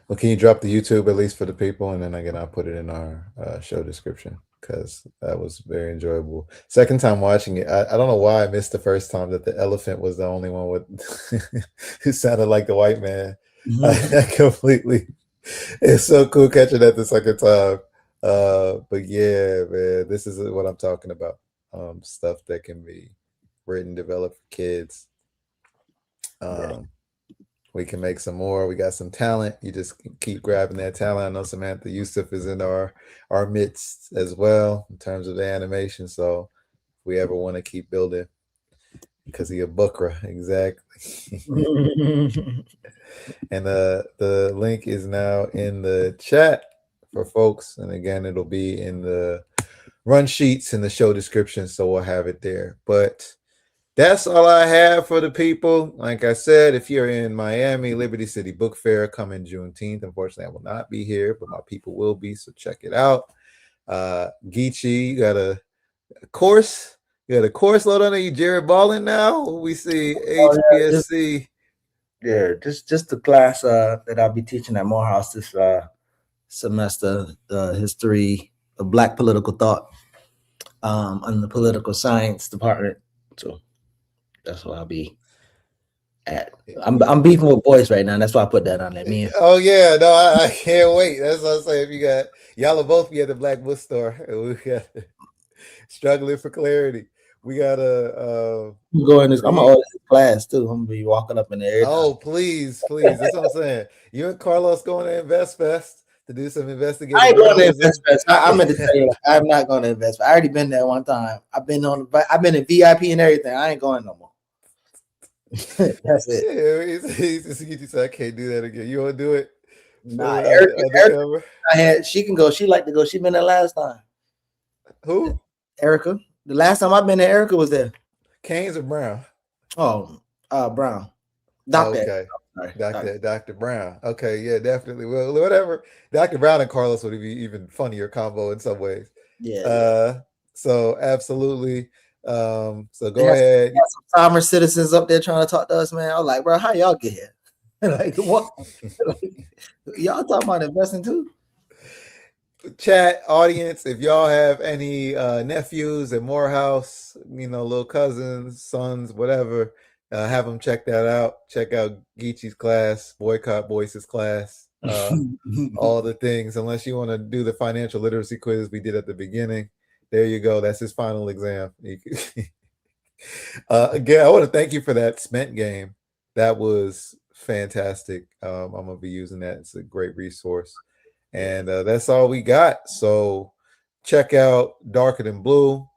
Well, can you drop the YouTube at least for the people, and then again I'll put it in our show description, because that was very enjoyable. Second time watching it, I don't know why I missed the first time that the elephant was the only one with who sounded like the white man. I completely. It's so cool catching that the second time. But yeah, man, this is what I'm talking about. Stuff that can be written, developed for kids. We can make some more. We got some talent. You just keep grabbing that talent. I know Samantha Yusuf is in our midst as well in terms of the animation. So if we ever want to keep building, because he a bukra, exactly. And the link is now in the chat for folks. And again, it'll be in the run sheets in the show description. So we'll have it there. But that's all I have for the people. Like I said, if you're in Miami, Liberty City Book Fair coming Juneteenth. Unfortunately, I will not be here, but my people will be, so check it out. Geechee, you got a course. You got a course load on it. You Jared Ballin now? We see HPSC. Just the class that I'll be teaching at Morehouse this semester, the history of Black political thought in the political science department. So that's what I'll be I'm beefing with boys right now. That's why I put that on there. Me and Oh yeah, no, I can't wait. That's what I'm saying. If you got y'all will both be at the Black Bookstore. We got struggling for clarity. We got a I'm going this. I'm gonna order this class too. I'm gonna be walking up in there. Every oh time. please. That's what I'm saying. You and Carlos going to Invest Fest to do some investigative I ain't going to journalism. Invest Fest. I meant to tell you, I'm not going to Invest Fest. I already been there one time. I've been in VIP and everything. I ain't going no more. That's it. Yeah, he said I can't do that again. You want to do it? Nah, Erica, she can go. She like to go. She been there last time. Who? Erica. The last time I've been there, Erica was there. Canes or Brown? Oh, Brown. Doctor. Okay. Dr. Brown. Okay, yeah, definitely. Well, whatever. Dr. Brown and Carlos would be even funnier combo in some ways. Yeah. So absolutely. So go ahead. Some farmer citizens up there trying to talk to us, man. I was like, bro, how y'all get here? Like what? Y'all talking about investing too? Chat audience, if y'all have any nephews at Morehouse, little cousins, sons, whatever, have them check that out. Check out Geechee's class, Boycott Boyce's class, all the things. Unless you want to do the financial literacy quiz we did at the beginning, there you go. That's his final exam. Again, I want to thank you for that Spent game. That was fantastic. I'm gonna be using that. It's a great resource. And that's all we got. So check out Darker Than Blue.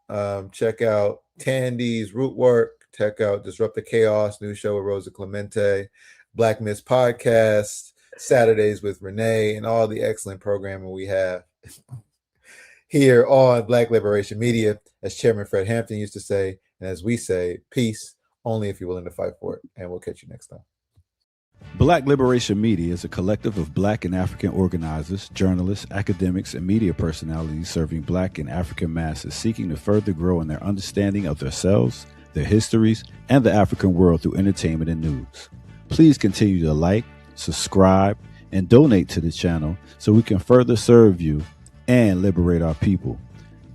Check out Tandy's Root Work. Check out Disrupt the Chaos, new show with Rosa Clemente, Black Miss Podcast, Saturdays with Renee, and all the excellent programming we have here on Black Liberation Media. As Chairman Fred Hampton used to say, and as we say, peace only if you're willing to fight for it. And we'll catch you next time. Black Liberation Media is a collective of Black and African organizers, journalists, academics, and media personalities serving Black and African masses seeking to further grow in their understanding of themselves, their histories, and the African world through entertainment and news. Please continue to like, subscribe, and donate to the channel so we can further serve you and liberate our people.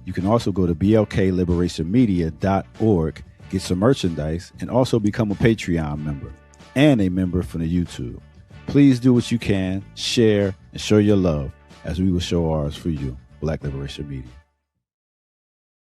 You can also go to blkliberationmedia.org, get some merchandise, and also become a Patreon member and a member from the YouTube. Please do what you can, share, and show your love as we will show ours for you. Black Liberation Media.